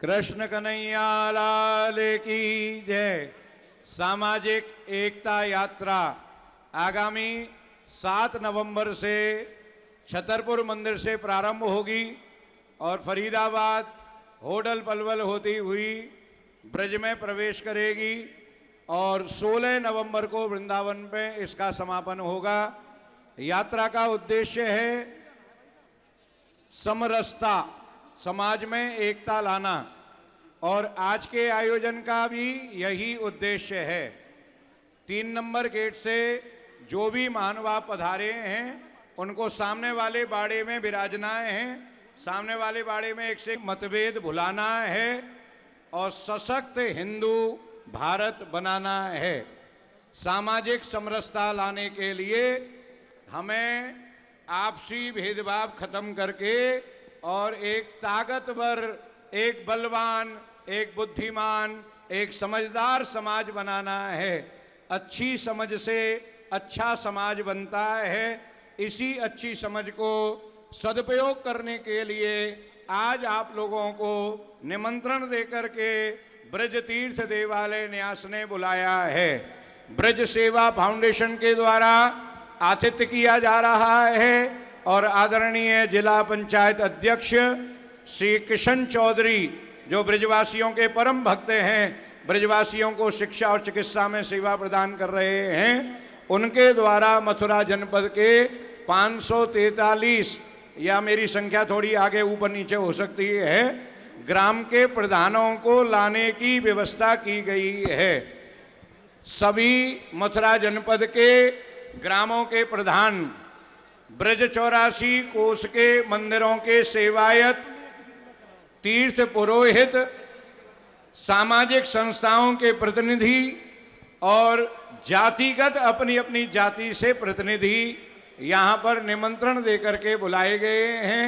कृष्ण कन्हैया लाल की जय। सामाजिक एकता यात्रा आगामी 7 नवंबर से छतरपुर मंदिर से प्रारंभ होगी और फरीदाबाद होडल पलवल होती हुई ब्रज में प्रवेश करेगी और 16 नवंबर को वृंदावन में इसका समापन होगा। यात्रा का उद्देश्य है समरसता, समाज में एकता लाना और आज के आयोजन का भी यही उद्देश्य है। 3 नंबर गेट से जो भी महानुभाव पधारे हैं उनको सामने वाले बाड़े में विराजना है, सामने वाले बाड़े में एक से एक मतभेद भुलाना है और सशक्त हिंदू भारत बनाना है। सामाजिक समरसता लाने के लिए हमें आपसी भेदभाव खत्म करके और एक ताकतवर, एक बलवान, एक बुद्धिमान, एक समझदार समाज बनाना है। अच्छी समझ से अच्छा समाज बनता है। इसी अच्छी समझ को सदुपयोग करने के लिए आज आप लोगों को निमंत्रण देकर के ब्रज तीर्थ देवालय न्यास ने बुलाया है। ब्रज सेवा फाउंडेशन के द्वारा आतिथ्य किया जा रहा है और आदरणीय जिला पंचायत अध्यक्ष श्री किशन चौधरी जो ब्रजवासियों के परम भक्त हैं, ब्रजवासियों को शिक्षा और चिकित्सा में सेवा प्रदान कर रहे हैं, उनके द्वारा मथुरा जनपद के 543 या मेरी संख्या थोड़ी आगे ऊपर नीचे हो सकती है, ग्राम के प्रधानों को लाने की व्यवस्था की गई है। सभी मथुरा जनपद के ग्रामों के प्रधान, ब्रज 84 कोष के मंदिरों के सेवायत, तीर्थ पुरोहित, सामाजिक संस्थाओं के प्रतिनिधि और जातिगत अपनी अपनी जाति से प्रतिनिधि यहाँ पर निमंत्रण देकर के बुलाए गए हैं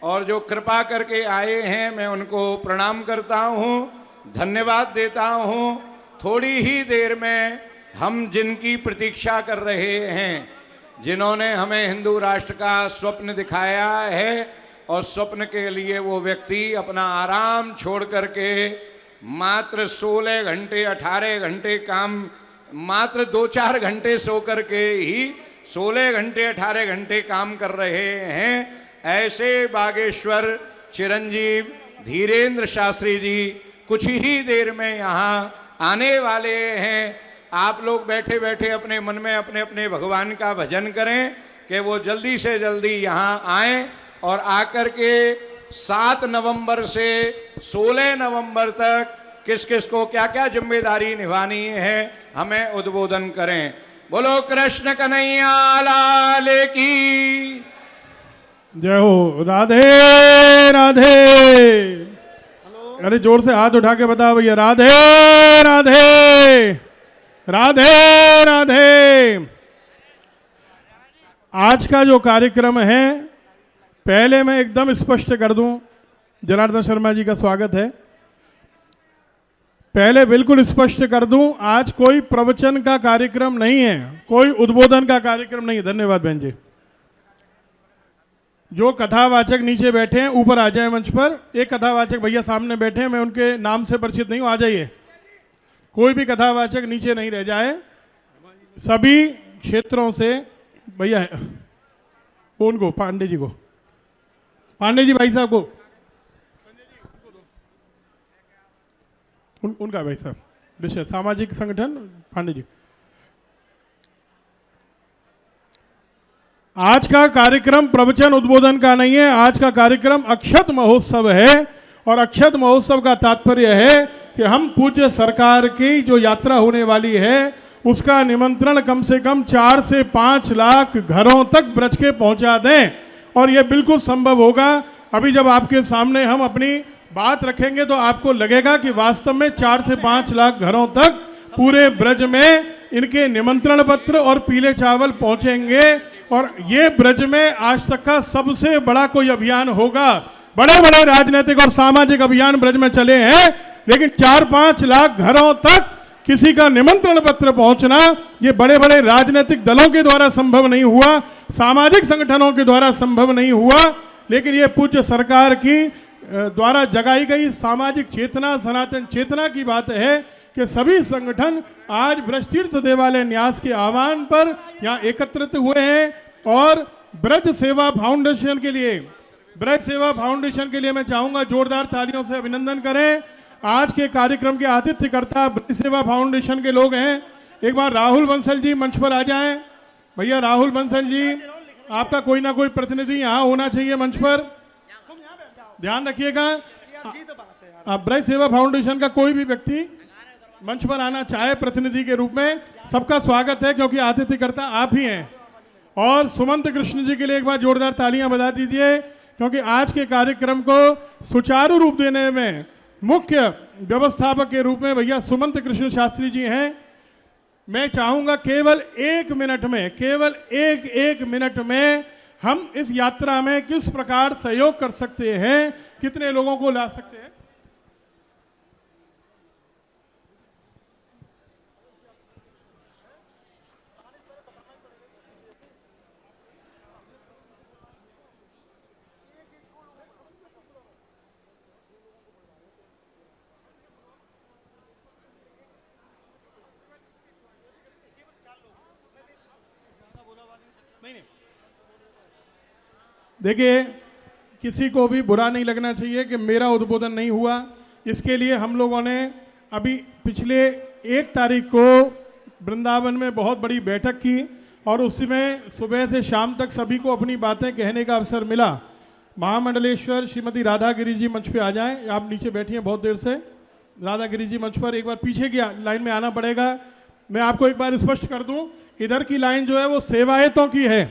और जो कृपा करके आए हैं मैं उनको प्रणाम करता हूँ, धन्यवाद देता हूँ। थोड़ी ही देर में हम जिनकी प्रतीक्षा कर रहे हैं, जिन्होंने हमें हिंदू राष्ट्र का स्वप्न दिखाया है और स्वप्न के लिए वो व्यक्ति अपना आराम छोड़ करके मात्र 16 घंटे 18 घंटे काम, मात्र 2-4 घंटे सो करके ही 16 घंटे 18 घंटे काम कर रहे हैं, ऐसे बागेश्वर चिरंजीव धीरेन्द्र शास्त्री जी कुछ ही देर में यहाँ आने वाले हैं। आप लोग बैठे बैठे अपने मन में अपने अपने भगवान का भजन करें कि वो जल्दी से जल्दी यहाँ आएं और आकर के 7 नवंबर से 16 नवंबर तक किस किस को क्या क्या जिम्मेदारी निभानी है हमें उद्बोधन करें। बोलो कृष्ण कन्हैया लाल की जय हो। राधे राधे। अरे जोर से हाथ उठा के बताओ भैया, राधे राधे राधे राधे। आज का जो कार्यक्रम है, पहले मैं एकदम स्पष्ट कर दूं, जनार्दन शर्मा जी का स्वागत है। पहले बिल्कुल स्पष्ट कर दूं, आज कोई प्रवचन का कार्यक्रम नहीं है, कोई उद्बोधन का कार्यक्रम नहीं है। धन्यवाद बहन जी। जो कथावाचक नीचे बैठे हैं ऊपर आ जाए मंच पर। एक कथावाचक भैया सामने बैठे हैं, मैं उनके नाम से परिचित नहीं हूं, आ जाइए। कोई भी कथावाचक नीचे नहीं रह जाए। सभी क्षेत्रों से भैया है, वो उनको पांडे जी को, पांडे जी भाई साहब को, उनका भाई साहब विषय सामाजिक संगठन पांडे जी। आज का कार्यक्रम प्रवचन उद्बोधन का नहीं है, आज का कार्यक्रम अक्षत महोत्सव है और अक्षत महोत्सव का तात्पर्य है कि हम पूज्य सरकार की जो यात्रा होने वाली है उसका निमंत्रण कम से कम 4 से 5 लाख घरों तक ब्रज के पहुंचा दें और यह बिल्कुल संभव होगा। अभी जब आपके सामने हम अपनी बात रखेंगे तो आपको लगेगा कि वास्तव में 4 से 5 लाख घरों तक पूरे ब्रज में इनके निमंत्रण पत्र और पीले चावल पहुंचेंगे और ये ब्रज में आज तक का सबसे बड़ा कोई अभियान होगा। बड़े बड़े राजनीतिक और सामाजिक अभियान ब्रज में चले हैं, लेकिन 4-5 लाख घरों तक किसी का निमंत्रण पत्र पहुंचना ये बड़े बड़े राजनीतिक दलों के द्वारा संभव नहीं हुआ, सामाजिक संगठनों के द्वारा संभव नहीं हुआ, लेकिन ये पूज्य सरकार की द्वारा जगाई गई सामाजिक चेतना, सनातन चेतना की बात है कि सभी संगठन आज ब्रज तीर्थ देवालय न्यास के आह्वान पर यहाँ एकत्रित हुए हैं और ब्रज सेवा फाउंडेशन के लिए मैं चाहूंगा जोरदार तालियों से अभिनंदन करें। आज के कार्यक्रम के आतिथ्यकर्ता ब्रज सेवा फाउंडेशन के लोग हैं। एक बार राहुल बंसल जी मंच पर आ जाएं। भैया राहुल बंसल जी, आपका कोई ना कोई प्रतिनिधि यहाँ होना चाहिए मंच पर, ध्यान रखिएगा। ब्रज सेवा फाउंडेशन का कोई भी व्यक्ति मंच पर आना चाहे प्रतिनिधि के रूप में, सबका स्वागत है क्योंकि आतिथ्यकर्ता आप ही हैं। और सुमंत कृष्ण जी के लिए एक बार जोरदार तालियां बजा दीजिए क्योंकि आज के कार्यक्रम को सुचारू रूप देने में मुख्य व्यवस्थापक के रूप में भैया सुमंत कृष्ण शास्त्री जी हैं। मैं चाहूंगा केवल एक मिनट में हम इस यात्रा में किस प्रकार सहयोग कर सकते हैं, कितने लोगों को ला सकते हैं। देखिए, किसी को भी बुरा नहीं लगना चाहिए कि मेरा उद्बोधन नहीं हुआ। इसके लिए हम लोगों ने अभी पिछले 1 तारीख को वृंदावन में बहुत बड़ी बैठक की और उसमें सुबह से शाम तक सभी को अपनी बातें कहने का अवसर मिला। महामंडलेश्वर श्रीमती राधागिरी जी मंच पे आ जाएं। आप नीचे बैठी हैं बहुत देर से। राधागिरी जी मंच पर एक बार पीछे की लाइन में आना पड़ेगा। मैं आपको एक बार स्पष्ट कर दूं, इधर की लाइन जो है वो सेवायतों की है,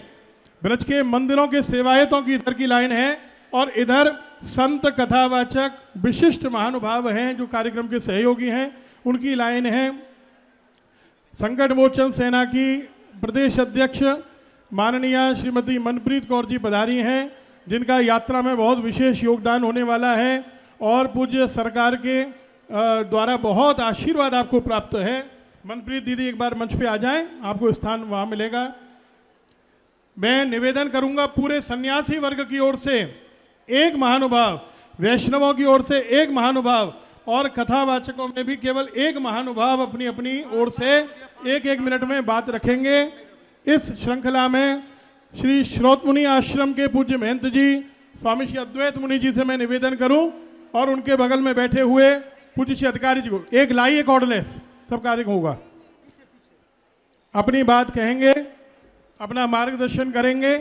ब्रज के मंदिरों के सेवायतों की इधर की लाइन है और इधर संत कथावाचक विशिष्ट महानुभाव हैं जो कार्यक्रम के सहयोगी हैं, उनकी लाइन है। संकट मोचन सेना की प्रदेश अध्यक्ष माननीय श्रीमती मनप्रीत कौर जी पधारी हैं, जिनका यात्रा में बहुत विशेष योगदान होने वाला है और पूज्य सरकार के द्वारा बहुत आशीर्वाद आपको प्राप्त है। मनप्रीत दीदी एक बार मंच पे आ जाएं, आपको स्थान वहाँ मिलेगा। मैं निवेदन करूंगा पूरे सन्यासी वर्ग की ओर से एक महानुभाव, वैष्णवों की ओर से एक महानुभाव और कथावाचकों में भी केवल एक महानुभाव अपनी अपनी ओर से 1-1 मिनट में बात रखेंगे। इस श्रृंखला में श्री श्रोत मुनि आश्रम के पूज्य महंत जी स्वामी श्री अद्वैत मुनि जी से मैं निवेदन करूं और उनके बगल में बैठे हुए पूज्य श्री अधिकारी जी को एक लाइए कॉर्डलेस, सब कार्यक्रम होगा, अपनी बात कहेंगे, अपना मार्गदर्शन करेंगे।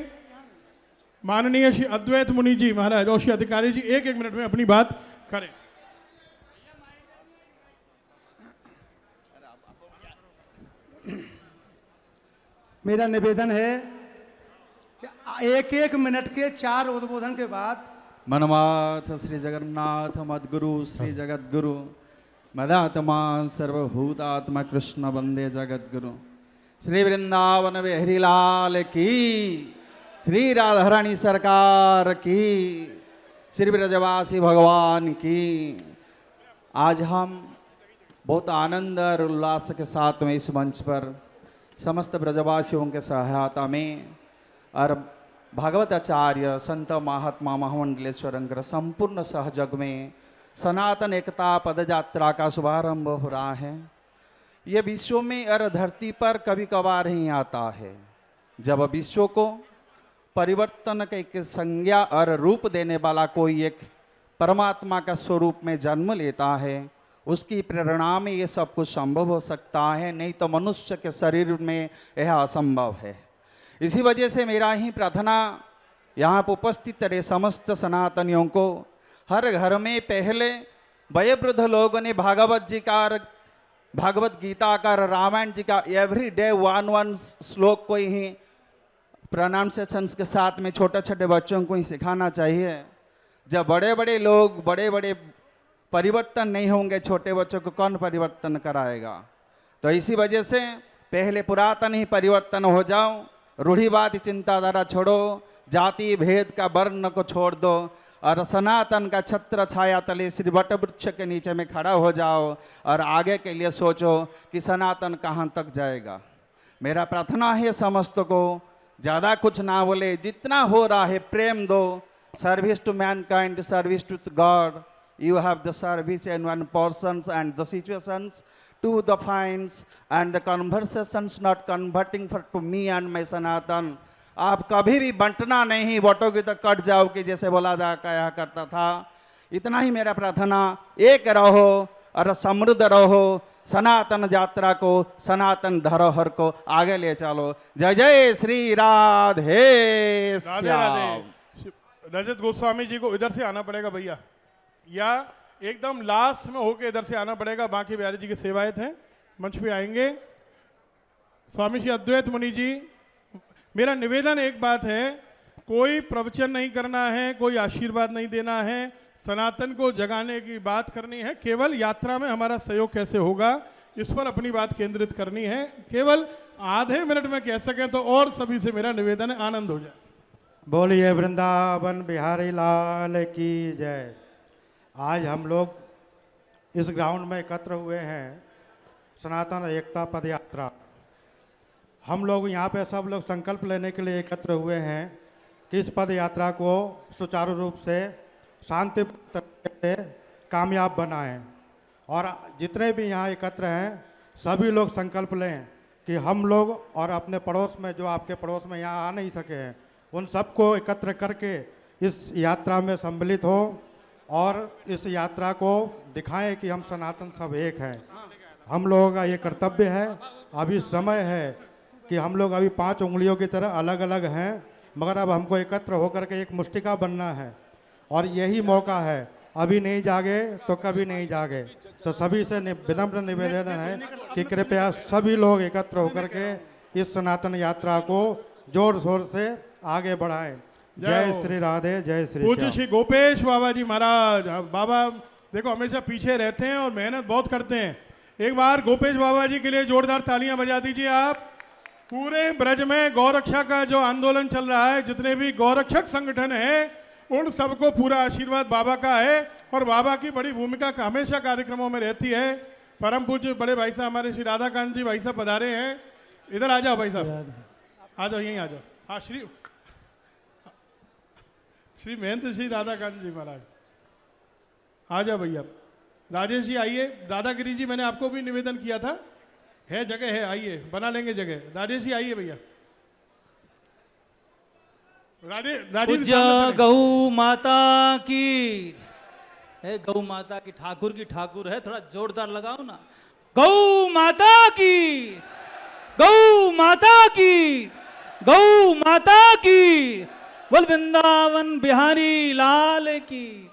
माननीय श्री अद्वैत मुनि जी महाराज और श्री अधिकारी जी 1-1 मिनट में अपनी बात करें। मेरा निवेदन है कि 1-1 मिनट के 4 उद्बोधन के बाद मनमाथ श्री जगन्नाथ मद्गुरु श्री जगद्गुरु मदात्मा सर्वभूतात्मा कृष्ण वंदे जगद्गुरु। श्री वृंदावन बिहारी लाल की, श्री राधारानी सरकार की, श्री ब्रजवासी भगवान की। आज हम बहुत आनंद और उल्लास के साथ में इस मंच पर समस्त ब्रजवासियों के सहायता में और भागवत आचार्य संत महात्मा महामंडलेश्वर संपूर्ण सहजग में सनातन एकता पद यात्रा का शुभारंभ हो रहा है। यह विश्व में और धरती पर कभी कभार ही आता है जब विश्व को परिवर्तन के एक संज्ञा और रूप देने वाला कोई एक परमात्मा का स्वरूप में जन्म लेता है। उसकी प्रेरणा में ये सब कुछ संभव हो सकता है, नहीं तो मनुष्य के शरीर में यह असंभव है। इसी वजह से मेरा ही प्रार्थना यहाँ पर उपस्थित रहे समस्त सनातनियों को, हर घर में पहले वयोवृद्ध लोगों ने भागवत जी का, भागवत गीता का, रामायण जी का एवरी डे 1 श्लोक को ही प्रोनाउंसिएशन के साथ में छोटे छोटे बच्चों को ही सिखाना चाहिए। जब बड़े बड़े लोग बड़े बड़े परिवर्तन नहीं होंगे, छोटे बच्चों को कौन परिवर्तन कराएगा? तो इसी वजह से पहले पुरातन ही परिवर्तन हो जाओ, रूढ़िवादी चिंताधारा छोड़ो, जाति भेद का वर्ण को छोड़ दो और सनातन का छत्र छाया तले श्री वट वृक्ष के नीचे में खड़ा हो जाओ और आगे के लिए सोचो कि सनातन कहाँ तक जाएगा। मेरा प्रार्थना है समस्त को ज़्यादा कुछ ना बोले, जितना हो रहा है प्रेम दो, service to mankind, service to God. You have the service in one persons and the situations to the finds and the conversations not converting for to me and my Sanatan. आप कभी भी बंटना नहीं, बटोगे तो कट जाओगे, जैसे बोला जा कहा करता था। इतना ही मेरा प्रार्थना, एक रहो और समृद्ध रहो, सनातन यात्रा को, सनातन धरोहर को आगे ले चलो। जय जय श्री राधे राधे श्याम। राधे। रजत गोस्वामी जी को इधर से आना पड़ेगा भैया, या एकदम लास्ट में होके इधर से आना पड़ेगा। बाकी बिहारी जी की सेवायत हैं, मंच पे आएंगे। स्वामी श्री अद्वैत मुनि जी, मेरा निवेदन एक बात है, कोई प्रवचन नहीं करना है, कोई आशीर्वाद नहीं देना है, सनातन को जगाने की बात करनी है। केवल यात्रा में हमारा सहयोग कैसे होगा इस पर अपनी बात केंद्रित करनी है। केवल आधे मिनट में कह सकें तो और सभी से मेरा निवेदन है, आनंद हो जाए। बोलिए वृंदावन बिहारी लाल की जय। आज हम लोग इस ग्राउंड में एकत्र हुए हैं, सनातन एकता पद यात्रा। हम लोग यहाँ पे सब लोग संकल्प लेने के लिए एकत्र हुए हैं कि इस पद यात्रा को सुचारू रूप से शांति से कामयाब बनाएं। और जितने भी यहाँ एकत्र हैं सभी लोग संकल्प लें कि हम लोग और अपने पड़ोस में, जो आपके पड़ोस में यहाँ आ नहीं सके हैं, उन सबको एकत्र करके इस यात्रा में सम्मिलित हो और इस यात्रा को दिखाएं कि हम सनातन सब एक हैं। हम लोगों का ये कर्तव्य है। अभी समय है कि हम लोग अभी 5 उंगलियों की तरह अलग अलग हैं, मगर अब हमको एकत्र होकर के एक मुष्टिका बनना है और यही मौका है। अभी नहीं जागे तो कभी नहीं जागे। तो सभी से विनम्र निवेदन है कि कृपया सभी लोग एकत्र होकर के इस सनातन यात्रा को जोर शोर से आगे बढ़ाएं। जय श्री राधे, जय श्री पूज्य श्याम। श्री गोपेश बाबा जी महाराज। बाबा देखो हमेशा पीछे रहते हैं और मेहनत बहुत करते हैं। एक बार गोपेश बाबा जी के लिए जोरदार तालियां बजा दीजिए आप। पूरे ब्रज में गौरक्षा का जो आंदोलन चल रहा है, जितने भी गौरक्षक संगठन हैं, उन सबको पूरा आशीर्वाद बाबा का है और बाबा की बड़ी भूमिका हमेशा कार्यक्रमों में रहती है। परम पूज्य बड़े भाई साहब हमारे श्री राधाकांत जी भाई साहब पधारे हैं। इधर आ जाओ भाई साहब, आ जाओ, यहीं आ जाओ। हाँ, श्री महंत श्री राधाकांत जी महाराज आ जाओ भैया। राजेश जी आइए। दादागिरी जी, मैंने आपको भी निवेदन किया था, है जगह है, आइए, बना लेंगे जगह। राजेश जी आइए भैया। पूज्य गौ माता की है, गौ माता की, ठाकुर की ठाकुर है, थोड़ा जोरदार लगाओ ना। गौ माता की, गौ माता की, गौ माता की, बोल वृंदावन बिहारी लाल की।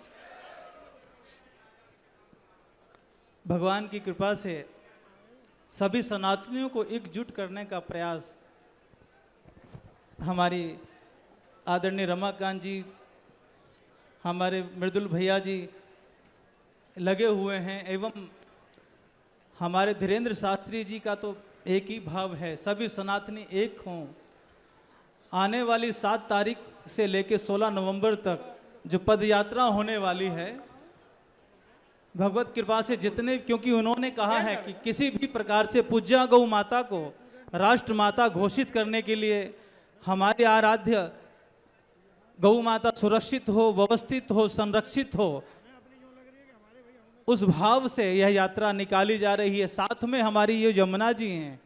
भगवान की कृपा से सभी सनातनियों को एकजुट करने का प्रयास हमारी आदरणीय रमाकांत जी, हमारे मृदुल भैया जी लगे हुए हैं, एवं हमारे धीरेन्द्र शास्त्री जी का तो एक ही भाव है, सभी सनातनी एक हों। आने वाली 7 तारीख से लेकर 16 नवंबर तक जो पद यात्रा होने वाली है, भगवत कृपा से जितने, क्योंकि उन्होंने कहा है कि किसी भी प्रकार से पूज्य गौ माता को राष्ट्र माता घोषित करने के लिए हमारे आराध्य गौ माता सुरक्षित हो, व्यवस्थित हो, संरक्षित हो, उस भाव से यह यात्रा निकाली जा रही है। साथ में हमारी ये यमुना जी हैं,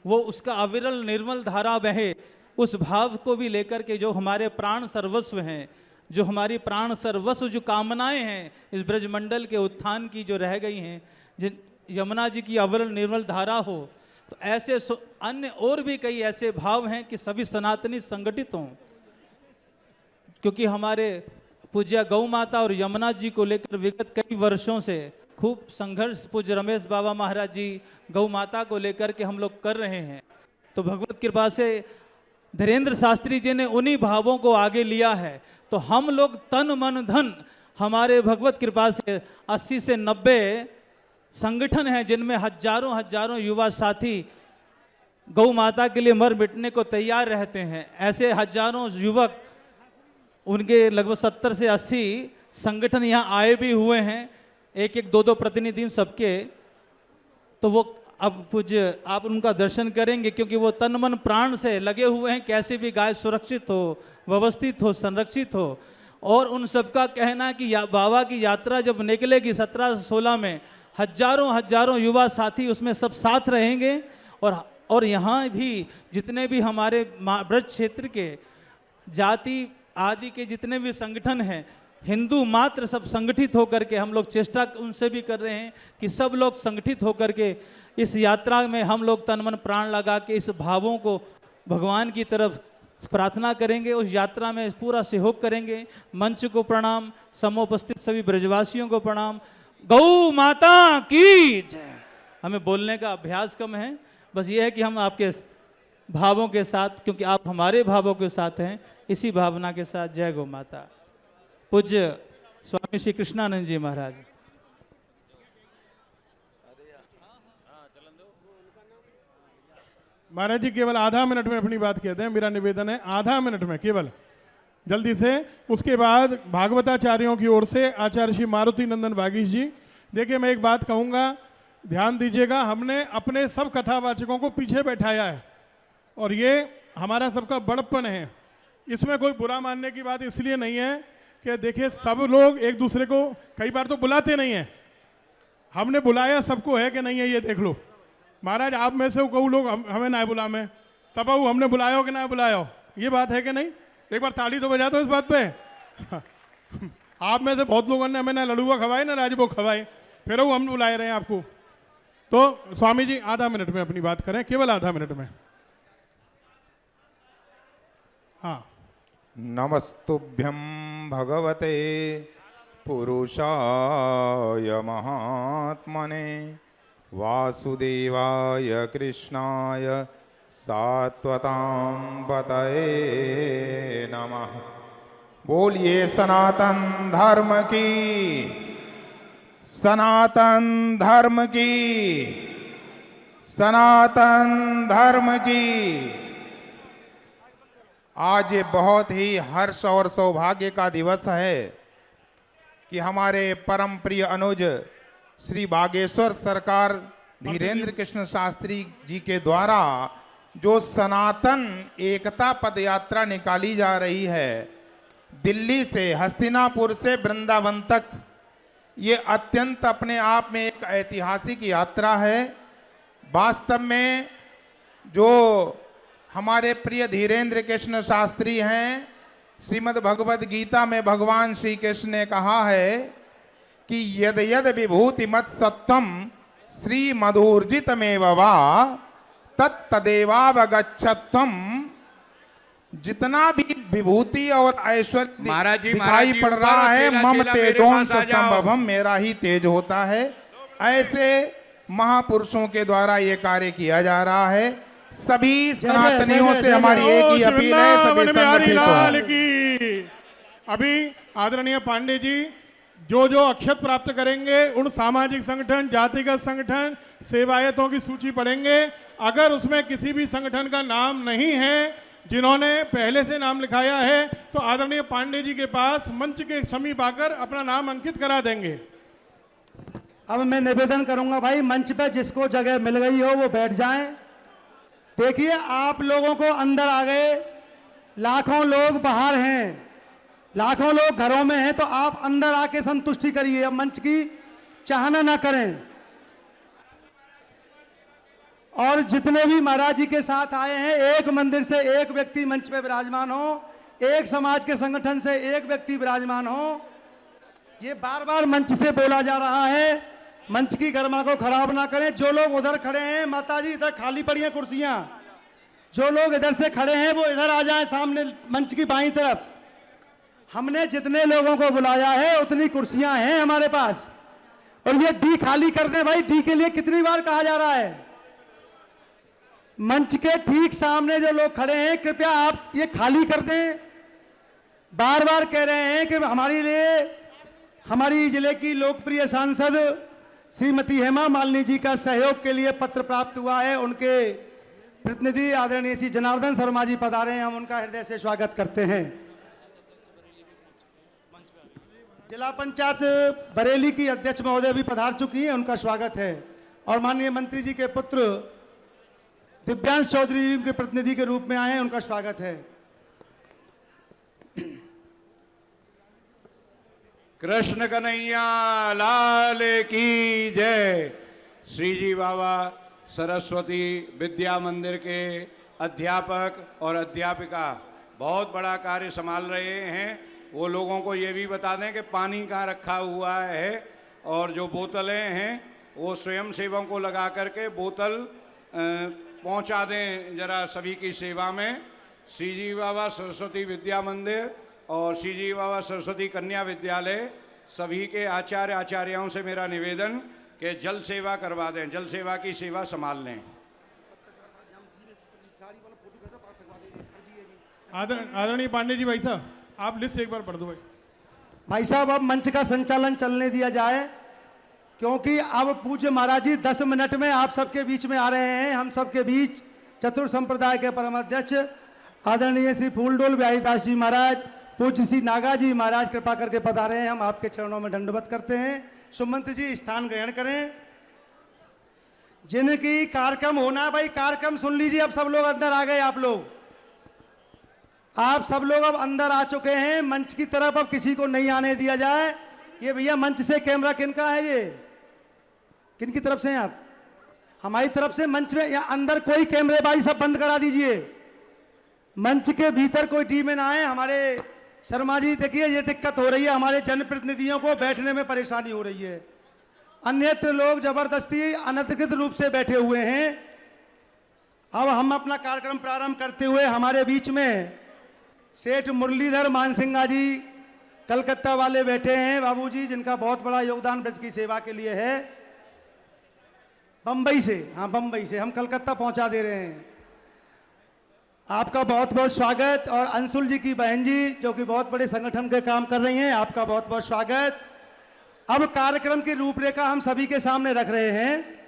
वो उसका अविरल निर्मल धारा बहे, उस भाव को भी लेकर के जो हमारे प्राण सर्वस्व हैं, जो हमारी प्राण सर्वस्व जो कामनाएं हैं इस ब्रजमंडल के उत्थान की जो रह गई हैं, जिन यमुना जी की अविरल निर्मल धारा हो, तो ऐसे अन्य और भी कई ऐसे भाव हैं कि सभी सनातनी संगठित हों। क्योंकि हमारे पूज्य गौ माता और यमुना जी को लेकर विगत कई वर्षों से खूब संघर्ष पूज्य रमेश बाबा महाराज जी गौ माता को लेकर के हम लोग कर रहे हैं। तो भगवत कृपा से धीरेन्द्र शास्त्री जी ने उन्हीं भावों को आगे लिया है। तो हम लोग तन मन धन, हमारे भगवत कृपा से 80 से 90 संगठन हैं, जिनमें हजारों हजारों युवा साथी गौ माता के लिए मर मिटने को तैयार रहते हैं। ऐसे हजारों युवक, उनके लगभग 70 से 80 संगठन यहाँ आए भी हुए हैं, एक एक 2-2 प्रतिनिधि सबके। तो वो अब पूज्य आप उनका दर्शन करेंगे, क्योंकि वो तन मन प्राण से लगे हुए हैं, कैसे भी गाय सुरक्षित हो, व्यवस्थित हो, संरक्षित हो। और उन सबका कहना है कि बाबा की यात्रा जब निकलेगी 1716 में, हजारों हजारों युवा साथी उसमें सब साथ रहेंगे। और यहाँ भी जितने भी हमारे ब्रज क्षेत्र के जाति आदि के जितने भी संगठन हैं, हिंदू मात्र सब संगठित होकर के, हम लोग चेष्टा उनसे भी कर रहे हैं कि सब लोग संगठित होकर के इस यात्रा में हम लोग तन मन प्राण लगा के इस भावों को भगवान की तरफ प्रार्थना करेंगे, उस यात्रा में पूरा सहयोग करेंगे। मंच को प्रणाम, समोपस्थित सभी ब्रजवासियों को प्रणाम। गौ माता की जय। हमें बोलने का अभ्यास कम है, बस ये है कि हम आपके भावों के साथ, क्योंकि आप हमारे भावों के साथ हैं, इसी भावना के साथ जय गौ माता। पूज्य स्वामी श्री कृष्णानंद जी महाराज। महाराज जी केवल आधा मिनट में अपनी बात कहते हैं, मेरा निवेदन है आधा मिनट में केवल, जल्दी से। उसके बाद भागवताचार्यों की ओर से आचार्य श्री मारुति नंदन बागीश जी। देखिए मैं एक बात कहूँगा, ध्यान दीजिएगा, हमने अपने सब कथावाचकों को पीछे बैठाया है और ये हमारा सबका बड़प्पन है। इसमें कोई बुरा मानने की बात इसलिए नहीं है कि देखिए सब लोग एक दूसरे को कई बार तो बुलाते नहीं हैं, हमने बुलाया सबको है कि नहीं है, ये देख लो। महाराज आप में से कहूँ लोग हमें ना बुला में, तब हमने बुलाया हो कि ना बुलाया हो, ये बात है कि नहीं? एक बार ताली तो बजा दो इस बात पे। आप में से बहुत लोगों ने हमें ना लड़ुआ खवाए ना राजभोग खवाए, फिर वो हम बुलाए रहे हैं आपको। तो स्वामी जी आधा मिनट में अपनी बात करें, केवल आधा मिनट में। हाँ। नमस्तुभ्यं भगवते पुरुषाय महात्मने वासुदेवाय कृष्णाय सात्वतां पतये नमः। बोलिए सनातन धर्म की, सनातन धर्म की, सनातन धर्म की। आज ये बहुत ही हर्ष और सौभाग्य का दिवस है कि हमारे परम प्रिय अनुज श्री बागेश्वर सरकार धीरेन्द्र कृष्ण शास्त्री जी के द्वारा जो सनातन एकता पद यात्रा निकाली जा रही है दिल्ली से, हस्तिनापुर से वृंदावन तक, ये अत्यंत अपने आप में एक ऐतिहासिक यात्रा है। वास्तव में जो हमारे प्रिय धीरेन्द्र कृष्ण शास्त्री हैं, श्रीमद् भगवद गीता में भगवान श्री कृष्ण ने कहा है कि यद यद विभूति मत सत्वम श्री मधुर्जितमेव वा तत्तदेवावगच्छत्वम। जितना भी विभूति और ऐश्वर्य दिखाई पड़ रहा है, मम तेजों से संभवम, मेरा ही तेज होता है। ऐसे महापुरुषों के द्वारा ये कार्य किया जा रहा है। सभी सनातनियों से हमारी एक ही अपील है, सभी संगठित हो। अभी आदरणीय पांडे जी जो जो अक्षत प्राप्त करेंगे उन सामाजिक संगठन, जातिगत संगठन, सेवायतों की सूची पढ़ेंगे। अगर उसमें किसी भी संगठन का नाम नहीं है, जिन्होंने पहले से नाम लिखाया है, तो आदरणीय पांडे जी के पास मंच के समीप आकर अपना नाम अंकित करा देंगे। अब मैं निवेदन करूंगा भाई, मंच पे जिसको जगह मिल गई हो वो बैठ जाएं। देखिए आप लोगों को अंदर आ गए, लाखों लोग बाहर हैं, लाखों लोग घरों में हैं, तो आप अंदर आके संतुष्टि करिए, अब मंच की चाहना ना करें। और जितने भी महाराज जी के साथ आए हैं, एक मंदिर से एक व्यक्ति मंच पे विराजमान हो, एक समाज के संगठन से एक व्यक्ति विराजमान हो। ये बार बार मंच से बोला जा रहा है, मंच की गरिमा को खराब ना करें। जो लोग उधर खड़े हैं, माता जी इधर खाली पड़ी हैं कुर्सियां, जो लोग इधर से खड़े हैं वो इधर आ जाएं सामने मंच की बाईं तरफ। हमने जितने लोगों को बुलाया है उतनी कुर्सियां हैं हमारे पास, और ये डी खाली कर दें भाई। डी के लिए कितनी बार कहा जा रहा है? मंच के ठीक सामने जो लोग खड़े हैं कृपया आप ये खाली कर दें। बार बार कह रहे हैं कि हमारे लिए हमारी जिले की लोकप्रिय सांसद श्रीमती हेमा मालिनी जी का सहयोग के लिए पत्र प्राप्त हुआ है। उनके प्रतिनिधि आदरणीय श्री जनार्दन शर्मा जी पधारे हैं, हम उनका हृदय से स्वागत करते हैं। जिला पंचायत बरेली की अध्यक्ष महोदय भी पधार चुकी हैं, उनका स्वागत है। और माननीय मंत्री जी के पुत्र दिव्यांश चौधरी जी के प्रतिनिधि के रूप में आए हैं, उनका स्वागत है। कृष्ण कन्हैया लाल की जय। श्री जी बाबा सरस्वती विद्या मंदिर के अध्यापक और अध्यापिका बहुत बड़ा कार्य संभाल रहे हैं। वो लोगों को ये भी बता दें कि पानी कहाँ रखा हुआ है और जो बोतलें हैं वो स्वयं सेवकों को लगा करके बोतल पहुंचा दें जरा सभी की सेवा में। श्री जी बाबा सरस्वती विद्या मंदिर और श्री जी बाबा सरस्वती कन्या विद्यालय सभी के आचार्य आचार्यों से मेरा निवेदन कि जल सेवा करवा दें, जल सेवा की सेवा संभाल लें। आदरणीय पांडे जी, भाई साहब आप लिस्ट एक बार पढ़ दो भाई। भाई साहब अब मंच का संचालन चलने दिया जाए, क्योंकि अब पूज्य महाराज जी 10 मिनट में आप सबके बीच में आ रहे हैं। हम सबके बीच चतुर संप्रदाय के परमाध्यक्ष आदरणीय श्री फूलडोल बिहारीदास जी महाराज, पूज्य श्री नागा जी महाराज कृपा करके पधारे हैं। हम आपके चरणों में दंडवत करते हैं। सुमंत जी स्थान ग्रहण करें। जिनकी कार्यक्रम होना है भाई कार्यक्रम सुन लीजिए। अब सब लोग अंदर आ गए। आप सब लोग अब अंदर आ चुके हैं। मंच की तरफ अब किसी को नहीं आने दिया जाए। ये भैया मंच से कैमरा किनका है? ये किन की तरफ से हैं आप? हमारी तरफ से मंच में या अंदर कोई कैमरे भाई सब बंद करा दीजिए। मंच के भीतर कोई टीम में ना आए। हमारे शर्मा जी देखिए ये दिक्कत हो रही है, हमारे जनप्रतिनिधियों को बैठने में परेशानी हो रही है। अन्यत्र लोग जबरदस्ती अनधिकृत रूप से बैठे हुए हैं। अब हम अपना कार्यक्रम प्रारंभ करते हुए हमारे बीच में सेठ मुरलीधर मानसिंगा जी कलकत्ता वाले बैठे हैं बाबूजी, जिनका बहुत बड़ा योगदान ब्रज की सेवा के लिए है। बंबई से, हाँ बंबई से हम कलकत्ता पहुंचा दे रहे हैं। आपका बहुत बहुत स्वागत। और अंशुल जी की बहन जी जो कि बहुत बड़े संगठन के काम कर रही हैं, आपका बहुत बहुत स्वागत। अब कार्यक्रम की रूपरेखा हम सभी के सामने रख रहे हैं।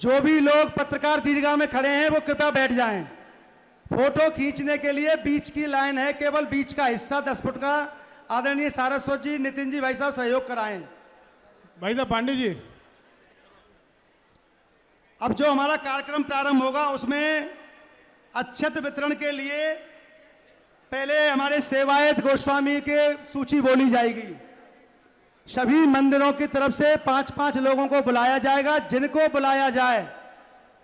जो भी लोग पत्रकार दीर्घा में खड़े हैं वो कृपया बैठ जाएं। फोटो खींचने के लिए बीच की लाइन है, केवल बीच का हिस्सा 10 फुट का। आदरणीय सारस्वत जी, नितिन जी भाई साहब सहयोग कराएं। भाई साहब पांडे जी, अब जो हमारा कार्यक्रम प्रारंभ होगा उसमें अक्षत वितरण के लिए पहले हमारे सेवायत गोस्वामी के सूची बोली जाएगी। सभी मंदिरों की तरफ से 5-5 लोगों को बुलाया जाएगा। जिनको बुलाया जाए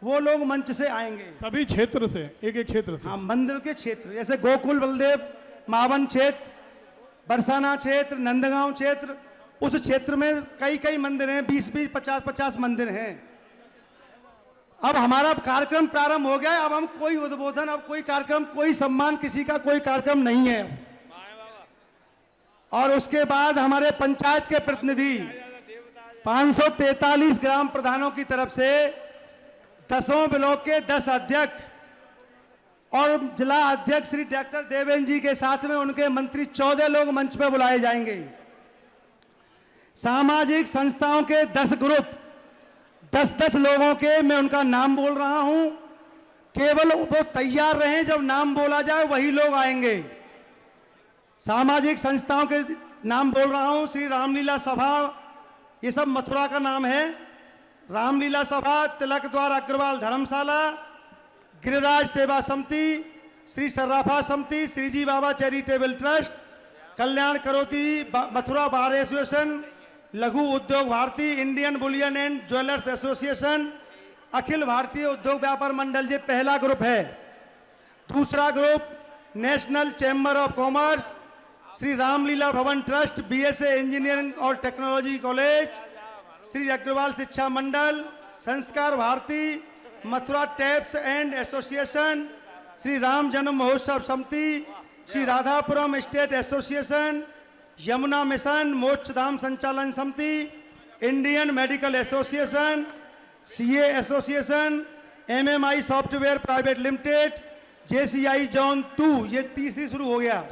वो लोग मंच से आएंगे। सभी क्षेत्र से, एक एक क्षेत्र से। हाँ, मंदिर के क्षेत्र जैसे गोकुल बलदेव, मावन क्षेत्र, बरसाना क्षेत्र, नंदगांव क्षेत्र, उस क्षेत्र में कई कई मंदिर हैं, 20-20, 50-50 मंदिर हैं। अब हमारा कार्यक्रम प्रारंभ हो गया है। अब हम कोई उद्बोधन, अब कोई कार्यक्रम, कोई सम्मान, किसी का कोई कार्यक्रम नहीं है। और उसके बाद हमारे पंचायत के प्रतिनिधि 543 ग्राम प्रधानों की तरफ से 10 ब्लॉक के 10 अध्यक्ष और जिला अध्यक्ष श्री डॉक्टर देवेंद्र जी के साथ में उनके मंत्री 14 लोग मंच पर बुलाए जाएंगे। सामाजिक संस्थाओं के 10 ग्रुप, 10-10 लोगों के मैं उनका नाम बोल रहा हूं। केवल वो तैयार रहें, जब नाम बोला जाए वही लोग आएंगे। सामाजिक संस्थाओं के नाम बोल रहा हूं। श्री रामलीला सभा, ये सब मथुरा का नाम है। रामलीला सभा, तिलक द्वार अग्रवाल धर्मशाला, गिरिराज सेवा समिति, Shri Sarrafa Samiti, Shri ji Baba charitable trust, Kalyan Karoti Mathura bar association, Laghu Udyog Bharati, Indian bullion and jewellers association, Akhil Bharatiya Udyog Vyapar Mandal, ये पहला ग्रुप है। दूसरा group national chamber of commerce, Shri Ramlila Bhavan trust, BSA engineering और technology college, Shri Agrawal Shiksha Mandal, Sanskar Bharati, Mathura taps and association, Shri Ram Janm Mahotsav Samiti, Shri Radhapuram state association, Yamuna mission, Mokshdham Sanchalan समिति, Indian medical association, CA association, MMI software private limited, JCI zone 2, ये तीसरी शुरू हो गया,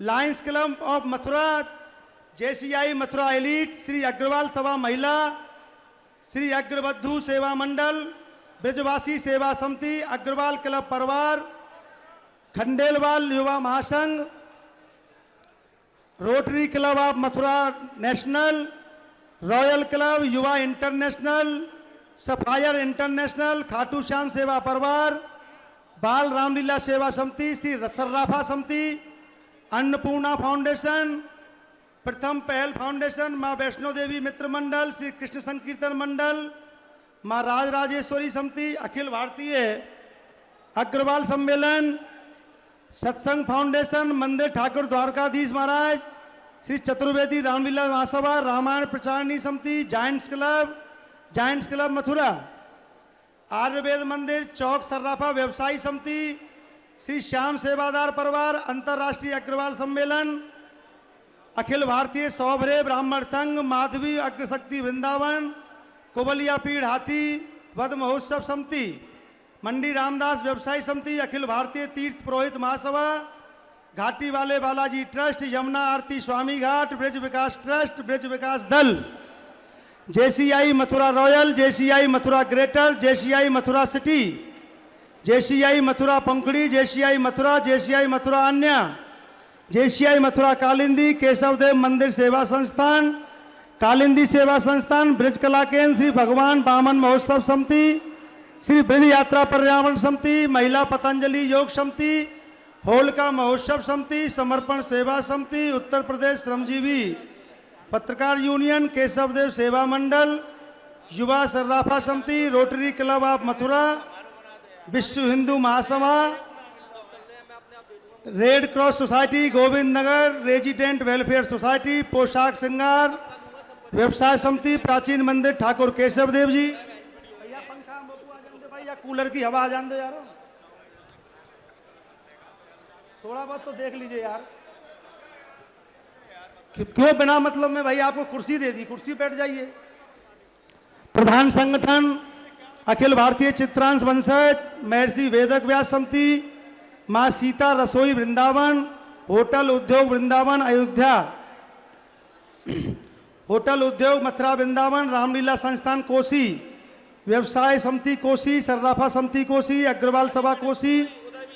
lions club of Mathura, JCI Mathura elite, Shri Agarwal Sabha Mahila, Shri अग्रवधु सेवा मंडल, ब्रजवासी सेवा समिति, अग्रवाल क्लब परिवार, Khandelwal Yuva Mahasangh, rotary club of Mathura national, royal club Yuva international, sapphire international, Khatu Shyam Seva Parivar, बाल रामलीला सेवा समिति, श्री सर्राफा समिति, अन्नपूर्णा फाउंडेशन, प्रथम पहल फाउंडेशन, माँ वैष्णो देवी मित्र मंडल, श्री कृष्ण संकीर्तन मंडल, माँ राजराजेश्वरी समिति, अखिल भारतीय अग्रवाल सम्मेलन, सत्संग फाउंडेशन, मंदिर ठाकुर द्वारकाधीश महाराज, श्री चतुर्वेदी रामलीला महासभा, रामायण प्रचारणी समिति, जायंट्स क्लब मथुरा, आयुर्वेद मंदिर, चौक सर्राफा व्यवसायी समिति, श्री श्याम सेवादार परिवार, अंतर्राष्ट्रीय अग्रवाल सम्मेलन, अखिल भारतीय सौभरे ब्राह्मण संघ, माधवी अग्रशक्ति वृंदावन, कोबलिया पीढ़ हाथी वध महोत्सव समिति, मंडी रामदास व्यवसायी समिति, अखिल भारतीय तीर्थ पुरोहित महासभा, घाटी वाले Balaji trust, Yamuna Aarti Swami Ghat, Braj Vikas trust, Braj Vikas Dal, JCI Mathura royal, JCI Mathura greater, JCI Mathura city, JCI Mathura Pankhadi, JCI Mathura अन्य, जेसीआई मथुरा कालिंदी, केशवदेव मंदिर सेवा संस्थान, कालिंदी सेवा संस्थान, ब्रज कला केंद्र, श्री भगवान बामन महोत्सव समिति, श्री ब्रज यात्रा पर्यावरण समिति, महिला पतंजलि योग समिति, होलका महोत्सव समिति, समर्पण सेवा समिति, उत्तर प्रदेश श्रमजीवी पत्रकार यूनियन, केशवदेव सेवा मंडल, युवा सर्राफा समिति, रोटरी क्लब ऑफ मथुरा, विश्व Hindu Mahasabha, red cross society Govind Nagar, resident welfare society, पोशाक श्रृंगार व्यवसाय समिति, प्राचीन मंदिर ठाकुर केशव देव जी। भैया पंखा आ जाने दो भाई, या कूलर की हवा आ जाने दो यार, थोड़ा बहुत तो देख लीजिए यार। क्यों बिना मतलब में भाई आपको कुर्सी दे दी, कुर्सी बैठ जाइए। प्रधान संगठन अखिल भारतीय चित्रांश वंशज, महर्षि वेदक व्यास समिति, माँ सीता रसोई वृंदावन, होटल उद्योग वृंदावन अयोध्या, होटल उद्योग मथुरा वृंदावन, रामलीला संस्थान कोसी, व्यवसाय समिति कोसी, सर्राफा समिति Kosi, Agrawal Sabha Kosi,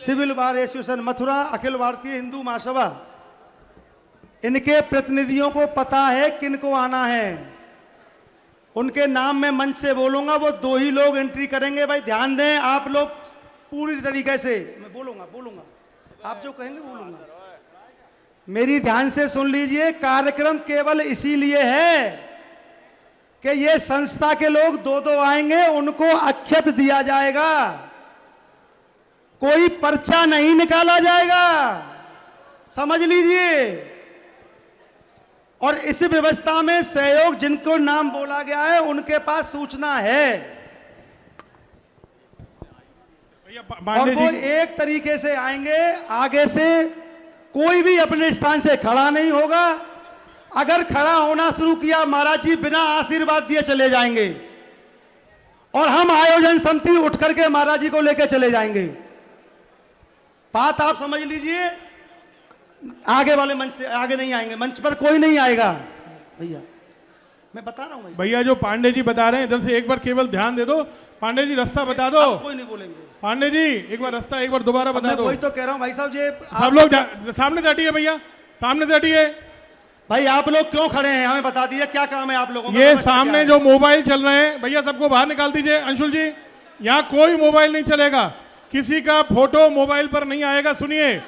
civil bar association Mathura, Akhil Bharatiya Hindu महासभा। इनके प्रतिनिधियों को पता है किनको आना है, उनके नाम मैं मंच से बोलूंगा, वो 2 ही लोग एंट्री करेंगे। भाई ध्यान दें आप लोग पूरी तरीके से, मैं बोलूंगा आप जो कहेंगे बोलूंगा, मेरी ध्यान से सुन लीजिए। कार्यक्रम केवल इसीलिए है कि ये संस्था के लोग 2-2 आएंगे, उनको अक्षत दिया जाएगा, कोई पर्चा नहीं निकाला जाएगा, समझ लीजिए। और इस व्यवस्था में सहयोग जिनको नाम बोला गया है उनके पास सूचना है, और वो एक तरीके से आएंगे। आगे से कोई भी अपने स्थान से खड़ा नहीं होगा, अगर खड़ा होना शुरू किया महाराज जी बिना आशीर्वाद दिए चले जाएंगे, और हम आयोजन समिति उठ करके महाराज जी को लेकर चले जाएंगे। बात आप समझ लीजिए। आगे वाले मंच से आगे नहीं आएंगे, मंच पर कोई नहीं आएगा भैया, मैं बता रहा हूं। भैया जो पांडे जी बता रहे हैं इधर से एक बार केवल ध्यान दे दो। पांडे जी रास्ता बता दो। कोई नहीं बोलेंगे। पांडे जी एक बार रास्ता एक बार दोबारा बता दो। वही तो कह रहा हूं भाई साहब, ये सब लोग सामने से हटिए भैया, सामने से हटिए। भाई आप लोग क्यों खड़े हैं, हमें बता दीजिए क्या काम है आप लोगों का। ये सामने जो मोबाइल चल रहे हैं भैया सबको बाहर निकाल दीजिए। अंशुल जी यहाँ कोई मोबाइल नहीं चलेगा, किसी का फोटो मोबाइल पर नहीं आएगा। सुनिए,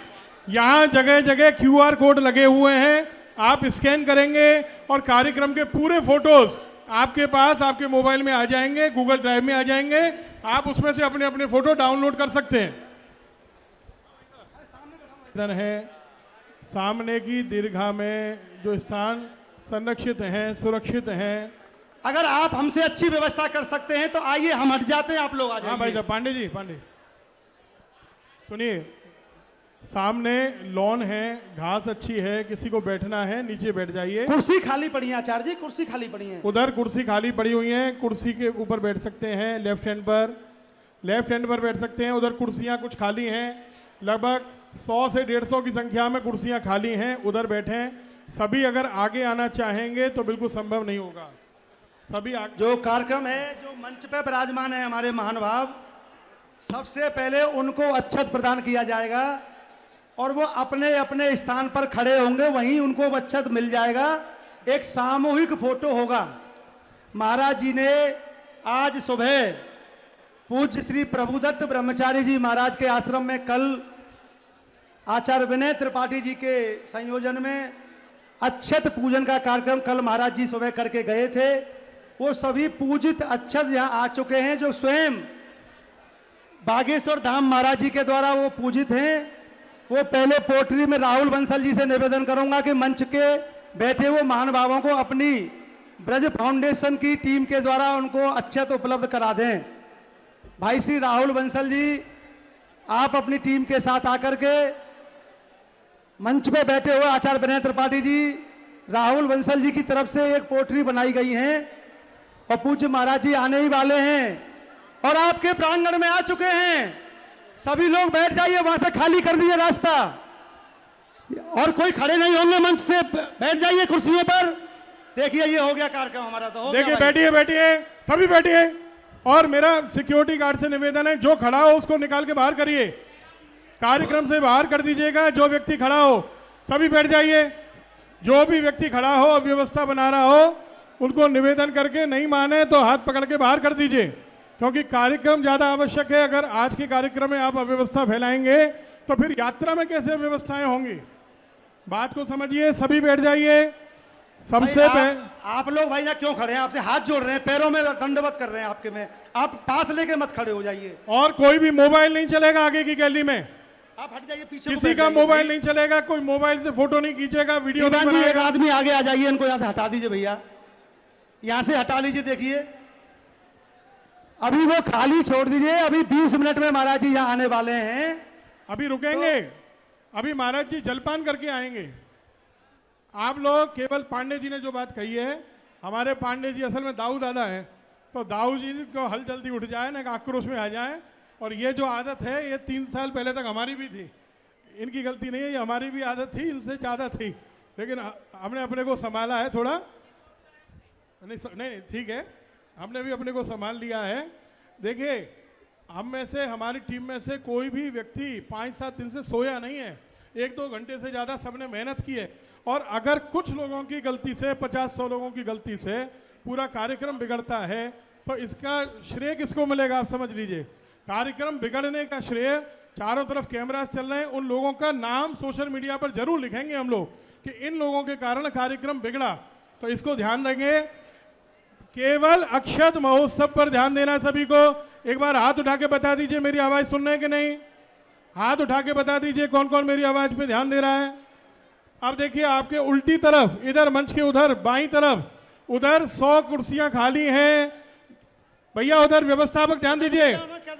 यहाँ जगह जगह QR कोड लगे हुए हैं, आप स्कैन करेंगे और कार्यक्रम के पूरे फोटोज आपके पास आपके मोबाइल में आ जाएंगे, गूगल ड्राइव में आ जाएंगे, आप उसमें से अपने अपने फोटो डाउनलोड कर सकते हैं। है सामने की दीर्घा में जो स्थान संरक्षित हैं, सुरक्षित हैं। अगर आप हमसे अच्छी व्यवस्था कर सकते हैं तो आइए, हम हट जाते हैं, आप लोग आ जाइए। हाँ भाई साहब, पांडे जी पांडे सुनिए, सामने लॉन है, घास अच्छी है, किसी को बैठना है नीचे बैठ जाइए। कुर्सी खाली पड़ी है आचार्य जी, कुर्सी खाली पड़ी है। उधर कुर्सी खाली पड़ी हुई है, कुर्सी के ऊपर बैठ सकते हैं। लेफ्ट हैंड पर बैठ सकते हैं। उधर कुर्सियां कुछ खाली हैं, लगभग 100 से 150 की संख्या में कुर्सियां खाली हैं, उधर बैठें। सभी अगर आगे आना चाहेंगे तो बिल्कुल संभव नहीं होगा। सभी जो कार्यक्रम है, जो मंच पे विराजमान है हमारे महानुभाव, सबसे पहले उनको अक्षत प्रदान किया जाएगा और वो अपने अपने स्थान पर खड़े होंगे, वहीं उनको अक्षत मिल जाएगा। एक सामूहिक फोटो होगा। महाराज जी ने आज सुबह पूज्य श्री प्रभुदत्त ब्रह्मचारी जी महाराज के आश्रम में कल आचार्य विनय त्रिपाठी जी के संयोजन में अक्षत पूजन का कार्यक्रम कल महाराज जी सुबह करके गए थे। वो सभी पूजित अक्षत यहाँ आ चुके हैं, जो स्वयं बागेश्वर धाम महाराज जी के द्वारा वो पूजित हैं। वो पहले पोटरी में राहुल बंसल जी से निवेदन करूंगा कि मंच के बैठे हुए महानुभावों को अपनी ब्रज फाउंडेशन की टीम के द्वारा उनको अक्षत उपलब्ध करा दें। भाई श्री राहुल बंसल जी, आप अपनी टीम के साथ आकर के मंच पे बैठे हुए आचार्य विनय त्रिपाठी जी, राहुल बंसल जी की तरफ से एक पोटरी बनाई गई है और पूज्य महाराज जी आने ही वाले हैं और आपके प्रांगण में आ चुके हैं। सभी लोग बैठ जाइए, वहां से खाली कर दीजिए रास्ता और कोई खड़े नहीं होंगे, मंच से बैठ जाइए कुर्सियों पर। देखिए ये हो गया कार्यक्रम हमारा, तो हो गया। देखिए बैठिए बैठिए, सभी बैठिए। और मेरा सिक्योरिटी गार्ड से निवेदन है, जो खड़ा हो उसको निकाल के बाहर करिए, कार्यक्रम से बाहर कर दीजिएगा। जो व्यक्ति खड़ा हो सभी बैठ जाइए। जो भी व्यक्ति खड़ा हो अव्यवस्था बना रहा हो उनको निवेदन करके नहीं माने तो हाथ पकड़ के बाहर कर दीजिए, क्योंकि कार्यक्रम ज़्यादा आवश्यक है। अगर आज के कार्यक्रम में आप अव्यवस्था फैलाएंगे तो फिर यात्रा में कैसे व्यवस्थाएं होंगी? बात को समझिए, सभी बैठ जाइए। सबसे आप लोग भाई ना क्यों खड़े हैं? आपसे हाथ जोड़ रहे हैं, पैरों में दंडवत कर रहे हैं आपके में। आप पास लेके मत खड़े हो जाइए। और कोई भी मोबाइल नहीं चलेगा आगे की गैलरी में, आप हट जाइए पीछे। किसी का मोबाइल नहीं चलेगा, कोई मोबाइल से फोटो नहीं खींचेगा, वीडियो नहीं बनाएगा। एक आदमी आगे आ जाइए, इनको यहाँ से हटा दीजिए भैया, यहाँ से हटा लीजिए। देखिए अभी वो खाली छोड़ दीजिए, अभी 20 मिनट में महाराज जी यहाँ आने वाले हैं। अभी रुकेंगे, अभी महाराज जी जलपान करके आएंगे। आप लोग केवल पांडे जी ने जो बात कही है, हमारे पांडे जी असल में दाऊ दादा है, तो दाऊ जी को हल जल्दी उठ जाए ना, आक्रोश में आ जाए। और ये जो आदत है ये 3 साल पहले तक हमारी भी थी, इनकी गलती नहीं है, ये हमारी भी आदत थी, इनसे ज़्यादा थी, लेकिन हमने अपने को संभाला है थोड़ा। नहीं ठीक है, हमने भी अपने को संभाल लिया है। देखिए हम में से, हमारी टीम में से कोई भी व्यक्ति 5-7 दिन से सोया नहीं है, 1-2 घंटे से ज़्यादा सबने मेहनत की है। और अगर कुछ लोगों की गलती से, 50-100 लोगों की गलती से पूरा कार्यक्रम बिगड़ता है तो इसका श्रेय किसको मिलेगा? आप समझ लीजिए, कार्यक्रम बिगड़ने का श्रेय, चारों तरफ कैमरास चल रहे हैं, उन लोगों का नाम सोशल मीडिया पर जरूर लिखेंगे हम लोग कि इन लोगों के कारण कार्यक्रम बिगड़ा। तो इसको ध्यान देंगे। केवल अक्षत महोत्सव पर ध्यान देना है सभी को। एक बार हाथ उठा के बता दीजिए मेरी आवाज सुन रहे हैं कि नहीं? हाथ उठा के बता दीजिए कौन कौन मेरी आवाज पे ध्यान दे रहा है। अब देखिए आपके उल्टी तरफ, इधर मंच के उधर बाईं तरफ, उधर 100 कुर्सियां खाली हैं भैया, उधर व्यवस्थापक ध्यान दीजिए।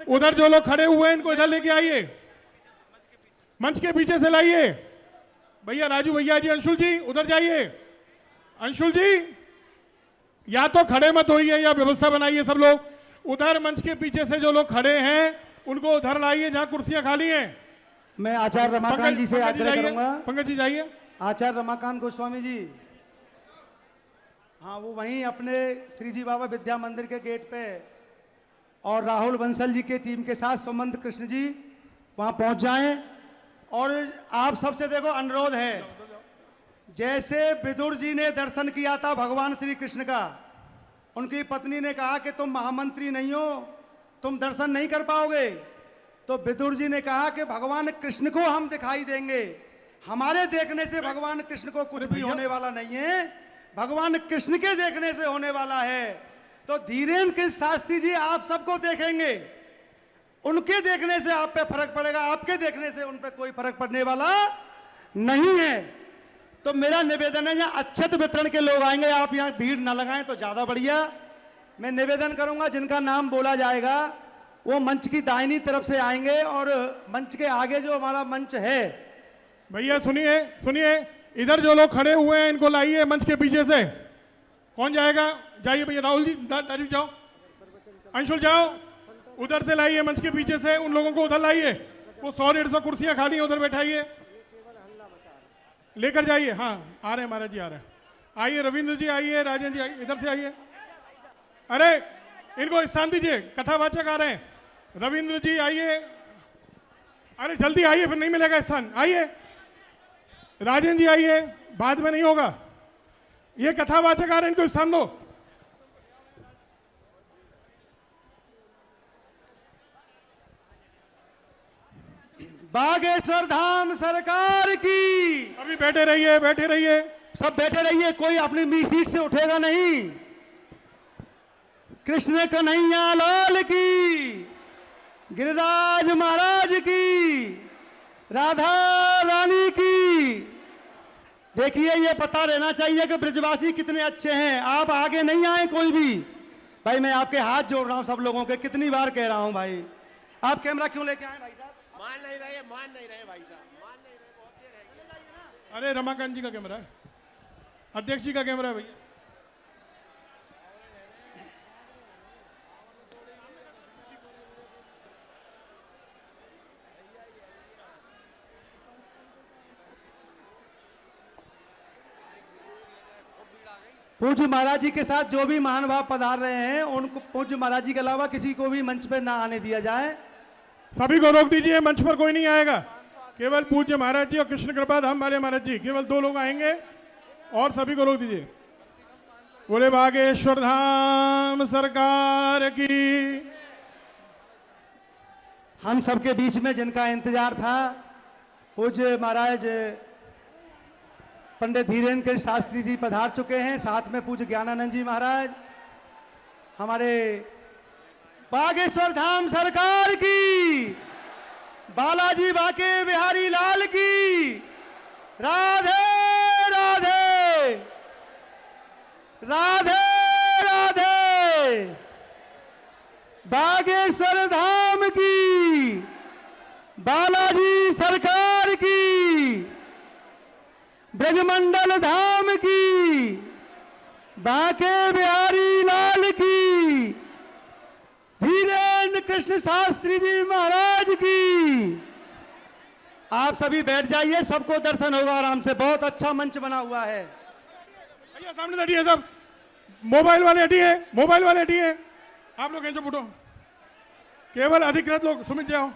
उधर जो लोग खड़े हुए हैं इनको इधर लेके आइए, मंच के पीछे से लाइए भैया। राजू भैया जी, अंशुल जी उधर जाइए। अंशुल जी या तो खड़े मत होइए या व्यवस्था बनाइए सब लोग। उधर मंच के पीछे से जो लोग खड़े हैं उनको उधर लाइए जहां कुर्सियां खाली हैं। मैं आचार्य रमाकांत जी से आग्रह करूंगा। पंकज जी जाइए। आचार्य रमाकांत गोस्वामी जी, हाँ वो वहीं अपने श्री जी बाबा विद्या मंदिर के गेट पे, और राहुल बंसल जी के टीम के साथ सुमंत कृष्ण जी वहां पहुंच जाएं। और आप सबसे देखो अनुरोध है, जैसे विदुर जी ने दर्शन किया था भगवान श्री कृष्ण का, उनकी पत्नी ने कहा कि तुम महामंत्री नहीं हो, तुम दर्शन नहीं कर पाओगे, तो विदुर जी ने कहा कि भगवान कृष्ण को हम दिखाई देंगे, हमारे देखने से भगवान कृष्ण को कुछ भी होने वाला नहीं है, भगवान कृष्ण के देखने से होने वाला है। तो धीरेन्द्र कृष्ण शास्त्री जी आप सबको देखेंगे, उनके देखने से आप पे फर्क पड़ेगा, आपके देखने से उन पे कोई फर्क पड़ने वाला नहीं है। तो मेरा निवेदन है, यहाँ अक्षत वितरण के लोग आएंगे, आप यहाँ भीड़ ना लगाएं तो ज्यादा बढ़िया। मैं निवेदन करूंगा जिनका नाम बोला जाएगा वो मंच की दाहिनी तरफ से आएंगे, और मंच के आगे जो हमारा मंच है। भैया सुनिए सुनिए, इधर जो लोग खड़े हुए हैं इनको लाइए मंच के पीछे से। कौन जाएगा? जाइए भैया, राहुल जी, राजू जाओ, अंशुल जाओ, उधर से लाइए मंच के पीछे से, उन लोगों को उधर लाइए। वो 100-150 कुर्सियां खाली हैं, उधर बैठाइए, लेकर जाइए। हाँ आ रहे हैं महाराज जी, आ रहे हैं। आइए रविंद्र जी, आइए राजेंद्र जी, आइए इधर से आइए। अरे इनको स्थान दीजिए, कथावाचक आ रहे हैं। रविंद्र जी आइए, अरे जल्दी आइए, फिर नहीं मिलेगा स्थान। आइए राजेंद्र जी, आइए, बाद में नहीं होगा। ये कथावाचक आ रहे हैं, इनको स्थान दो। बागेश्वर धाम सरकार की। अभी बैठे रहिए, बैठे रहिए। सब बैठे रहिए, कोई अपनी सीट से उठेगा नहीं। कृष्ण कन्हैया लाल की, गिरिराज महाराज की, राधा रानी की। देखिए, ये पता रहना चाहिए कि ब्रजवासी कितने अच्छे हैं। आप आगे नहीं आए कोई भी। भाई मैं आपके हाथ जोड़ रहा हूं सब लोगों के, कितनी बार कह रहा हूं भाई। आप कैमरा क्यों लेके आए भाई साहब? मान नहीं रहे भाई साहब, मान नहीं रहे, बहुत देर है। अरे रमाकांत जी का कैमरा है, अध्यक्ष जी का कैमरा है भैया। पूज्य महाराज जी के साथ जो भी महानुभाव पधार रहे हैं, उनको पूज्य महाराज जी के अलावा किसी को भी मंच पर ना आने दिया जाए। सभी को रोक दीजिए, मंच पर कोई नहीं आएगा। केवल पूज्य महाराज जी और कृष्ण कृपा धाम वाले महाराज जी, केवल 2 लोग आएंगे और सभी को रोक दीजिए। बोले बागेश्वर धाम सरकार की। हम सबके बीच में जिनका इंतजार था, पूज्य महाराज पंडित धीरेन्द्र शास्त्री जी पधार चुके हैं। साथ में पूज्य ज्ञानानंद जी महाराज, हमारे बागेश्वर धाम सरकार की, बालाजी बाके बिहारी लाल की, राधे राधे राधे राधे। बागेश्वर धाम की, बालाजी सरकार की, ब्रजमंडल धाम की, बाके बिहारी लाल की, धीरेन्द्र कृष्ण शास्त्री जी महाराज की। आप सभी बैठ जाइए, सबको दर्शन होगा आराम से। बहुत अच्छा मंच बना हुआ है। भैया सामने हटिए सब, मोबाइल वाले हटिए, मोबाइल वाले हटिए। आप लोग खींचो फोटो, केवल अधिकृत लोग। सुमित जाओ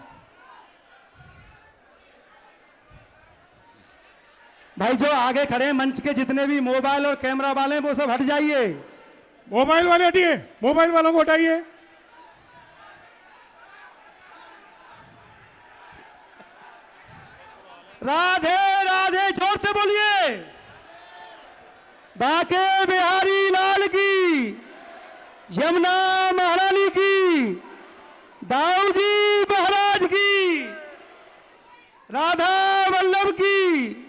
भाई, जो आगे खड़े हैं मंच के जितने भी मोबाइल और कैमरा वाले हैं, वो सब हट जाइए। मोबाइल वाले हटिए, मोबाइल वालों को हटाइए। राधे राधे, जोर से बोलिए। बाके बिहारी लाल की, यमुना महारानी की, दाऊ जी महाराज की, राधा वल्लभ की।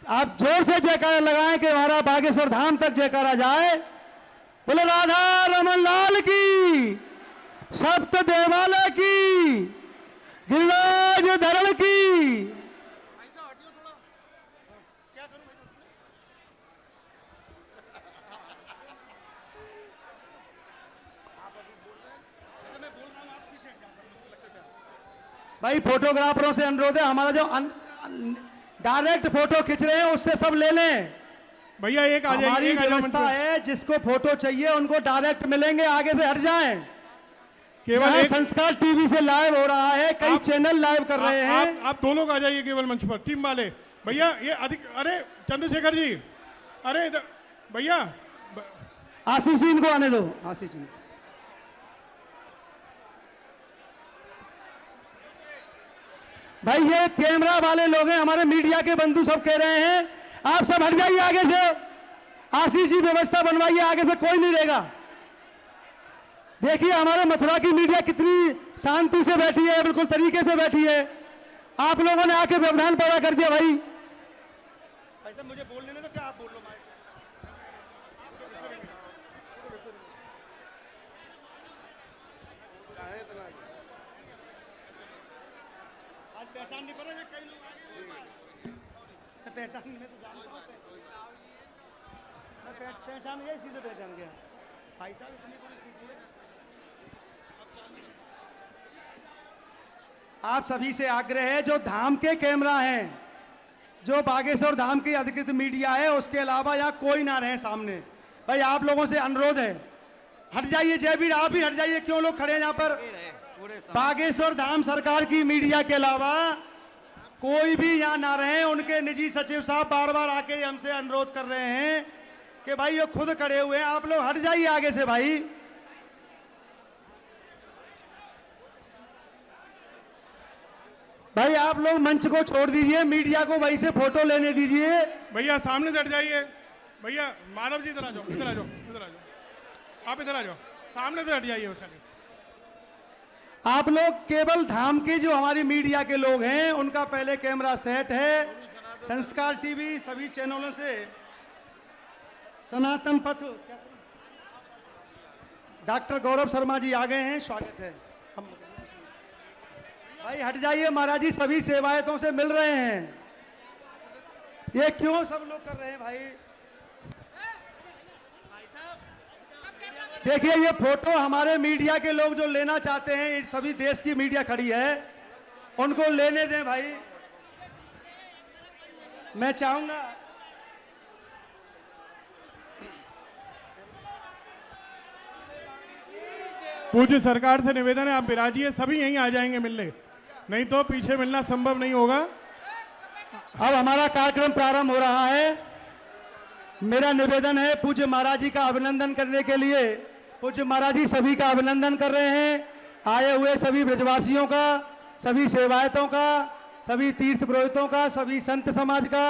आप जोर से जयकारा लगाएं कि हमारा बागेश्वर धाम तक जयकारा जाए। बोले राधा रमन लाल की, सप्त देवालय की, गिरिराज धरण की। भाई फोटोग्राफरों से अनुरोध है, हमारा जो डायरेक्ट फोटो खींच रहे हैं उससे सब ले लें। भैया एक आ जाइए, हमारी एक आ जाओ मंच व्यवस्था पे। है, जिसको फोटो चाहिए उनको डायरेक्ट मिलेंगे, आगे से हट जाएं। केवल यहाँ एक संस्कार टीवी से लाइव हो रहा है, कई चैनल लाइव कर रहे हैं। आप 2 लोग आ जाइए केवल मंच पर, टीम वाले। भैया ये अरे चंद्रशेखर जी, अरे भैया आशीष जी इनको आने दो। आशीष जी, भाई ये कैमरा वाले लोग हैं, हमारे मीडिया के बंधु सब कह रहे हैं आप सब हट जाइए आगे से। आशीष जी व्यवस्था बनवाइए, आगे से कोई नहीं रहेगा। देखिए हमारे मथुरा की मीडिया कितनी शांति से बैठी है, बिल्कुल तरीके से बैठी है। आप लोगों ने आके व्यवधान पैदा कर दिया भाई। ऐसा मुझे बोलने दो, क्या आप बोल लो। आज पहचान नहीं पा रहा, कई लोग आगे पहचान में तो जानता हूं, पहचान गया, इसी से पहचान गया। भाई साहब इतनी बड़ी सीट है। आप सभी से आग्रह है, जो धाम के कैमरा हैं, जो बागेश्वर धाम की अधिकृत मीडिया है, उसके अलावा यहाँ कोई ना रहे सामने। भाई आप लोगों से अनुरोध है, हट जाइए। जयवीर आप भी हट जाइए, क्यों लोग खड़े हैं यहाँ पर। बागेश्वर धाम सरकार की मीडिया के अलावा कोई भी यहाँ ना रहे। उनके निजी सचिव साहब बार बार आके हमसे अनुरोध कर रहे हैं कि भाई ये खुद खड़े हुए हैं, आप लोग हट जाइए आगे से भाई। भाई आप लोग मंच को छोड़ दीजिए, मीडिया को वहीं से फोटो लेने दीजिए। भैया सामने से हट जाइए। भैया माधव जी इधर आ जाओ, इधर आ जाओ, इधर आ जाओ, आप इधर आ जाओ, सामने से हट जाइए उसका। आप लोग केवल धाम के जो हमारी मीडिया के लोग हैं उनका पहले कैमरा सेट है। संस्कार टीवी सभी चैनलों से, सनातन पथ, डॉक्टर गौरव शर्मा जी आ गए हैं, स्वागत है। भाई हट जाइए महाराज जी, सभी सेवायतों से मिल रहे हैं। ये क्यों सब लोग कर रहे हैं भाई? देखिए ये फोटो हमारे मीडिया के लोग जो लेना चाहते हैं, सभी देश की मीडिया खड़ी है, उनको लेने दें भाई। मैं चाहूंगा पूज्य सरकार से निवेदन है, आप बिराजिए, सभी यहीं आ जाएंगे मिलने, नहीं तो पीछे मिलना संभव नहीं होगा। अब हमारा कार्यक्रम प्रारंभ हो रहा है। मेरा निवेदन है पूज्य महाराज जी का अभिनंदन करने के लिए। पूज्य महाराज जी सभी का अभिनंदन कर रहे हैं, आए हुए सभी ब्रजवासियों का, सभी सेवायतों का, सभी तीर्थ पुरोहितों का, सभी संत समाज का,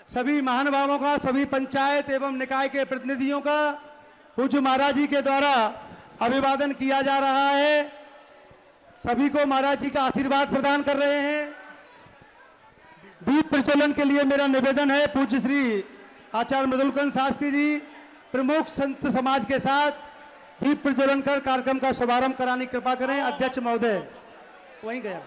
सभी महानुभावों का, सभी पंचायत एवं निकाय के प्रतिनिधियों का पूज्य महाराज जी के द्वारा अभिवादन किया जा रहा है। सभी को महाराज जी का आशीर्वाद प्रदान कर रहे हैं। दीप प्रज्वलन के लिए मेरा निवेदन है पूज्य श्री आचार्य मृदुलकांत शास्त्री जी प्रमुख संत समाज के साथ दीप प्रज्वलन कर कार्यक्रम का शुभारंभ कराने की कृपा करें। अध्यक्ष महोदय वहीं गया।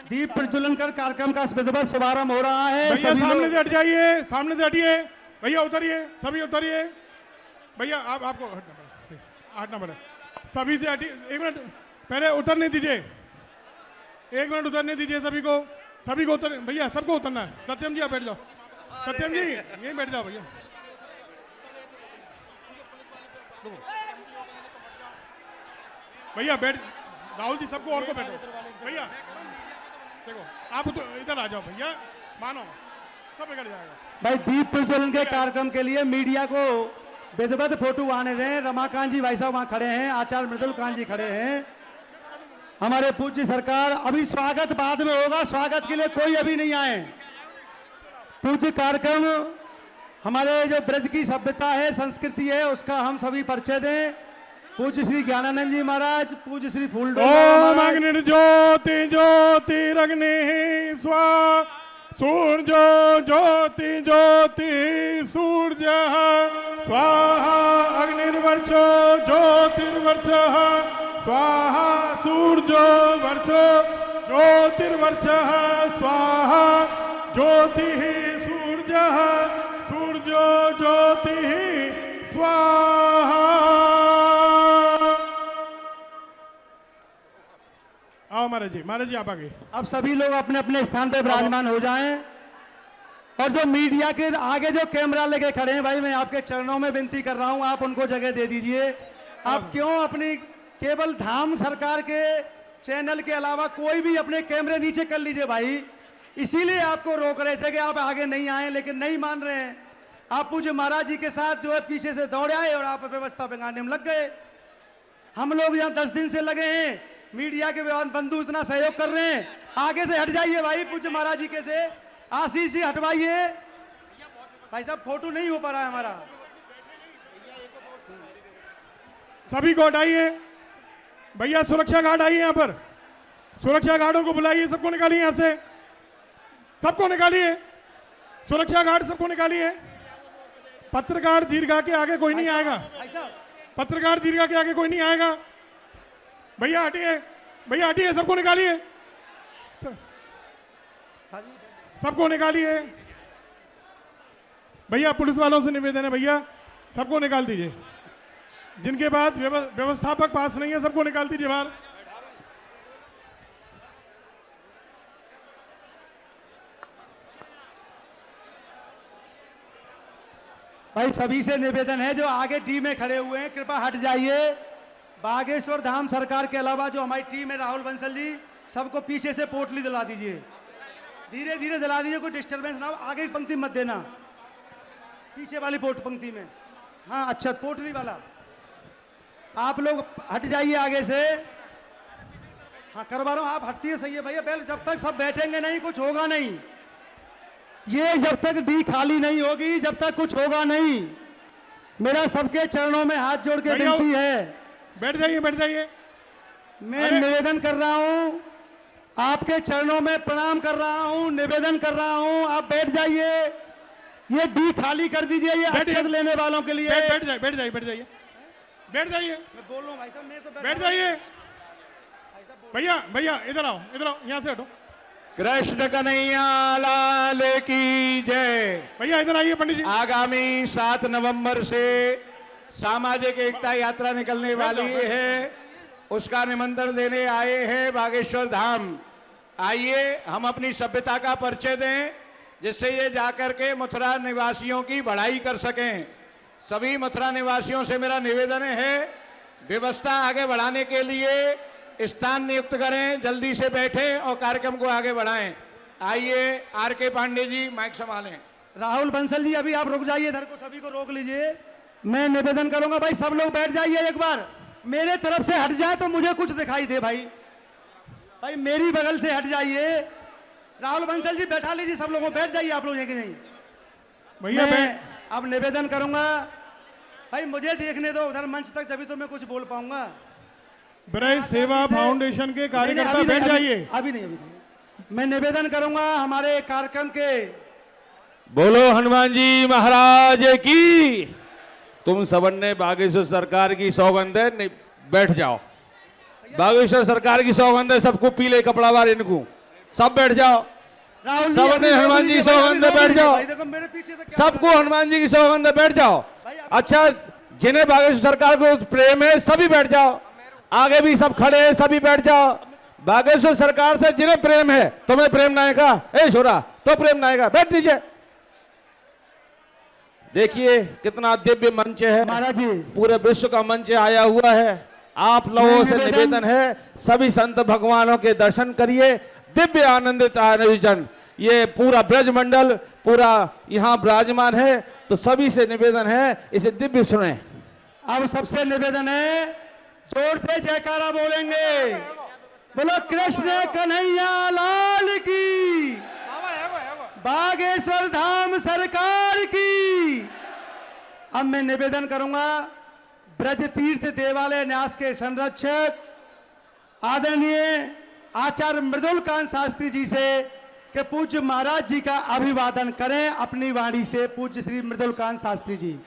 दीप प्रज्वलन कर कार्यक्रम का विधिवत शुभारंभ हो रहा है। भैया सामने से हट जाइए, सामने से हटिए, भैया उतरिए, सभी उतरिए। भैया आपको हटना पड़े, सभी से हटिए। एक मिनट पहले उतरने दीजिए, एक मिनट उतरने दीजिए सभी को उतर, भैया सबको उतरना है। सत्यम जी आप बैठ जाओ, सत्यम जी यहीं बैठ जाओ भैया। भैया बैठ, राहुल जी सबको और को बैठो भैया। देखो आप इधर आ जाओ भैया, मानो सब बिगड़ जाएगा। भाई दीप प्रज्वलन के कार्यक्रम के लिए मीडिया को विधिवत फोटो आने दें। रमाकांत जी भाई साहब वहां खड़े हैं, आचार्य मृदुलकांत जी खड़े हैं, हमारे पूज्य सरकार। अभी स्वागत बाद में होगा, स्वागत के लिए कोई अभी नहीं आए। पूज्य कार्यक्रम हमारे जो ब्रज की सभ्यता है, संस्कृति है, उसका हम सभी परिचय दें। पूज्य श्री ज्ञानानंद जी महाराज, पूज्य श्री ओम अग्नि ज्योति ज्योतिरग्नि स्वा सूर्यो ज्योति ज्योति सूर्य स्वाहा अग्निर्वर्चो ज्योतिर्वर्चः स्वाहा सूर्यो वर्चो ज्योतिर्वर्चः स्वाहा ज्योतिः सूर्यः सूर्यो ज्योतिः स्वाहा। आओ महाराज जी आप आगे। अब सभी लोग अपने अपने स्थान पे विराजमान हो जाएं। और जो मीडिया के आगे जो कैमरा लेके खड़े हैं भाई, मैं आपके चरणों में विनती कर रहा हूं, आप उनको जगह दे दीजिए। आप क्यों अपनी केवल धाम सरकार के चैनल के अलावा कोई भी अपने कैमरे नीचे कर लीजिए भाई। इसीलिए आपको रोक रहे थे कि आप आगे नहीं आए, लेकिन नहीं मान रहे हैं। आप पूज्य महाराज जी के साथ जो है पीछे से दौड़ आए और आप व्यवस्था बिगाड़ने में लग गए। हम लोग यहाँ 10 दिन से लगे हैं, मीडिया के बंधु इतना सहयोग कर रहे हैं। आगे से हट जाइए भाई, पूज्य महाराज जी के से आशीष जी हटवाइए भाई साहब, फोटो नहीं हो पा रहा है हमारा। सभी को हटाइए भैया, सुरक्षा गार्ड आइए यहाँ पर, सुरक्षा गार्डों को बुलाइए, सबको निकालिए यहाँ से, सबको निकालिए, सुरक्षा गार्ड सबको निकालिए। पत्रकार दीर्घा के आगे कोई नहीं आएगा, पत्रकार दीर्घा के आगे कोई नहीं आएगा। भैया हटिए, भैया हटिए, सबको निकालिए, सबको निकालिए। भैया पुलिस वालों से निवेदन है, भैया सबको निकाल दीजिए, जिनके पास व्यवस्थापक पास नहीं है सबको निकाल दीजिए बाहर। भाई सभी से निवेदन है जो आगे डी में खड़े हुए हैं कृपया हट जाइए। बागेश्वर धाम सरकार के अलावा जो हमारी टीम है, राहुल बंसल जी, सबको पीछे से पोटली दिला दीजिए, धीरे धीरे दिला दीजिए, कोई डिस्टरबेंस ना हो। आगे की पंक्ति मत देना, पीछे वाली पंक्ति में। हाँ अच्छा, पोटली वाला आप लोग हट जाइए आगे से। हाँ करवा रहा हूँ, आप हटती है, सही है भैया। पहले जब तक सब बैठेंगे नहीं कुछ होगा नहीं, ये जब तक डी खाली नहीं होगी जब तक कुछ होगा नहीं। मेरा सबके चरणों में हाथ जोड़ के भैया, विनती है, बैठ जाइए, बैठ जाइए। मैं निवेदन कर रहा हूं, आपके चरणों में प्रणाम कर रहा हूं, निवेदन कर रहा हूं, आप बैठ जाइए। ये डी खाली कर दीजिए, ये अक्षत लेने वालों के लिए। बैठ जाइए, बैठ जाइए, बैठ जाइए, बैठ जाइए, मैं बोल रहा हूं भाई साहब, मैं तो बैठ जाइए। भैया भैया इधर आओ, इधर आओ, यहाँ से हटो। कृष्ण कन्हैया लाल की जय। भैया इधर आइए पंडित जी। आगामी 7 नवंबर से सामाजिक एकता यात्रा निकलने वाली है, उसका निमंत्रण देने आए हैं बागेश्वर धाम। आइए हम अपनी सभ्यता का परिचय दें, जिससे ये जाकर के मथुरा निवासियों की बढ़ाई कर सकें। सभी मथुरा निवासियों से मेरा निवेदन है, व्यवस्था आगे बढ़ाने के लिए स्थान नियुक्त करें, जल्दी से बैठें और कार्यक्रम को आगे बढ़ाएं। आइए आर के पांडे जी माइक संभालें। राहुल बंसल जी अभी आप रुक जाइए, इधर को सभी को रोक लीजिए। मैं निवेदन करूंगा भाई सब लोग बैठ जाइए, एक बार मेरे तरफ से हट जाए तो मुझे कुछ दिखाई दे। भाई भाई मेरी बगल से हट जाइए। राहुल बंसल जी बैठा लीजिए, सब लोगों बैठ जाइए आप लोग, यहीं नहीं। भैया मैं अब निवेदन करूंगा, भाई मुझे देखने दो उधर मंच तक, जब तो मैं कुछ बोल पाऊंगा। ब्रज सेवा फाउंडेशन के कार्यकर्ता नहीं, बैठ जाइए। अभी नहीं। मैं निवेदन करूंगा हमारे कार्यक्रम के, बोलो हनुमान जी महाराज की। तुम सबन ने बागेश्वर सरकार की सौगंध है, नहीं बैठ जाओ। बागेश्वर सरकार की सौगंध है, सबको पीले कपड़ा बार इनको, सब बैठ जाओ। राहुल सबन ने हनुमान जी की सौगंध है, बैठ जाओ। देखो मेरे पीछे से क्या सबको हनुमान जी की सौगंध है, बैठ जाओ। अच्छा, जिन्हें बागेश्वर सरकार को प्रेम है सभी बैठ जाओ। आगे भी सब खड़े हैं, सभी बैठ जाओ। बागेश्वर सरकार से जिन्हें प्रेम है, तुम्हें प्रेम ना आएगा, ए छोरा तो प्रेम ना आएगा, बैठ दीजिए। देखिए कितना दिव्य मंच है महाराज जी, पूरे विश्व का मंच आया हुआ है। आप लोगों से निवेदन है, सभी संत भगवानों के दर्शन करिए। दिव्य आनंदित आयोजन, ये पूरा ब्रज मंडल पूरा यहाँ विराजमान है, तो सभी से निवेदन है इसे दिव्य सुने। अब सबसे निवेदन है, जोर से जयकारा बोलेंगे, बोलो कृष्ण कन्हैया लाल की, बागेश्वर धाम सरकार की। अब मैं निवेदन करूंगा ब्रज तीर्थ देवालय न्यास के संरक्षक आदरणीय आचार्य मृदुलकांत शास्त्री जी से कि पूज्य महाराज जी का अभिवादन करें अपनी वाणी से। पूज्य श्री मृदुलकांत शास्त्री जी।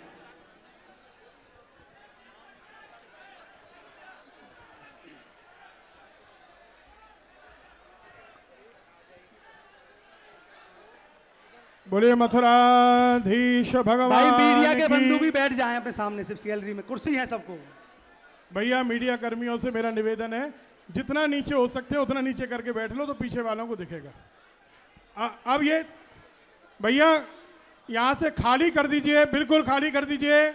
बोलिए मथुराधीश भगवान भाई मीडिया के की। बंधु भी बैठ जाएं अपने सामने, सिर्फ गैलरी में कुर्सी है सबको। भैया मीडिया कर्मियों से मेरा निवेदन है, जितना नीचे हो सकते हो उतना नीचे करके बैठ लो, तो पीछे वालों को दिखेगा। अब ये भैया यहाँ से खाली कर दीजिए, बिल्कुल खाली कर दीजिए,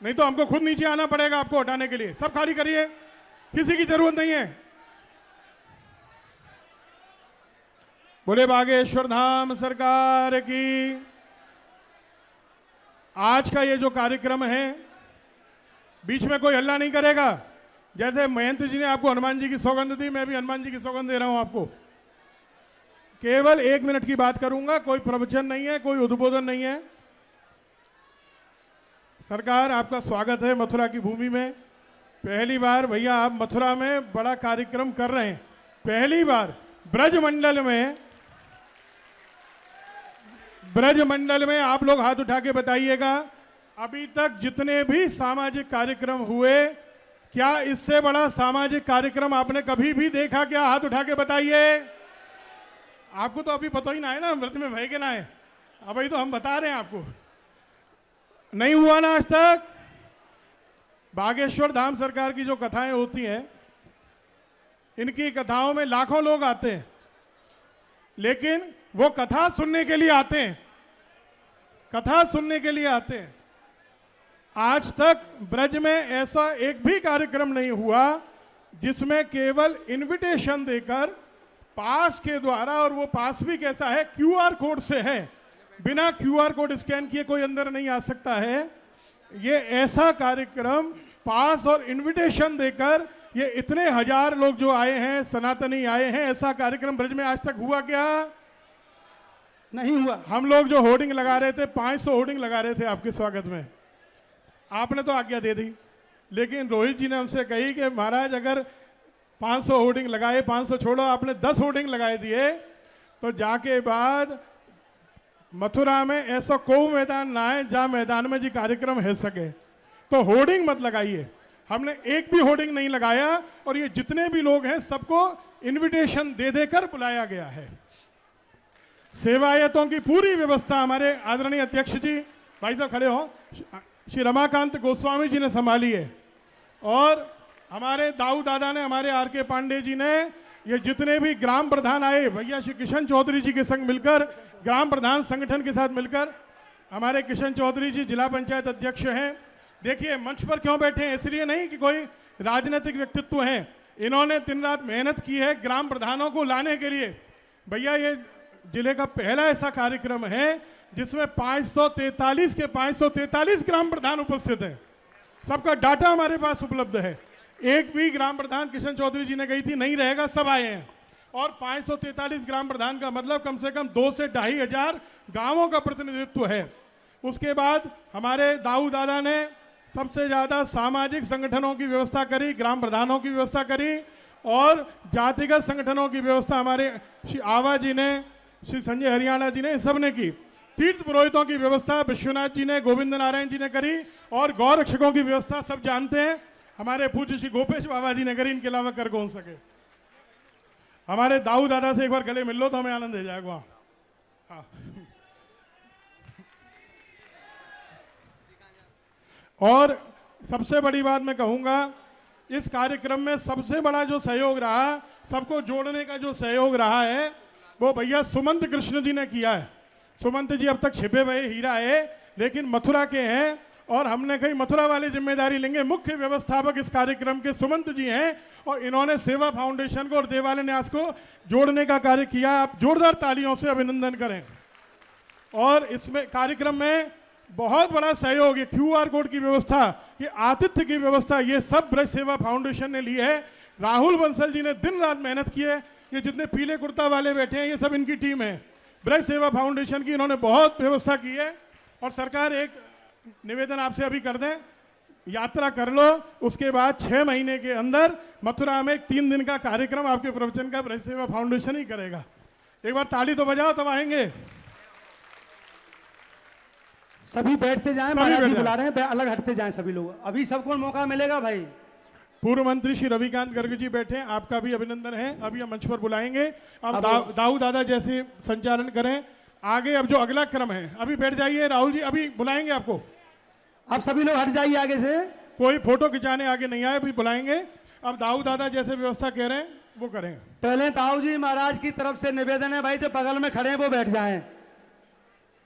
नहीं तो हमको खुद नीचे आना पड़ेगा आपको हटाने के लिए। सब खाली करिए, किसी की जरूरत नहीं है। बोले बागेश्वर धाम सरकार की। आज का ये जो कार्यक्रम है, बीच में कोई हल्ला नहीं करेगा। जैसे महंत जी ने आपको हनुमान जी की सौगंध दी, मैं भी हनुमान जी की सौगंध दे रहा हूं आपको। केवल 1 मिनट की बात करूंगा, कोई प्रवचन नहीं है, कोई उद्बोधन नहीं है। सरकार आपका स्वागत है मथुरा की भूमि में। पहली बार भैया आप मथुरा में बड़ा कार्यक्रम कर रहे हैं, पहली बार ब्रज मंडल में आप लोग हाथ उठा के बताइएगा, अभी तक जितने भी सामाजिक कार्यक्रम हुए, क्या इससे बड़ा सामाजिक कार्यक्रम आपने कभी भी देखा क्या? हाथ उठा के बताइए। आपको तो अभी पता ही ना है ना व्रत में भय के ना है, अभी तो हम बता रहे हैं आपको, नहीं हुआ ना आज तक। बागेश्वर धाम सरकार की जो कथाएं होती हैं, इनकी कथाओं में लाखों लोग आते हैं, लेकिन वो कथा सुनने के लिए आते हैं, कथा सुनने के लिए आते हैं। आज तक ब्रज में ऐसा एक भी कार्यक्रम नहीं हुआ जिसमें केवल इनविटेशन देकर पास के द्वारा, और वो पास भी कैसा है, क्यूआर कोड से है, बिना क्यूआर कोड स्कैन किए कोई अंदर नहीं आ सकता है। ये ऐसा कार्यक्रम पास और इनविटेशन देकर ये इतने हजार लोग जो आए हैं, सनातनी आए हैं, ऐसा कार्यक्रम ब्रज में आज तक हुआ क्या? नहीं हुआ। हम लोग जो होर्डिंग लगा रहे थे, 500 होर्डिंग लगा रहे थे आपके स्वागत में, आपने तो आज्ञा दे दी, लेकिन रोहित जी ने हमसे कही कि महाराज अगर 500 होर्डिंग लगाए, 500 छोड़ो, आपने 10 होर्डिंग लगाए दिए, तो जाके बाद मथुरा में ऐसा कोई मैदान ना है जहाँ मैदान में जी कार्यक्रम है सके, तो होर्डिंग मत लगाइए। हमने एक भी होर्डिंग नहीं लगाया, और ये जितने भी लोग हैं सबको इनविटेशन दे देकर बुलाया गया है। सेवायतों की पूरी व्यवस्था हमारे आदरणीय अध्यक्ष जी, भाई साहब खड़े हो, श्री रमाकांत गोस्वामी जी ने संभाली है, और हमारे दाऊ दादा ने, हमारे आर के पांडे जी ने, ये जितने भी ग्राम प्रधान आए, भैया श्री किशन चौधरी जी के संग मिलकर, ग्राम प्रधान संगठन के साथ मिलकर, हमारे किशन चौधरी जी जिला पंचायत अध्यक्ष हैं। देखिए मंच पर क्यों बैठे हैं, इसलिए नहीं कि कोई राजनीतिक व्यक्तित्व हैं, इन्होंने दिन रात मेहनत की है ग्राम प्रधानों को लाने के लिए। भैया ये जिले का पहला ऐसा कार्यक्रम है जिसमें 543 के 543 ग्राम प्रधान उपस्थित हैं। सबका डाटा हमारे पास उपलब्ध है। एक भी ग्राम प्रधान, किशन चौधरी जी ने कही थी नहीं रहेगा, सब आए हैं, और 543 ग्राम प्रधान का मतलब कम से कम 2 से 2.5 हजार गांवों का प्रतिनिधित्व है। उसके बाद हमारे दाऊ दादा ने सबसे ज़्यादा सामाजिक संगठनों की व्यवस्था करी, ग्राम प्रधानों की व्यवस्था करी, और जातिगत संगठनों की व्यवस्था हमारे श्री आवा जी ने, श्री संजय हरियाणा जी ने, सब ने की। तीर्थ पुरोहितों की व्यवस्था विश्वनाथ जी ने, गोविंद नारायण जी ने करी, और गौ रक्षकों की व्यवस्था सब जानते हैं हमारे पूज्य श्री गोपेश बाबा जी ने करी। इनके अलावा कर कौन सके। हमारे दाऊ दादा से एक बार गले मिल लो तो हमें आनंद हो जाएगा। हाँ। और सबसे बड़ी बात मैं कहूँगा, इस कार्यक्रम में सबसे बड़ा जो सहयोग रहा, सबको जोड़ने का जो सहयोग रहा है, वो भैया सुमंत कृष्ण जी ने किया है। सुमंत जी अब तक छिपे हुए हीरा है, लेकिन मथुरा के हैं, और हमने कहीं मथुरा वाली जिम्मेदारी लेंगे। मुख्य व्यवस्थापक इस कार्यक्रम के सुमंत जी हैं, और इन्होंने सेवा फाउंडेशन को और देवालय न्यास को जोड़ने का कार्य किया। आप जोरदार तालियों से अभिनंदन करें। और इसमें कार्यक्रम में बहुत बड़ा सहयोग, ये QR कोड की व्यवस्था, ये आतिथ्य की व्यवस्था, ये सब ब्रज सेवा फाउंडेशन ने ली है। राहुल बंसल जी ने दिन रात मेहनत की है। ये जितने पीले कुर्ता वाले बैठे हैं, ये सब इनकी टीम है, ब्रज सेवा फाउंडेशन की। इन्होंने बहुत व्यवस्था की है। और सरकार एक निवेदन आपसे अभी कर दें, यात्रा कर लो, उसके बाद 6 महीने के अंदर मथुरा में एक 3 दिन का कार्यक्रम आपके प्रवचन का ब्रज सेवा फाउंडेशन ही करेगा। एक बार ताली तो बजाओ, तब आएंगे। सभी बैठते जाएं, महाराज जी बुला रहे हैं, अलग हटते जाएं सभी लोग, अभी सबको मौका मिलेगा भाई। पूर्व मंत्री श्री रविकांत गर्ग जी बैठे हैं, आपका भी अभिनंदन है। अभी हम मंच पर बुलाएंगे। अब दाऊ दादा जैसे संचालन करें। आगे अब जो अगला क्रम है, अभी बैठ जाइए राहुल जी, अभी बुलाएंगे आपको। अब सभी लोग हट जाइए आगे से, कोई फोटो खिंचाने आगे नहीं आए, अभी बुलाएंगे। अब दाऊ दादा जैसे व्यवस्था कह रहे हैं वो करेंगे। पहले दाऊ जी महाराज की तरफ से निवेदन है भाई, जो बगल में खड़े हैं वो बैठ जाएं,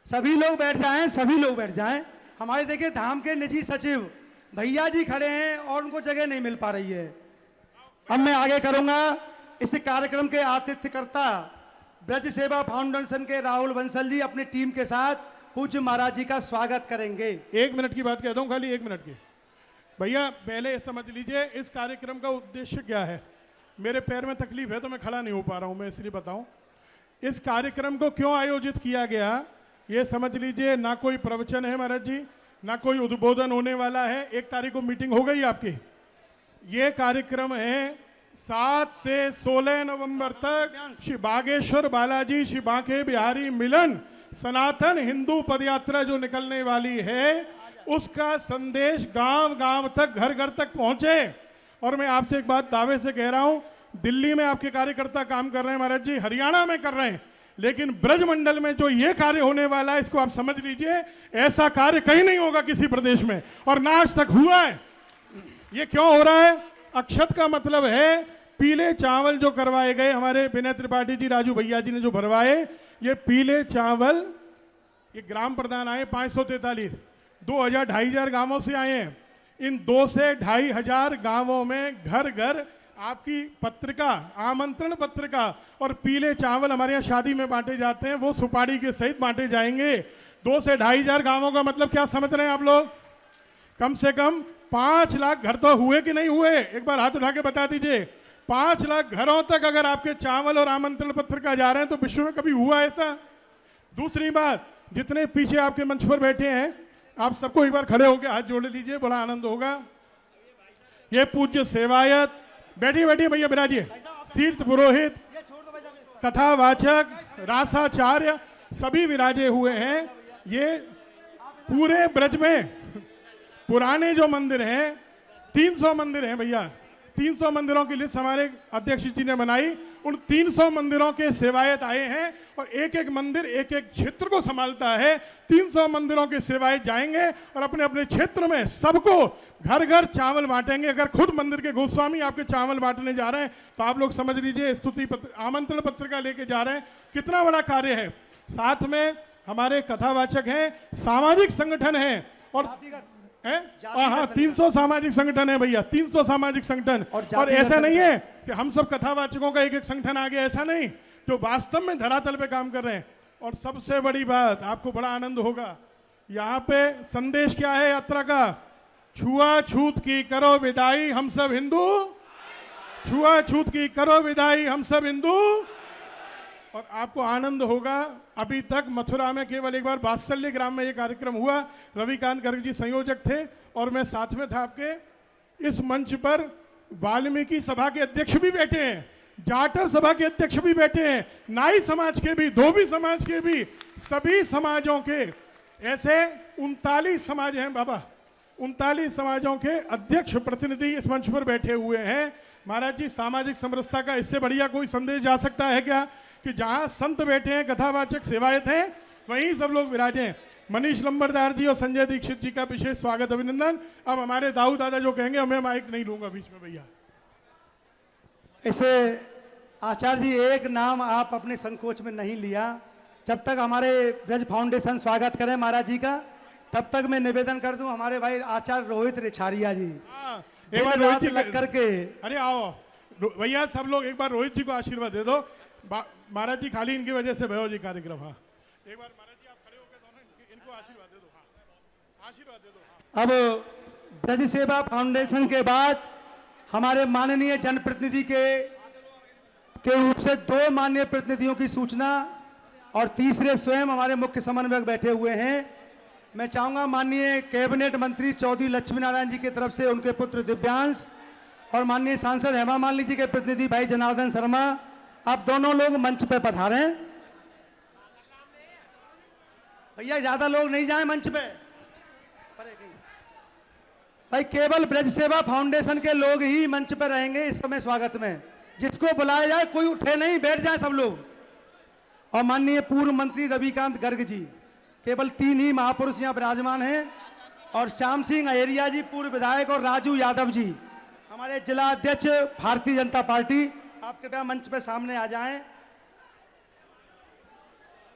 सभी लोग बैठ जाएं, सभी लोग बैठ जाएं। हमारे देखिए धाम के निजी सचिव भैया जी खड़े हैं और उनको जगह नहीं मिल पा रही है। अब मैं आगे करूंगा। इस कार्यक्रम के आतिथ्यकर्ता ब्रज सेवा फाउंडेशन के राहुल बंसल जी अपनी टीम के साथ पूज्य महाराज जी का स्वागत करेंगे। 1 मिनट की बात कहता हूँ, खाली 1 मिनट की। भैया पहले समझ लीजिए इस कार्यक्रम का उद्देश्य क्या है। मेरे पैर में तकलीफ है तो मैं खड़ा नहीं हो पा रहा हूँ, मैं इसलिए बताऊँ। इस कार्यक्रम को क्यों आयोजित किया गया ये समझ लीजिए। ना कोई प्रवचन है महाराज जी, ना कोई उद्बोधन होने वाला है। 1 तारीख को मीटिंग हो गई आपकी। ये कार्यक्रम है 7 से 16 नवंबर तक श्री बागेश्वर बालाजी श्री बांके बिहारी मिलन सनातन हिंदू पदयात्रा जो निकलने वाली है, उसका संदेश गांव गांव तक, घर घर तक पहुंचे। और मैं आपसे एक बात दावे से कह रहा हूं, दिल्ली में आपके कार्यकर्ता काम कर रहे हैं महाराज जी, हरियाणा में कर रहे हैं, लेकिन ब्रज मंडल में जो ये कार्य होने वाला है इसको आप समझ लीजिए, ऐसा कार्य कहीं नहीं होगा किसी प्रदेश में, और ना आज तक हुआ है। ये क्यों हो रहा है? अक्षत का मतलब है पीले चावल जो करवाए गए, हमारे विनय त्रिपाठी जी, राजू भैया जी ने जो भरवाए, ये पीले चावल, ये ग्राम प्रधान आए 543, 2000 2,500 गांवों से आए हैं। इन 2 से 2,500 गांवों में घर घर आपकी पत्रिका, आमंत्रण पत्रिका और पीले चावल हमारे यहाँ शादी में बांटे जाते हैं, वो सुपारी के सहित बांटे जाएंगे। 2 से 2,500 गांवों का मतलब क्या समझ रहे हैं आप लोग? कम से कम 5 लाख घर तो हुए कि नहीं हुए? एक बार हाथ उठा के बता दीजिए। 5 लाख घरों तक अगर आपके चावल और आमंत्रण पत्र का जा रहे हैं तो विश्व में कभी हुआ ऐसा? दूसरी बात, जितने पीछे आपके मंच पर बैठे हैं आप सबको एक बार खड़े होकर हाथ जोड़ लीजिए, बड़ा आनंद होगा। ये पूज्य सेवायत, बैठिए बैठिए भैया, बिराजिए। तीर्थ पुरोहित, कथावाचक, रासाचार्य सभी विराजे हुए हैं। ये पूरे ब्रज में पुराने जो मंदिर हैं, 300 मंदिर हैं भैया, 300 मंदिरों की लिस्ट हमारे अध्यक्ष जी ने बनाई। उन 300 मंदिरों के सेवायत आए हैं और एक एक मंदिर एक एक क्षेत्र को संभालता है। 300 मंदिरों के सेवायत जाएंगे और अपने अपने क्षेत्र में सबको घर घर चावल बांटेंगे। अगर खुद मंदिर के गोस्वामी आपके चावल बांटने जा रहे हैं तो आप लोग समझ लीजिए, स्तुति पत्र, आमंत्रण पत्रिका लेके जा रहे हैं, कितना बड़ा कार्य है। साथ में हमारे कथावाचक हैं, सामाजिक संगठन है और हाँ 300 सामाजिक संगठन है भैया, 300 सामाजिक संगठन। और ऐसा नहीं है कि हम सब कथावाचकों का एक एक संगठन आ गया, ऐसा नहीं, जो वास्तव में धरातल पे काम कर रहे हैं। और सबसे बड़ी बात, आपको बड़ा आनंद होगा, यहाँ पे संदेश क्या है यात्रा का? छुआछूत की करो विदाई हम सब हिंदू, छुआछूत की करो विदाई हम सब हिंदू। और आपको आनंद होगा, अभी तक मथुरा में केवल एक बार वात्सल्य ग्राम में ये कार्यक्रम हुआ, रविकांत गर्ग जी संयोजक थे और मैं साथ में था। आपके इस मंच पर वाल्मीकि सभा के अध्यक्ष भी बैठे हैं, जाटव सभा के अध्यक्ष भी बैठे हैं, नाई समाज के भी, धोबी समाज के भी, सभी समाजों के ऐसे 39 समाज हैं बाबा, 39 समाजों के अध्यक्ष प्रतिनिधि इस मंच पर बैठे हुए हैं। महाराज जी, सामाजिक समरसता का इससे बढ़िया कोई संदेश जा सकता है क्या कि जहां संत बैठे हैं, कथावाचक सेवायत हैं, वहीं सब लोग विराजे हैं। मनीष लंबरदार जी और संजय दीक्षित जी का विशेष स्वागत, अभिनंदन। अब हमारे दाऊ दादा जो कहेंगे, मैं माइक नहीं लूंगा बीच में भैया। ऐसे आचार्य जी, एक नाम आप अपने संकोच में नहीं लिया। जब तक हमारे ब्रज फाउंडेशन स्वागत करें महाराज जी का, तब तक मैं निवेदन कर दूं हमारे भाई आचार्य रोहित रिछारिया जी, एक बार रोहित जी लग करके, अरे आओ भैया, सब लोग एक बार रोहित जी को आशीर्वाद दे दो। महाराज जी खाली इनकी वजह से भयो जी कार्यक्रम, हाँ एक बार महाराज जी आप खड़े होकर दोनों इनको आशीर्वाद दे दो, हाँ आशीर्वाद दे दो। हाँ। अब ब्रज सेवा फाउंडेशन के बाद हमारे माननीय जनप्रतिनिधि के रूप से 2 माननीय प्रतिनिधियों की सूचना और तीसरे स्वयं हमारे मुख्य समन्वयक बैठे हुए हैं। मैं चाहूंगा माननीय कैबिनेट मंत्री चौधरी लक्ष्मी नारायण जी की तरफ से उनके पुत्र दिव्यांश और माननीय सांसद हेमा मालिनी जी के प्रतिनिधि भाई जनार्दन शर्मा, आप दोनों लोग मंच पे पधारें। भैया ज्यादा लोग नहीं जाएं मंच पे, भाई केवल ब्रज सेवा फाउंडेशन के लोग ही मंच पे रहेंगे इस समय स्वागत में। जिसको बुलाया जाए कोई उठे नहीं, बैठ जाए सब लोग। और माननीय पूर्व मंत्री रविकांत गर्ग जी, केवल 3 ही महापुरुष यहाँ विराजमान हैं, और श्याम सिंह अहेरिया जी पूर्व विधायक, और राजू यादव जी हमारे जिला अध्यक्ष भारतीय जनता पार्टी। आप कृपया मंच पे सामने आ जाएं।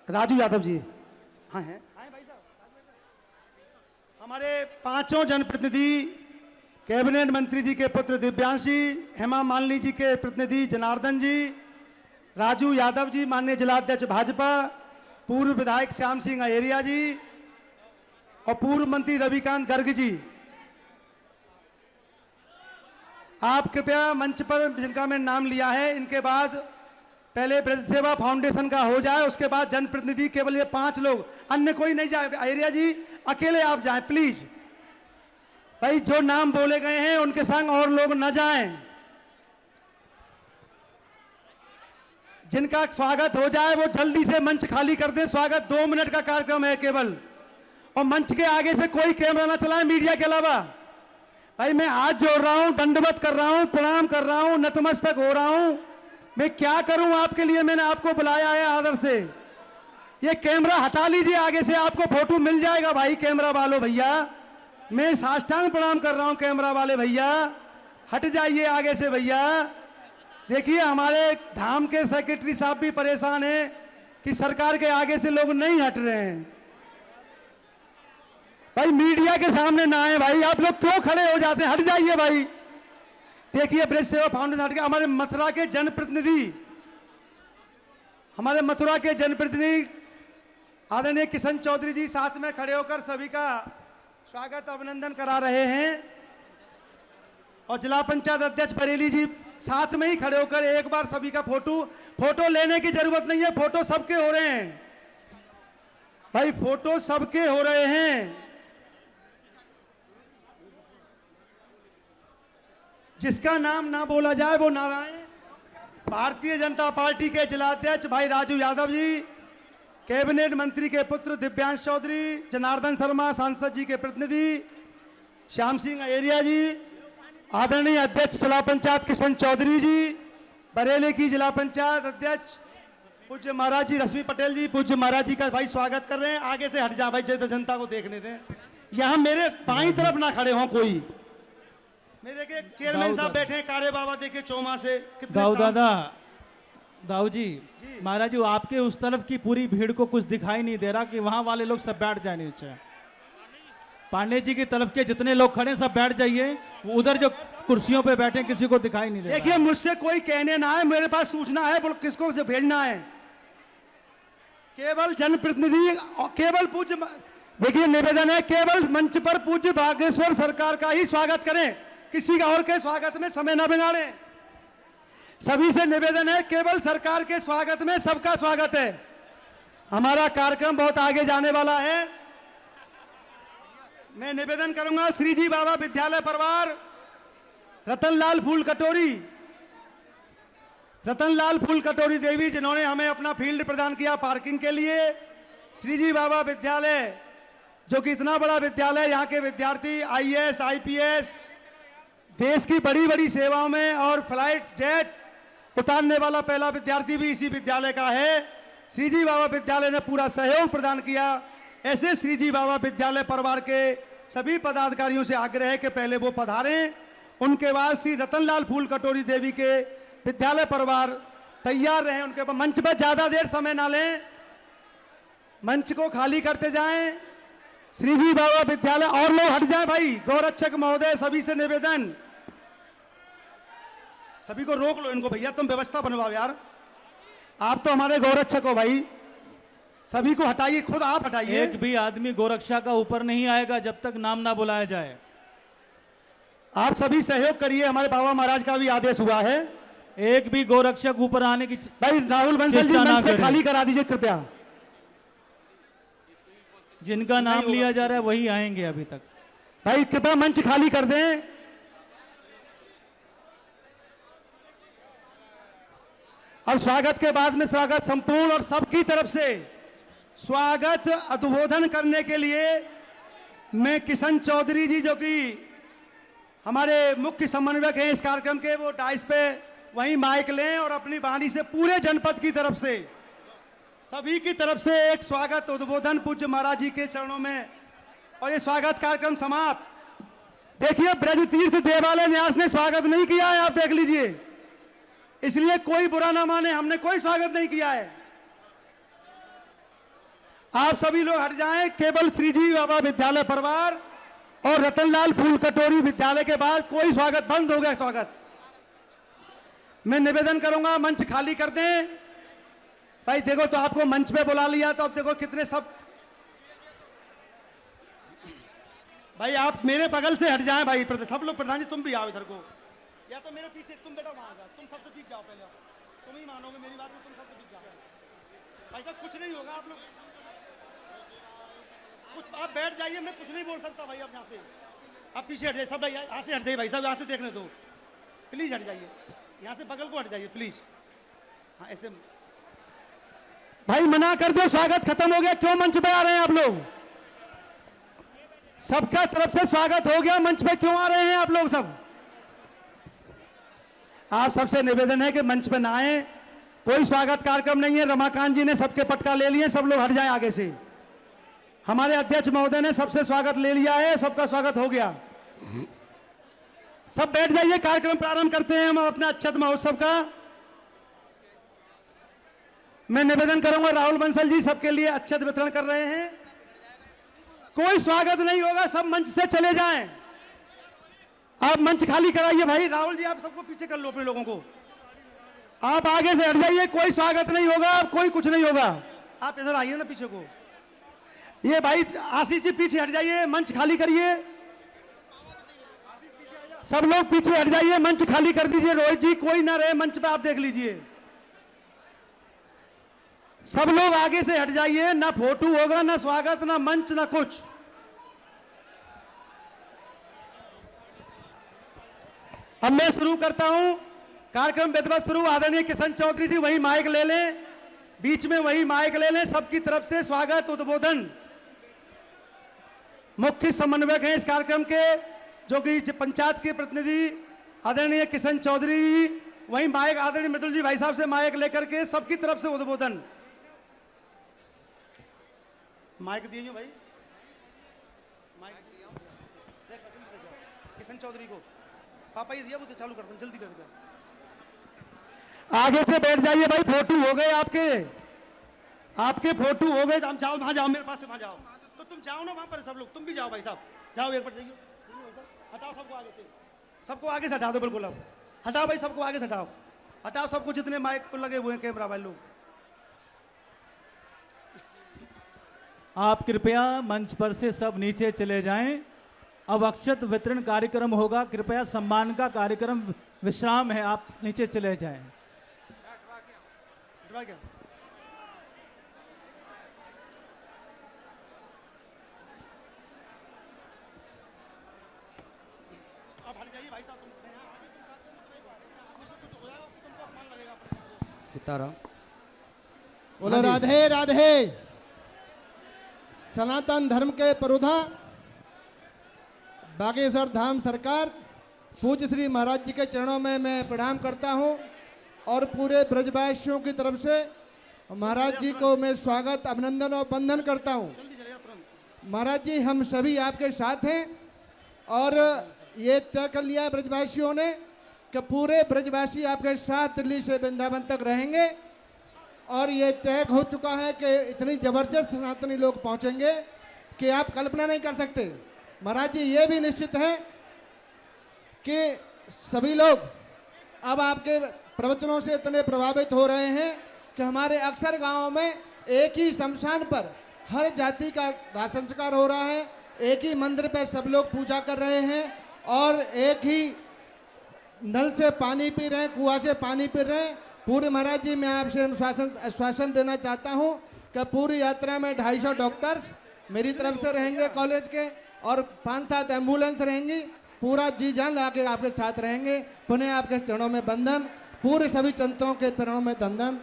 राजू यादव जी हाँ हैं भाई साहब। हमारे 5 जनप्रतिनिधि, कैबिनेट मंत्री जी के पुत्र दिव्यांश जी, हेमा मालिनी जी के प्रतिनिधि जनार्दन जी, राजू यादव जी माननीय जिलाध्यक्ष भाजपा, पूर्व विधायक श्याम सिंह अहेरिया जी और पूर्व मंत्री रविकांत गर्ग जी, आप कृपया मंच पर, जिनका मैं नाम लिया है, इनके बाद पहले ब्रज सेवा फाउंडेशन का हो जाए, उसके बाद जनप्रतिनिधि, केवल ये 5 लोग, अन्य कोई नहीं जाए। अहेरिया जी अकेले आप जाएं प्लीज। भाई जो नाम बोले गए हैं उनके संग और लोग न जाएं। जिनका स्वागत हो जाए वो जल्दी से मंच खाली कर दें। स्वागत 2 मिनट का कार्यक्रम है केवल, और मंच के आगे से कोई कैमरा ना चलाए मीडिया के अलावा। भाई मैं हाथ जोड़ रहा हूं, दंडवत कर रहा हूं, प्रणाम कर रहा हूं, नतमस्तक हो रहा हूं। मैं क्या करूं आपके लिए, मैंने आपको बुलाया है आदर से। ये कैमरा हटा लीजिए आगे से, आपको फोटो मिल जाएगा भाई कैमरा वालों। भैया मैं साष्टांग प्रणाम कर रहा हूं, कैमरा वाले भैया हट जाइए आगे से भैया। देखिए हमारे धाम के सेक्रेटरी साहब भी परेशान हैं कि सरकार के आगे से लोग नहीं हट रहे हैं। भाई मीडिया के सामने ना आए भाई, आप लोग क्यों खड़े हो जाते हैं, हट जाइए भाई। देखिए ब्रज सेवा फाउंडेशन हट के हमारे मथुरा के जनप्रतिनिधि, हमारे मथुरा के जनप्रतिनिधि आदरणीय किशन चौधरी जी साथ में खड़े होकर सभी का स्वागत अभिनंदन करा रहे हैं। और जिला पंचायत अध्यक्ष बरेली जी साथ में ही खड़े होकर एक बार सभी का फोटो लेने की जरूरत नहीं है, फोटो सबके हो रहे हैं भाई, फोटो सबके हो रहे हैं। जिसका नाम ना बोला जाए वो नारायण। भारतीय जनता पार्टी के जिलाध्यक्ष भाई राजू यादव जी, कैबिनेट मंत्री के पुत्र दिव्यांश चौधरी, जनार्दन शर्मा सांसद जी के प्रतिनिधि, श्याम सिंह एरिया जी, आदरणीय अध्यक्ष जिला पंचायत किशन चौधरी जी, बरेली की जिला पंचायत अध्यक्ष पूज्य महाराज जी रश्मि पटेल जी, पूज्य महाराज जी का भाई स्वागत कर रहे हैं। आगे से हट जा भाई, जनता को देखने दें। यहाँ मेरे बाईं तरफ ना खड़े हों कोई। मेरे के चेयरमैन साहब बैठे हैं, कारे बाबा देखे चौमा से कितने दाऊ जी महाराज जी, आपके उस तरफ की पूरी भीड़ को कुछ दिखाई नहीं दे रहा कि वहां वाले लोग सब बैठ जाए नीचे। पांडे जी की तरफ के जितने लोग खड़े सब बैठ जाइए, उधर जो कुर्सियों पे बैठे किसी को दिखाई नहीं दे रहा। देखिए मुझसे कोई कहने ना है, मेरे पास सूचना है, बोलो किसको से भेजना है। केवल जनप्रतिनिधि और केवल पूज्य, देखिए निवेदन है, केवल मंच पर पूज्य बागेश्वर सरकार का ही स्वागत करें, किसी का और के स्वागत में समय न बिगाड़ें। सभी से निवेदन है, केवल सरकार के स्वागत में सबका स्वागत है। हमारा कार्यक्रम बहुत आगे जाने वाला है। मैं निवेदन करूंगा श्रीजी बाबा विद्यालय परिवार, रतनलाल फूल कटोरी देवी, जिन्होंने हमें अपना फील्ड प्रदान किया पार्किंग के लिए। श्रीजी बाबा विद्यालय जो कि इतना बड़ा विद्यालय, यहाँ के विद्यार्थी IAS IPS देश की बड़ी बड़ी सेवाओं में और फ्लाइट जेट उतारने वाला पहला विद्यार्थी भी इसी विद्यालय का है। श्रीजी बाबा विद्यालय ने पूरा सहयोग प्रदान किया। ऐसे श्रीजी बाबा विद्यालय परिवार के सभी पदाधिकारियों से आग्रह है कि पहले वो पधारें, उनके बाद श्री रतनलाल फूल कटोरी देवी के विद्यालय परिवार तैयार रहें। उनके बाद मंच पर ज्यादा देर समय ना लें, मंच को खाली करते जाएं। श्रीजी बाबा विद्यालय और लोग हट जाएं भाई, गौरक्षक महोदय सभी से निवेदन, सभी को रोक लो इनको भैया, तुम व्यवस्था बनवाओ यार, आप तो हमारे गौरक्षक हो भाई, सभी को हटाइए, खुद आप हटाइए। एक भी आदमी गोरक्षा का ऊपर नहीं आएगा जब तक नाम ना बुलाया जाए। आप सभी सहयोग करिए, हमारे बाबा महाराज का भी आदेश हुआ है। एक भी गोरक्षक ऊपर आने की भाई राहुल बंसल जी मंच से खाली करा दीजिए कृपया। जिनका नाम लिया जा रहा है वही आएंगे अभी तक। भाई कृपया मंच खाली कर दें। अब स्वागत के बाद में स्वागत संपूर्ण और सबकी तरफ से स्वागत उद्बोधन करने के लिए मैं किशन चौधरी जी जो कि हमारे मुख्य समन्वयक हैं इस कार्यक्रम के, वो डाइस पे वहीं माइक लें और अपनी वाणी से पूरे जनपद की तरफ से सभी की तरफ से एक स्वागत उद्बोधन पूज्य महाराज जी के चरणों में, और ये स्वागत कार्यक्रम समाप्त। देखिए ब्रज तीर्थ देवालय न्यास ने स्वागत नहीं किया है, आप देख लीजिए, इसलिए कोई बुरा ना माने, हमने कोई स्वागत नहीं किया है। आप सभी लोग हट जाएं, केवल श्रीजी बाबा विद्यालय परिवार और रतनलाल फूल कटोरी विद्यालय के बाद कोई स्वागत, बंद हो गया स्वागत। मैं निवेदन करूंगा मंच खाली कर दें। भाई देखो, तो आपको मंच पे बुला लिया तो अब देखो कितने सब, भाई आप मेरे बगल से हट जाएं भाई, सब लोग, प्रधान जी तुम भी आओ इधर को, या तो मेरे पीछे तुम बेटा वहां, तुम सबसे पीछे जाओ पहले, तुम ही मानोगे मेरी बात में, तुम सबसे पीछे जाओ भाई साहब, कुछ नहीं होगा, आप लोग कुछ आप बैठ जाइए, मैं कुछ नहीं बोल सकता भाई। आप यहाँ से आप पीछे हट जाइए, सब यहाँ से हट जाइए भाई साहब, यहाँ से देखने दो प्लीज, हट जाइए यहाँ से, बगल को हट जाइए प्लीज। हाँ ऐसे भाई मना कर दो, स्वागत खत्म हो गया, क्यों मंच पे आ रहे हैं आप लोग? सबका तरफ से स्वागत हो गया, मंच पे क्यों आ रहे हैं आप लोग सब? आप सबसे निवेदन है कि मंच पे ना आए, कोई स्वागत कार्यक्रम नहीं है। रमाकांत जी ने सबके पटका ले लिए, सब लोग हट जाएं आगे से। हमारे अध्यक्ष महोदय ने सबसे स्वागत ले लिया है, सबका स्वागत हो गया। सब बैठ जाइए, कार्यक्रम प्रारंभ करते हैं हम अपने अक्षत महोत्सव का। मैं निवेदन करूंगा, राहुल बंसल जी सबके लिए अक्षत वितरण कर रहे हैं। कोई स्वागत नहीं होगा, सब मंच से चले जाएं। आप मंच खाली कराइए भाई, राहुल जी आप सबको पीछे कर लो, अपने लोगों को आप आगे से हट जाइए, कोई स्वागत नहीं होगा, कोई कुछ नहीं होगा। आप इधर आइए ना पीछे को, ये भाई आशीष जी पीछे हट जाइए, मंच खाली करिए, सब लोग पीछे हट जाइए, मंच खाली कर दीजिए। रोहित जी कोई ना रहे मंच पे, आप देख लीजिए। सब लोग आगे से हट जाइए, ना फोटो होगा, ना स्वागत, ना मंच, ना कुछ। अब मैं शुरू करता हूं कार्यक्रम। विधिवत शुरू। आदरणीय किशन चौधरी जी वही माइक ले लें, बीच में वही माइक ले लें। सबकी तरफ से स्वागत उद्बोधन। मुख्य समन्वयक हैं इस कार्यक्रम के, जो कि पंचायत के प्रतिनिधि आदरणीय किशन चौधरी। वही माइक आदरणीय मृदुल जी भाई साहब से माइक लेकर के सबकी तरफ से उद्बोधन। माइक दिए भाई, माइक किशन चौधरी को। पापा ये दिया, वो तो चालू कर दो, जल्दी कर दो। आगे से बैठ जाइए भाई, फोटो हो गए आपके, आपके फोटो हो गए। जाओ वहां जाओ, मेरे पास से वहां जाओ। तो तुम जाओ ना वहां पर, सब लोग तुम भी जाओ भाई साहब, जाओ एक बार जाइए। हटाओ सबको आगे से, सबको आगे से हटा दो। बिल्कुल अब हटाओ भाई, सबको आगे से हटाओ, हटाओ सबको, जितने माइक पर लगे हुए हैं कैमरा वाले लोग। आप कृपया मंच पर से सब नीचे चले जाएं। अब अक्षत वितरण कार्यक्रम होगा। कृपया सम्मान का कार्यक्रम विश्राम है, आप नीचे चले जाएं। क्या? आप हट जाइए भाई साहब, सीताराम। बोलो राधे राधे। सनातन धर्म के पुरोधा बागेश्वर धाम सरकार पूज्य श्री महाराज जी के चरणों में मैं प्रणाम करता हूं और पूरे ब्रजवासियों की तरफ से महाराज जी को मैं स्वागत, अभिनंदन और वंदन करता हूं। महाराज जी हम सभी आपके साथ हैं और ये तय कर लिया है ब्रजवासियों ने कि पूरे ब्रजवासी आपके साथ दिल्ली से वृंदावन तक रहेंगे। और ये तय हो चुका है कि इतनी जबरदस्त सनातनी लोग पहुंचेंगे कि आप कल्पना नहीं कर सकते। महाराज जी ये भी निश्चित है कि सभी लोग अब आपके प्रवचनों से इतने प्रभावित हो रहे हैं कि हमारे अक्सर गांवों में एक ही शमशान पर हर जाति का दाह संस्कार हो रहा है, एक ही मंदिर पर सब लोग पूजा कर रहे हैं और एक ही नल से पानी पी रहे हैं, कुआं से पानी पी रहे हैं। पूरे महाराज जी मैं आपसे आश्वासन देना चाहता हूं कि पूरी यात्रा में 250 डॉक्टर्स मेरी तरफ से रहेंगे कॉलेज के और 5-7 एम्बुलेंस रहेंगी। पूरा जी जान लगा के आपके साथ रहेंगे। पुनः आपके चरणों में बंधन, पूरे सभी संतों के चरणों में बंधन।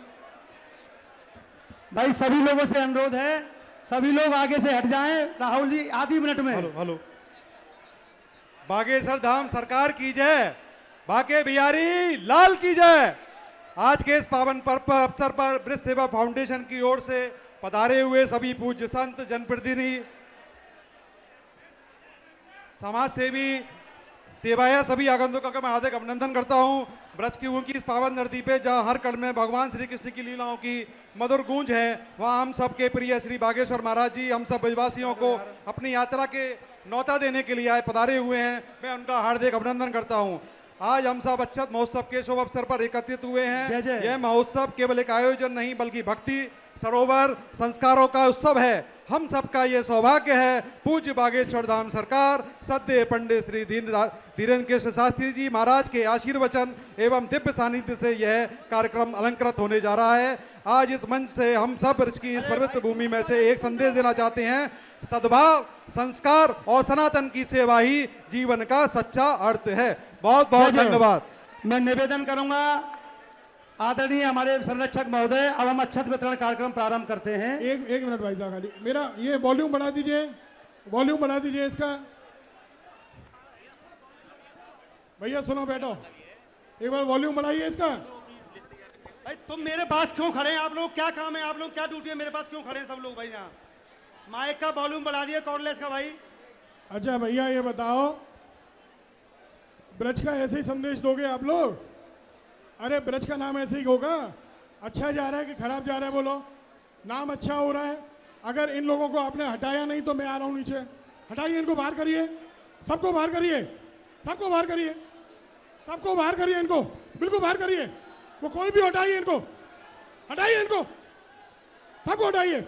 भाई सभी लोगों से अनुरोध है, सभी लोग आगे से हट जाएं। राहुल जी आधी मिनट में। हेलो। बागेश्वर धाम सरकार की जय, बाके बिहारी लाल की जय। आज के इस पावन पर्व अवसर पर ब्रज सेवा फाउंडेशन की ओर से पधारे हुए सभी पूज्य संत, जनप्रतिनिधि, समाज सेवी, सेवाया सभी आगंतुकों का मैं हार्दिक अभिनंदन करता हूं। ब्रज की उनकी इस पावन धरती पे जहां हर कण में भगवान श्री कृष्ण की लीलाओं की मधुर गूंज है, वहां हम सबके प्रिय श्री बागेश्वर महाराज जी हम सब ब्रजवासियों को अपनी यात्रा के न्योता देने के लिए आए पधारे हुए हैं। मैं उनका हार्दिक अभिनंदन करता हूं। आज हम सब अक्षत महोत्सव के शुभ अवसर पर एकत्रित हुए हैं। यह महोत्सव केवल एक आयोजन नहीं बल्कि भक्ति, सरोवर, संस्कारों का उत्सव है। हम सबका ये सौभाग्य है पूज्य बागेश्वर धाम सरकार सद्य पंडित श्री धीरेन्द्र कृष्ण शास्त्री जी महाराज के आशीर्वचन एवं दिव्य सानिध्य से यह कार्यक्रम अलंकृत होने जा रहा है। आज इस मंच से हम सब ब्रज की इस पवित्र भूमि में से एक संदेश देना चाहते हैं। सद्भाव, संस्कार और सनातन की सेवा ही जीवन का सच्चा अर्थ है। बहुत बहुत धन्यवाद। मैं निवेदन करूंगा आदरणीय हमारे संरक्षक महोदय, अब हम अक्षत वितरण कार्यक्रम प्रारंभ करते हैं। एक मिनट भाई साहब, खाली मेरा ये वॉल्यूम बढ़ा दीजिए, वॉल्यूम बढ़ा दीजिए इसका। भैया सुनो, बैठो, एक बार वॉल्यूम बढ़ाइए इसका। भाई तुम मेरे पास क्यों खड़े हैं? आप लोग क्या काम है, आप लोग क्या ड्यूटी है, मेरे पास क्यों खड़े हैं सब लोग? भाई यहाँ माइक का वॉल्यूम बढ़ा दिया, कॉर्डलेस का भाई। अच्छा भैया ये बताओ, ब्रज का ऐसे ही संदेश दोगे आप लोग? अरे ब्रज का नाम ऐसे ही होगा? अच्छा जा रहा है कि खराब जा रहा है? बोलो, नाम अच्छा हो रहा है। अगर इन लोगों को आपने हटाया नहीं तो मैं आ रहा हूँ नीचे। हटाइए, इनको बाहर करिए, सबको बाहर करिए, सबको बाहर करिए, सबको बाहर करिए, इनको बिल्कुल बाहर करिए। वो कोई भी हटाइए, इनको हटाइए, इनको सबको हटाइए।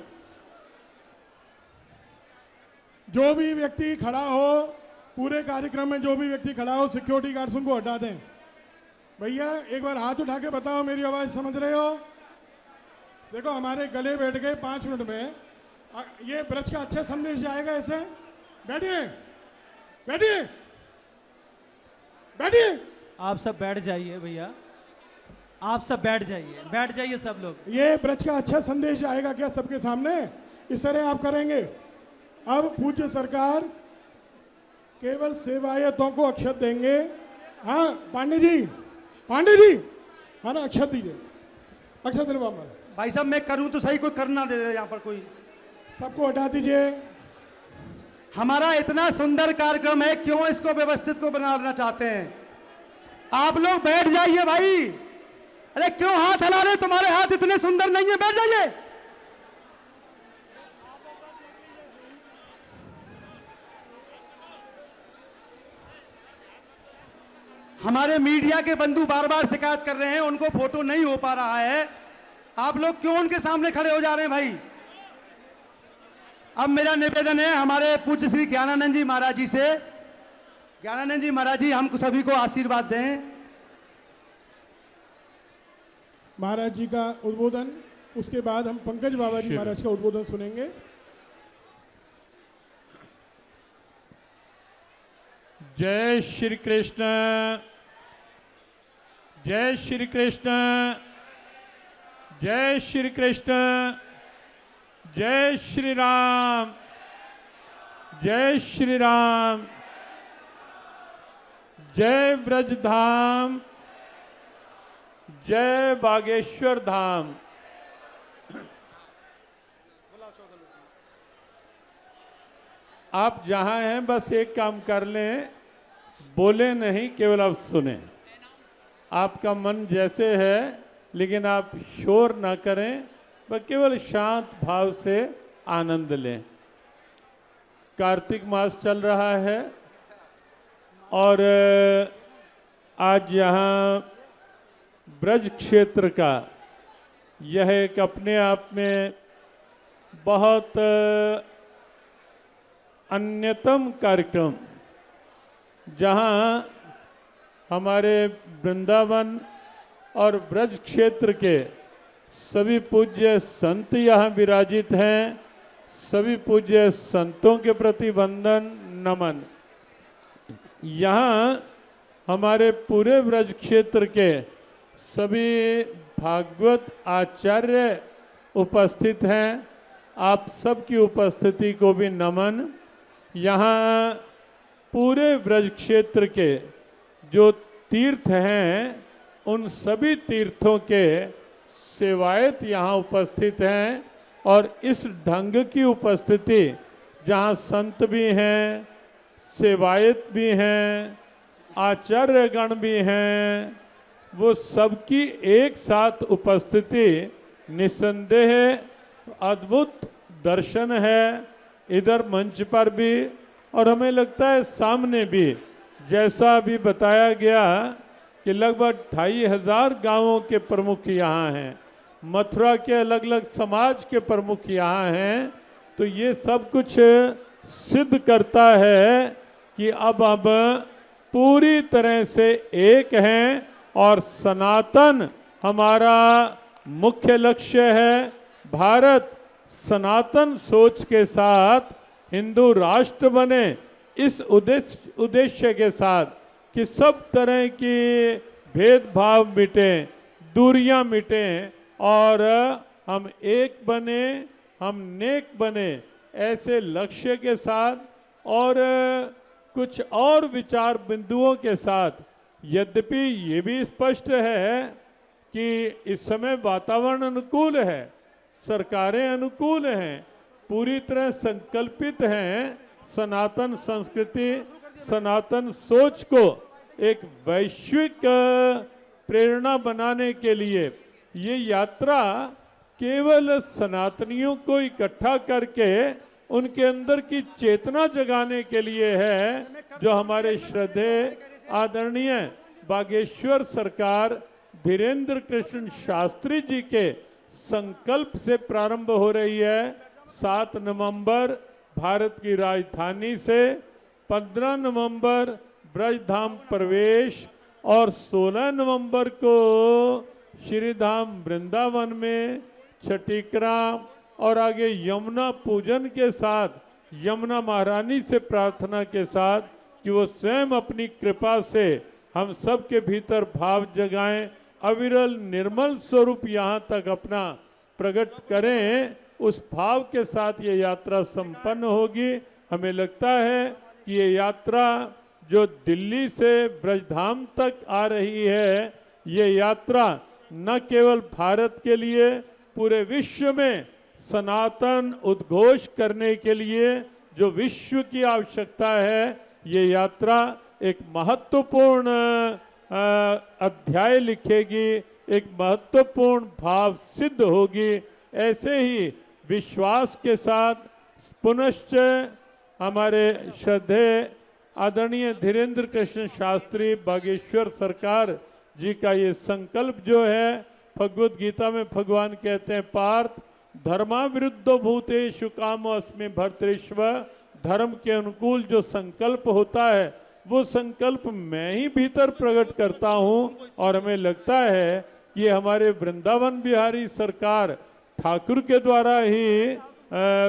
जो भी व्यक्ति खड़ा हो पूरे कार्यक्रम में जो भी व्यक्ति खड़ा हो सिक्योरिटी गार्ड्स उनको हटा दें। भैया एक बार हाथ उठा के बताओ मेरी आवाज़ समझ रहे हो? देखो हमारे गले बैठ गए 5 मिनट में। ये ब्रज का अच्छा संदेश जाएगा ऐसे। बैठिए बैठिए बैठिए। आप सब बैठ जाइए भैया, आप सब बैठ जाइए सब लोग। ये ब्रज का अच्छा संदेश आएगा क्या सबके सामने? इस तरह आप करेंगे। अब पूज्य सरकार केवल सेवायतों को अक्षत देंगे। हाँ पांडे जी हाँ ना, अक्षत दीजिए, अक्षत दिलवा हमारे। भाई साहब मैं करूं तो सही, कोई करना दे रहे यहाँ पर कोई। सबको हटा दीजिए। हमारा इतना सुंदर कार्यक्रम है, क्यों इसको व्यवस्थित को बनाना चाहते हैं? आप लोग बैठ जाइए भाई। अरे क्यों हाथ हिला रहे? तुम्हारे हाथ इतने सुंदर नहीं है, बैठ जाइए। हमारे मीडिया के बंधु बार बार शिकायत कर रहे हैं, उनको फोटो नहीं हो पा रहा है। आप लोग क्यों उनके सामने खड़े हो जा रहे हैं भाई? अब मेरा निवेदन है हमारे पूज्य श्री ज्ञानानंद जी महाराज जी से। ज्ञानानंद जी महाराज जी हम सभी को आशीर्वाद दें। महाराज जी का उद्बोधन, उसके बाद हम पंकज बाबा जी महाराज का उद्बोधन सुनेंगे। जय श्री कृष्ण, जय श्री कृष्ण, जय श्री कृष्ण, जय श्री राम, जय श्री राम, जय ब्रज धाम, जय बागेश्वर धाम। आप जहां हैं बस एक काम कर लें, बोले नहीं, केवल आप सुने। आपका मन जैसे है लेकिन आप शोर ना करें, बस केवल शांत भाव से आनंद लें। कार्तिक मास चल रहा है और आज यहाँ ब्रज क्षेत्र का यह एक अपने आप में बहुत अन्यतम कार्यक्रम, जहाँ हमारे वृंदावन और ब्रज क्षेत्र के सभी पूज्य संत यहाँ विराजित हैं। सभी पूज्य संतों के प्रति वंदन नमन। यहाँ हमारे पूरे ब्रज क्षेत्र के सभी भागवत आचार्य उपस्थित हैं। आप सबकी उपस्थिति को भी नमन। यहाँ पूरे ब्रज क्षेत्र के जो तीर्थ हैं उन सभी तीर्थों के सेवायत यहाँ उपस्थित हैं और इस ढंग की उपस्थिति जहाँ संत भी हैं, सेवायत भी हैं, आचार्यगण भी हैं, वो सबकी एक साथ उपस्थिति निस्संदेह अद्भुत दर्शन है। इधर मंच पर भी और हमें लगता है सामने भी, जैसा भी बताया गया कि लगभग 2500 गांवों के प्रमुख यहाँ हैं, मथुरा के अलग अलग समाज के प्रमुख यहाँ हैं। तो ये सब कुछ सिद्ध करता है कि अब पूरी तरह से एक हैं और सनातन हमारा मुख्य लक्ष्य है। भारत सनातन सोच के साथ हिंदू राष्ट्र बने, इस उद्देश्य के साथ कि सब तरह की भेदभाव मिटें, दूरियां मिटें और हम एक बने, हम नेक बने, ऐसे लक्ष्य के साथ और कुछ और विचार बिंदुओं के साथ। यद्यपि ये भी स्पष्ट है कि इस समय वातावरण अनुकूल है, सरकारें अनुकूल हैं, पूरी तरह संकल्पित हैं सनातन संस्कृति, सनातन सोच को एक वैश्विक प्रेरणा बनाने के लिए। ये यात्रा केवल सनातनियों को इकट्ठा करके उनके अंदर की चेतना जगाने के लिए है, जो हमारे श्रद्धेय आदरणीय बागेश्वर सरकार धीरेन्द्र कृष्ण शास्त्री जी के संकल्प से प्रारंभ हो रही है। 7 नवंबर भारत की राजधानी से 15 नवंबर ब्रजधाम प्रवेश और 16 नवंबर को श्री धाम वृंदावन में छठीक्रम और आगे यमुना पूजन के साथ यमुना महारानी से प्रार्थना के साथ कि वो स्वयं अपनी कृपा से हम सब के भीतर भाव जगाएं, अविरल निर्मल स्वरूप यहाँ तक अपना प्रकट करें, उस भाव के साथ ये यात्रा संपन्न होगी। हमें लगता है कि ये यात्रा जो दिल्ली से ब्रजधाम तक आ रही है, ये यात्रा न केवल भारत के लिए पूरे विश्व में सनातन उद्घोष करने के लिए जो विश्व की आवश्यकता है, ये यात्रा एक महत्वपूर्ण अध्याय लिखेगी, एक महत्वपूर्ण भाव सिद्ध होगी। ऐसे ही विश्वास के साथ पुनश्च हमारे श्रद्धेय आदरणीय धीरेन्द्र कृष्ण शास्त्री बागेश्वर सरकार जी का ये संकल्प जो है, भगवद गीता में भगवान कहते हैं, पार्थ धर्मा विरुद्धो भूतेषु कामो अस्मि भर्तृष्व, धर्म के अनुकूल जो संकल्प होता है वो संकल्प मैं ही भीतर प्रकट करता हूँ। और हमें लगता है कि ये हमारे वृंदावन बिहारी सरकार ठाकुर के द्वारा ही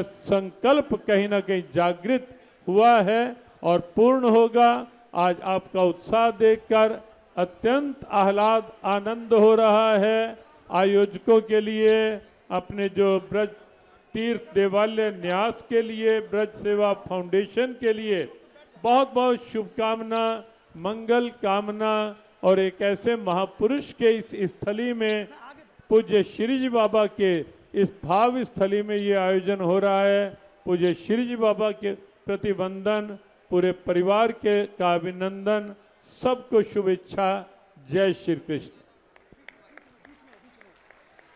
संकल्प कहीं ना कहीं जागृत हुआ है और पूर्ण होगा। आज आपका उत्साह देखकर अत्यंत आह्लाद आनंद हो रहा है। आयोजकों के लिए, अपने जो ब्रज तीर्थ देवालय न्यास के लिए, ब्रज सेवा फाउंडेशन के लिए बहुत बहुत शुभकामना, मंगल कामना। और एक ऐसे महापुरुष के इस स्थली में, पूज्य श्री जी बाबा के इस भाव स्थली में ये आयोजन हो रहा है। पूज्य श्री जी बाबा के प्रति वंदन, पूरे परिवार के का अभिनंदन, सबको शुभेच्छा। जय श्री कृष्ण।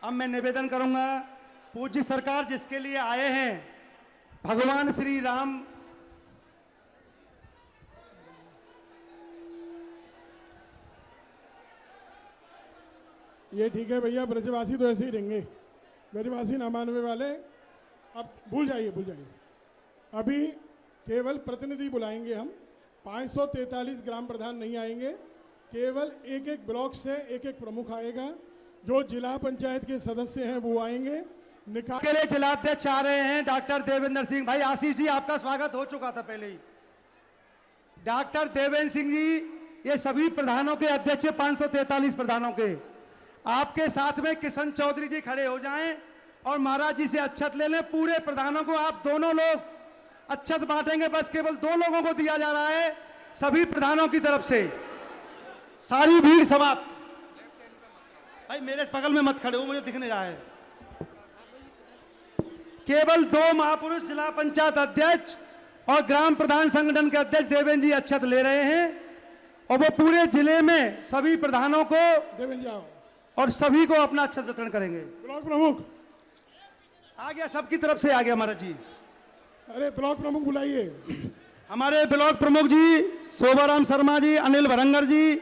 अब मैं निवेदन करूंगा, पूज्य सरकार जिसके लिए आए हैं, भगवान श्री राम ये ठीक है भैया, ब्रजवासी तो ऐसे ही रहेंगे, ब्रजवासी ना मानने वाले अब भूल जाइए। अभी केवल प्रतिनिधि बुलाएंगे हम, 543 ग्राम प्रधान नहीं आएंगे, केवल एक एक ब्लॉक से एक एक प्रमुख आएगा। जो जिला पंचायत के सदस्य हैं वो आएंगे। के लिए जिलाध्यक्ष आ रहे हैं डॉक्टर देवेंद्र सिंह भाई। आशीष जी आपका स्वागत हो चुका था पहले ही। डॉक्टर देवेंद्र सिंह जी ये सभी प्रधानों के अध्यक्ष, 543 प्रधानों के। आपके साथ में किशन चौधरी जी खड़े हो जाएं और महाराज जी से अक्षत ले लें। पूरे प्रधानों को आप दोनों लोग अक्षत बांटेंगे, बस केवल 2 लोगों को दिया जा रहा है सभी प्रधानों की तरफ से। सारी भीड़ समाप्त। भाई मेरे बगल में मत खड़े हो, मुझे दिख नहीं रहा है। केवल 2 महापुरुष जिला पंचायत अध्यक्ष और ग्राम प्रधान संगठन के अध्यक्ष देवेंद्र जी अक्षत ले रहे हैं और वो पूरे जिले में सभी प्रधानों को देवेंद्र जी और सभी को अपना अक्षत वितरण करेंगे। ब्लॉक प्रमुख आ गया, सबकी तरफ से आ गया महाराज जी। अरे ब्लॉक प्रमुख बुलाइए। हमारे ब्लॉक प्रमुख जी शोभाराम शर्मा जी, अनिल भरंगर जी,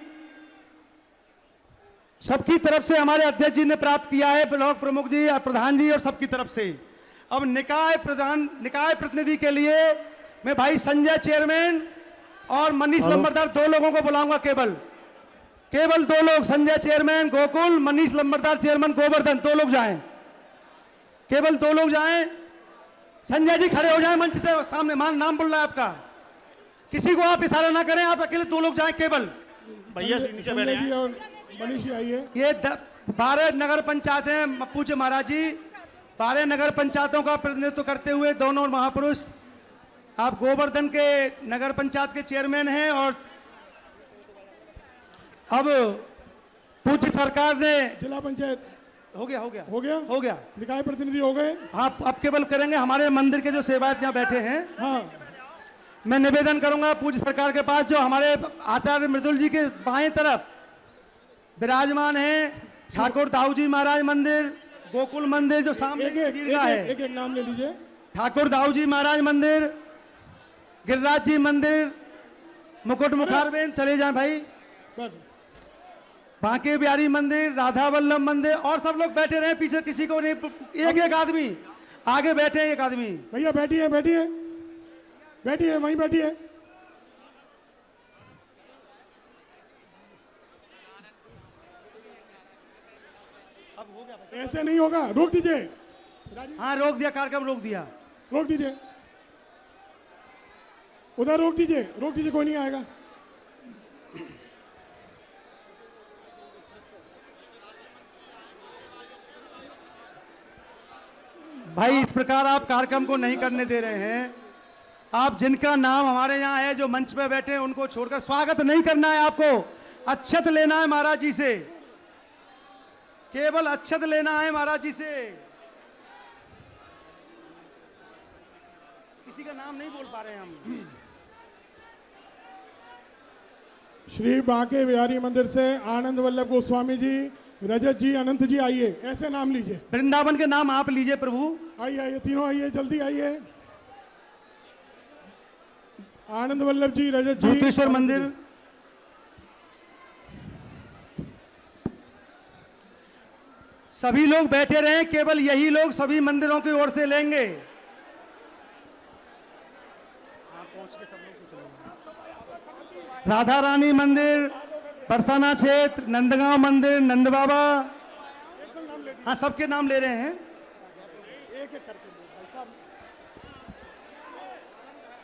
सबकी तरफ से हमारे अध्यक्ष जी ने प्राप्त किया है। ब्लॉक प्रमुख जी, प्रधान जी और सबकी तरफ से। अब निकाय प्रतिनिधि के लिए मैं भाई संजय चेयरमैन और मनीष लंबरदार 2 लोगों को बुलाऊंगा। केवल 2 लोग, संजय चेयरमैन गोकुल, मनीष लंबरदार चेयरमैन गोवर्धन, 2 लोग जाएं। केवल 2 लोग जाएं। संजय जी खड़े हो जाएं मंच से सामने, नाम बोल रहा है आपका। किसी को आप इशारा ना करें, आप अकेले 2 लोग जाएं केवल। भैया नीचे बैठे हैं और मनीष जी आइए। ये 12 नगर पंचायत हैं पूज्य महाराज जी। 12 नगर पंचायतों का प्रतिनिधित्व करते हुए दोनों महापुरुष, आप गोवर्धन के नगर पंचायत के चेयरमैन हैं और अब पूज्य सरकार ने जिला पंचायत हो गया निकाय प्रतिनिधि हो गए। आप अब केवल करेंगे हमारे मंदिर के जो सेवायत यहाँ बैठे हैं। हाँ, मैं निवेदन करूंगा पूज्य सरकार के पास, जो हमारे आचार्य मृदुल जी के बाएं तरफ विराजमान हैं, ठाकुर दाऊ जी महाराज मंदिर, गोकुल मंदिर जो सामने दीर्घा है, एक नाम ले लीजिए। ठाकुर दाऊ जी महाराज मंदिर, गिरिराज जी मंदिर, मुकुट मुखारबेन, चले जाएं भाई, बांके बिहारी मंदिर, राधा वल्लभ मंदिर, और सब लोग बैठे रहे पीछे, किसी को नहीं, एक आदमी आगे बैठे, एक आदमी। भैया बैठिए वहीं बैठिए। ऐसे नहीं होगा, रोक दीजिए, हाँ रोक दिया, कार्यक्रम रोक दिया। रोक दीजिए, उधर रोक दीजिए, रोक दीजिए, कोई नहीं आएगा। भाई इस प्रकार आप कार्यक्रम को नहीं करने दे रहे हैं। आप जिनका नाम हमारे यहाँ है, जो मंच पे बैठे हैं, उनको छोड़कर स्वागत नहीं करना है आपको, अक्षत लेना है महाराज जी से, केवल अक्षत लेना है महाराज जी से। किसी का नाम नहीं बोल पा रहे हैं हम। श्री बांके बिहारी मंदिर से आनंद वल्लभ गोस्वामी जी, रजत जी, अनंत जी, आइए, ऐसे नाम लीजिए। वृंदावन के नाम आप लीजिए प्रभु। आइए आइए, तीनों आइए, जल्दी आइए। आनंद वल्लभ जी, रजत जी, भूतेश्वर मंदिर। सभी लोग बैठे रहें, केवल यही लोग सभी मंदिरों की ओर से लेंगे। राधा रानी मंदिर, परसाना क्षेत्र, नंदगांव मंदिर, नंद बाबा, हाँ सबके नाम ले रहे हैं। एक एक करके भाई साहब,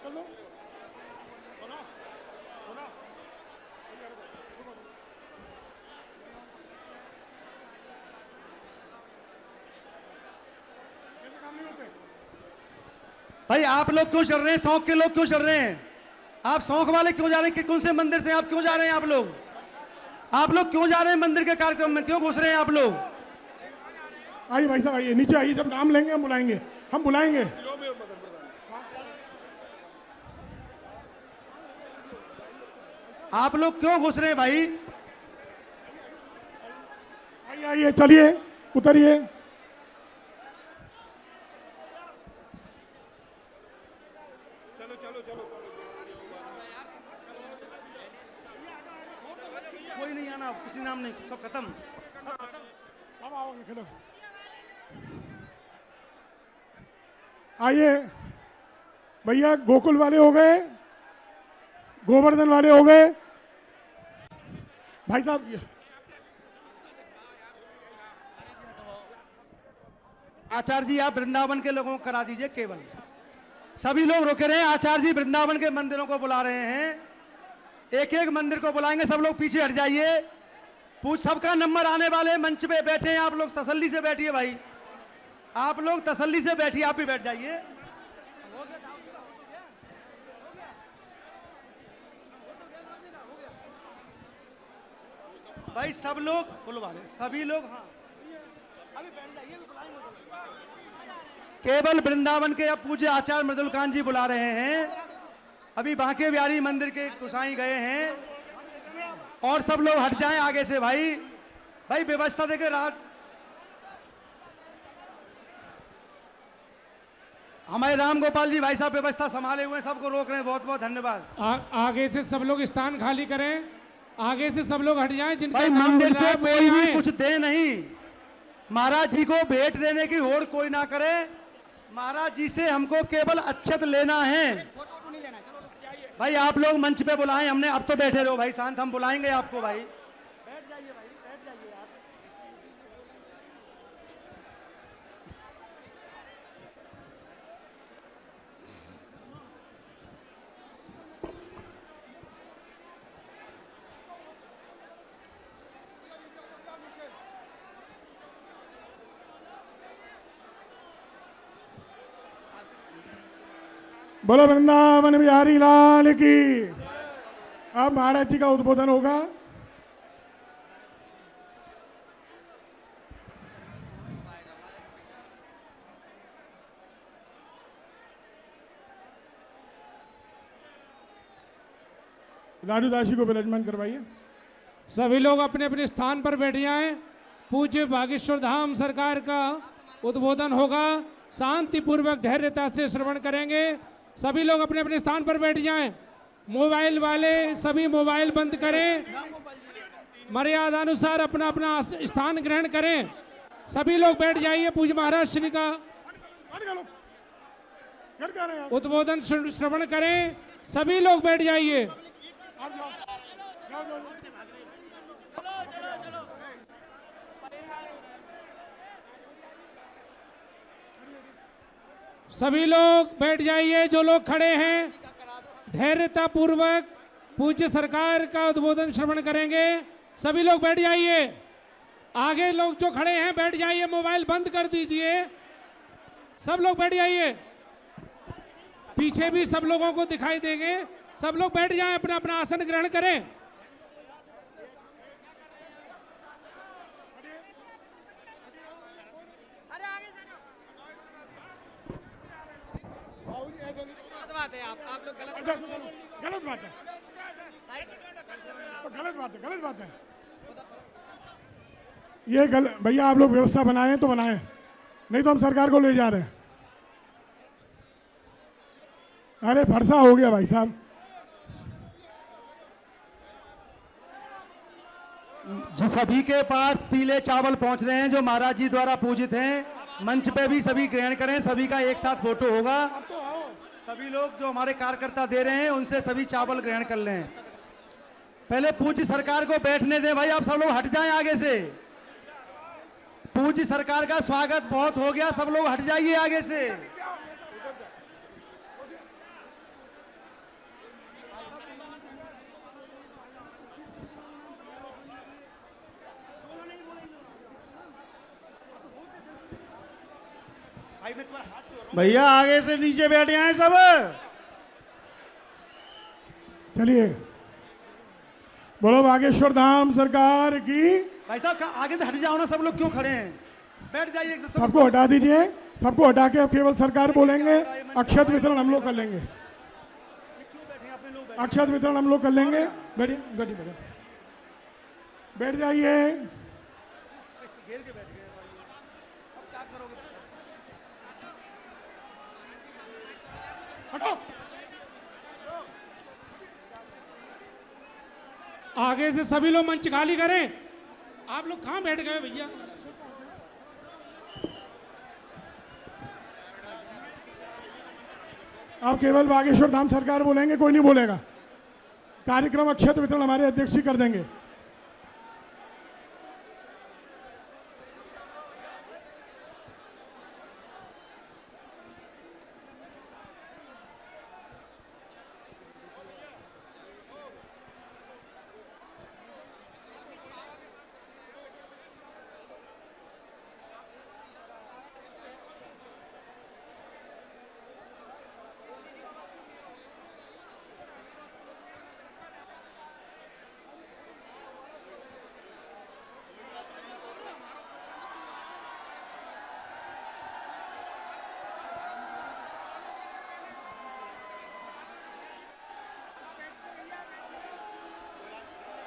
चलो भाई आप लोग क्यों चल रहे हैं? शौक के लोग क्यों चल रहे हैं? आप शौक वाले क्यों जा रहे हैं? कि कौन से मंदिर से आप क्यों जा रहे हैं? आप लोग क्यों जा रहे हैं मंदिर के कार्यक्रम में? क्यों घुस रहे हैं आप लोग? आइए भाई साहब, आइए, नीचे आइए, जब नाम लेंगे हम बुलाएंगे, हम बुलाएंगे। आप लोग क्यों घुस रहे हैं भाई? आइए आइए, चलिए, उतरिए। कोई नहीं आना, किसी नाम नहीं, सब खत्म, सब खत्म। अब आओगे, खड़ो आइए भैया, गोकुल वाले हो गए, गोवर्धन वाले हो गए भाई साहब। आचार्य जी आप वृंदावन के लोगों को करा दीजिए, केवल सभी लोग रुके रहे हैं। आचार्य जी वृंदावन के मंदिरों को बुला रहे हैं, एक एक मंदिर को बुलाएंगे, सब लोग पीछे हट जाइए। सबका नंबर आने वाले, मंच पे बैठे हैं आप लोग, तसल्ली से बैठिए भाई, आप लोग तसल्ली से बैठिए, आप भी बैठ जाइए। भाई सब लोग बुलवा रहे, सभी लोग, हाँ अभी बैठ जाइए, बुलाएंगे। केवल वृंदावन के अब पूज्य आचार्य मृदुलकांत जी बुला रहे हैं, अभी बांके बिहारी मंदिर के गोसाई गए हैं, और सब लोग हट जाएं आगे से भाई। भाई व्यवस्था देके रात, हमारे राम गोपाल जी भाई साहब व्यवस्था संभाले हुए हैं, सबको रोक रहे हैं, बहुत बहुत धन्यवाद। आगे से सब लोग स्थान खाली करें, आगे से सब लोग हट जाएं। जिनका भाई नाम मंदिर मिल रहा से है, वो कोई भी आएं। कुछ दे नहीं, महाराज जी को भेंट देने की होड़ कोई ना करे, महाराज जी से हमको केवल अक्षत लेना है। भाई आप लोग मंच पे बुलाएं, हमने, अब तो बैठे रहो भाई शांत, हम बुलाएंगे आपको भाई, बैठ जाइए भाई, बैठ जाइए आप। बोलो वृंदावन बिहारी लाल की। अब महाराज जी का उद्बोधन होगा। लाडू दासी को विराजमान करवाइए। सभी लोग अपने अपने स्थान पर बैठ जाएं। पूज्य बागेश्वर धाम सरकार का उद्बोधन होगा, शांतिपूर्वक धैर्यता से श्रवण करेंगे। सभी लोग अपने अपने स्थान पर बैठ जाएं। मोबाइल वाले सभी मोबाइल बंद करें, मर्यादा अनुसार अपना अपना स्थान ग्रहण करें। सभी लोग बैठ जाइए। पूज्य महाराज श्री का उद्बोधन श्रवण करें, सभी लोग बैठ जाइए। सभी लोग बैठ जाइए। जो लोग खड़े हैं धैर्यता पूर्वक पूज्य सरकार का उद्बोधन श्रवण करेंगे। सभी लोग बैठ जाइए। आगे लोग जो खड़े हैं बैठ जाइए, मोबाइल बंद कर दीजिए। सब लोग बैठ जाइए। पीछे भी सब लोगों को दिखाई देंगे। सब लोग बैठ जाएं, अपना अपना आसन ग्रहण करें। आप लोग गलत बात है, तो गलत बात है ये भैया आप लोग व्यवस्था बनाए तो बनाए, नहीं तो हम सरकार को ले जा रहे हैं। अरे फरसा हो गया भाई साहब। जो सभी के पास पीले चावल पहुंच रहे हैं जो महाराज जी द्वारा पूजित हैं, मंच पे भी सभी ग्रहण करें। सभी का एक साथ फोटो होगा। सभी लोग जो हमारे कार्यकर्ता दे रहे हैं उनसे सभी चावल ग्रहण कर लें। पहले पूज्य सरकार को बैठने दें भाई, आप सब लोग हट जाएं आगे से। पूज्य सरकार का स्वागत बहुत हो गया, सब लोग हट जाइए आगे से। भैया आगे से नीचे बैठ जाए सब। चलिए बोलो बागेश्वर धाम सरकार की। भाई साहब आगे तो हट जाओ ना, सब लोग क्यों खड़े हैं? बैठ जाइए। सबको हटा दीजिए, सबको हटा के अब केवल सरकार बोलेंगे। अक्षत वितरण हम लोग कर लेंगे। अक्षत वितरण हम लोग कर लेंगे। बैठिए बैठिए बैठिए, बैठ जाइए। हटो। आगे से सभी लोग मंच खाली करें। आप लोग कहाँ बैठ गए भैया? अब केवल बागेश्वर धाम सरकार बोलेंगे, कोई नहीं बोलेगा। कार्यक्रम अक्षत वितरण हमारे अध्यक्ष जी कर देंगे।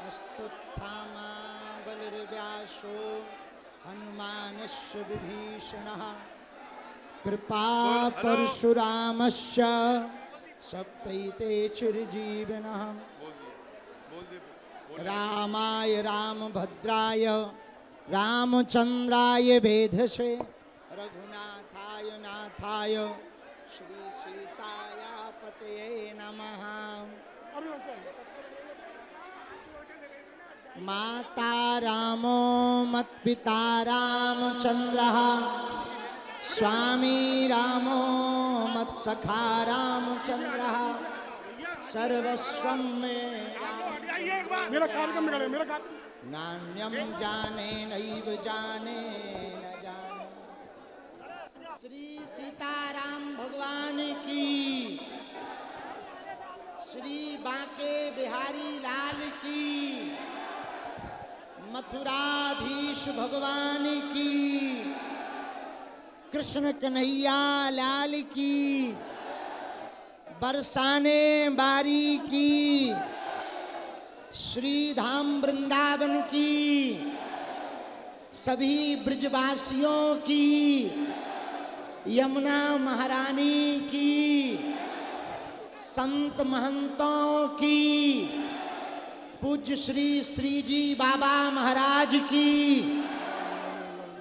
स्तुत्थामा बलिर्व्यासो हनुमानस्य विभीषणः कृपा परशुरामश्च सप्तैते चिरजीविनः रामाय रामभद्राय रामचंद्राय वेधसे रघुनाथाय नाथाय श्री सीताया पतये नमः। माता रामो मत्पिता रामचंद्रः स्वामी रामो मत्सखा रामचंद्रः सर्वस्वं मे मेरा कार्यक्रम निकाले, मेरा नान्यं जाने नैव जाने न जाने। श्री सीताराम भगवान की, श्री बांके बिहारी लाल की, मथुराधीश भगवान की, कृष्ण कन्हैया लाल की, बरसाने बारी की, श्री धाम वृंदावन की, सभी ब्रजवासियों की, यमुना महारानी की, संत महंतों की, पूज्य श्री श्रीजी बाबा महाराज की,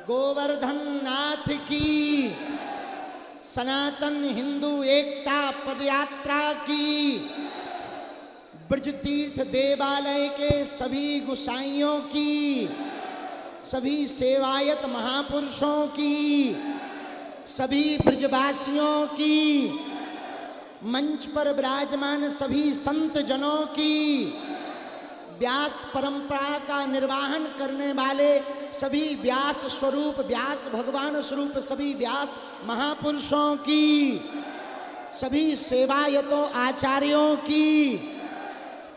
गोवर्धन नाथ की, सनातन हिंदू एकता पदयात्रा की, ब्रज तीर्थ देवालय के सभी गुसाइयों की, सभी सेवायत महापुरुषों की, सभी ब्रजवासियों की, मंच पर विराजमान सभी संत जनों की, व्यास परंपरा का निर्वाहन करने वाले सभी व्यास स्वरूप, व्यास भगवान स्वरूप सभी व्यास महापुरुषों की, सभी सेवायतों आचार्यों की,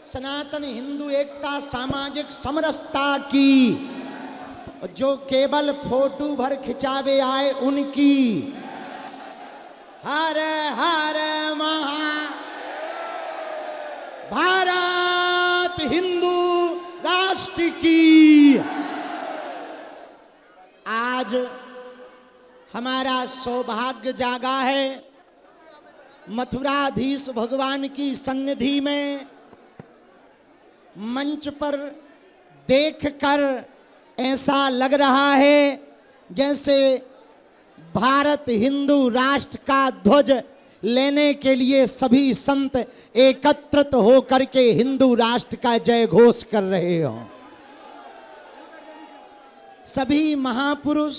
सनातन हिंदू एकता सामाजिक समरसता की, जो केवल फोटो भर खिंचावे आए उनकी। हर हर महा भारत हिंदू राष्ट्र की। आज हमारा सौभाग्य जागा है मथुराधीश भगवान की सन्निधि में मंच पर देखकर ऐसा लग रहा है जैसे भारत हिंदू राष्ट्र का ध्वज लेने के लिए सभी संत एकत्रित होकर के हिंदू राष्ट्र का जय घोष कर रहे हो। सभी महापुरुष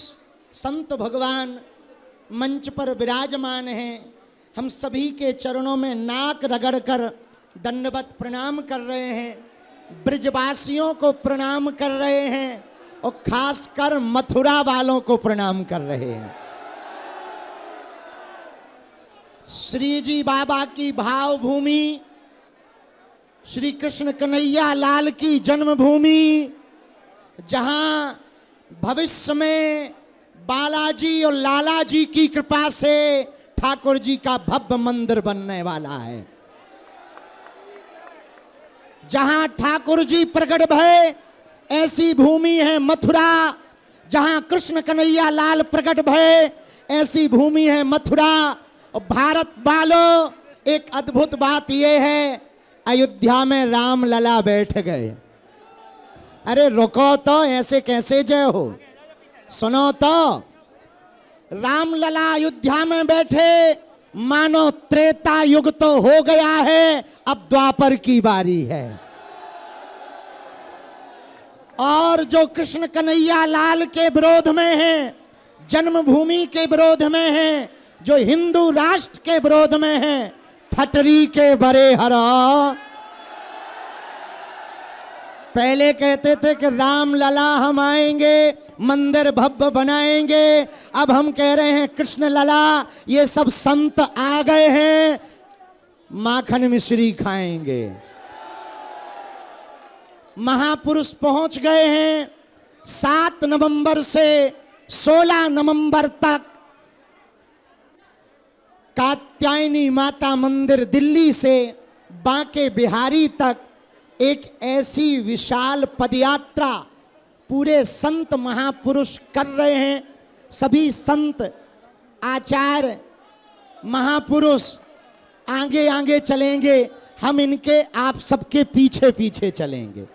संत भगवान मंच पर विराजमान हैं। हम सभी के चरणों में नाक रगड़कर दंडवत प्रणाम कर रहे हैं, ब्रजवासियों को प्रणाम कर रहे हैं और खासकर मथुरा वालों को प्रणाम कर रहे हैं। श्री जी बाबा की भावभूमि, श्री कृष्ण कन्हैया लाल की जन्मभूमि, जहां भविष्य में बालाजी और लाला जी की कृपा से ठाकुर जी का भव्य मंदिर बनने वाला है, जहां ठाकुर जी प्रकट भय ऐसी भूमि है मथुरा, जहां कृष्ण कन्हैया लाल प्रकट भय ऐसी भूमि है मथुरा। और भारत वालों, एक अद्भुत बात यह है, अयोध्या में राम लला बैठ गए। अरे रुको तो, ऐसे कैसे जय हो, सुनो तो। राम लला अयोध्या में बैठे, मानो त्रेता युग तो हो गया है, अब द्वापर की बारी है। और जो कृष्ण कन्हैया लाल के विरोध में है, जन्मभूमि के विरोध में है, जो हिंदू राष्ट्र के विरोध में है, ठटरी के बरे हरा। पहले कहते थे कि राम लला हम आएंगे, मंदिर भव्य बनाएंगे, अब हम कह रहे हैं कृष्ण लला, ये सब संत आ गए हैं, माखन मिश्री खाएंगे। महापुरुष पहुंच गए हैं। 7 नवंबर से 16 नवंबर तक कात्यायनी माता मंदिर दिल्ली से बांके बिहारी तक एक ऐसी विशाल पदयात्रा पूरे संत महापुरुष कर रहे हैं। सभी संत आचार्य महापुरुष आगे आगे चलेंगे, हम इनके आप सबके पीछे पीछे चलेंगे।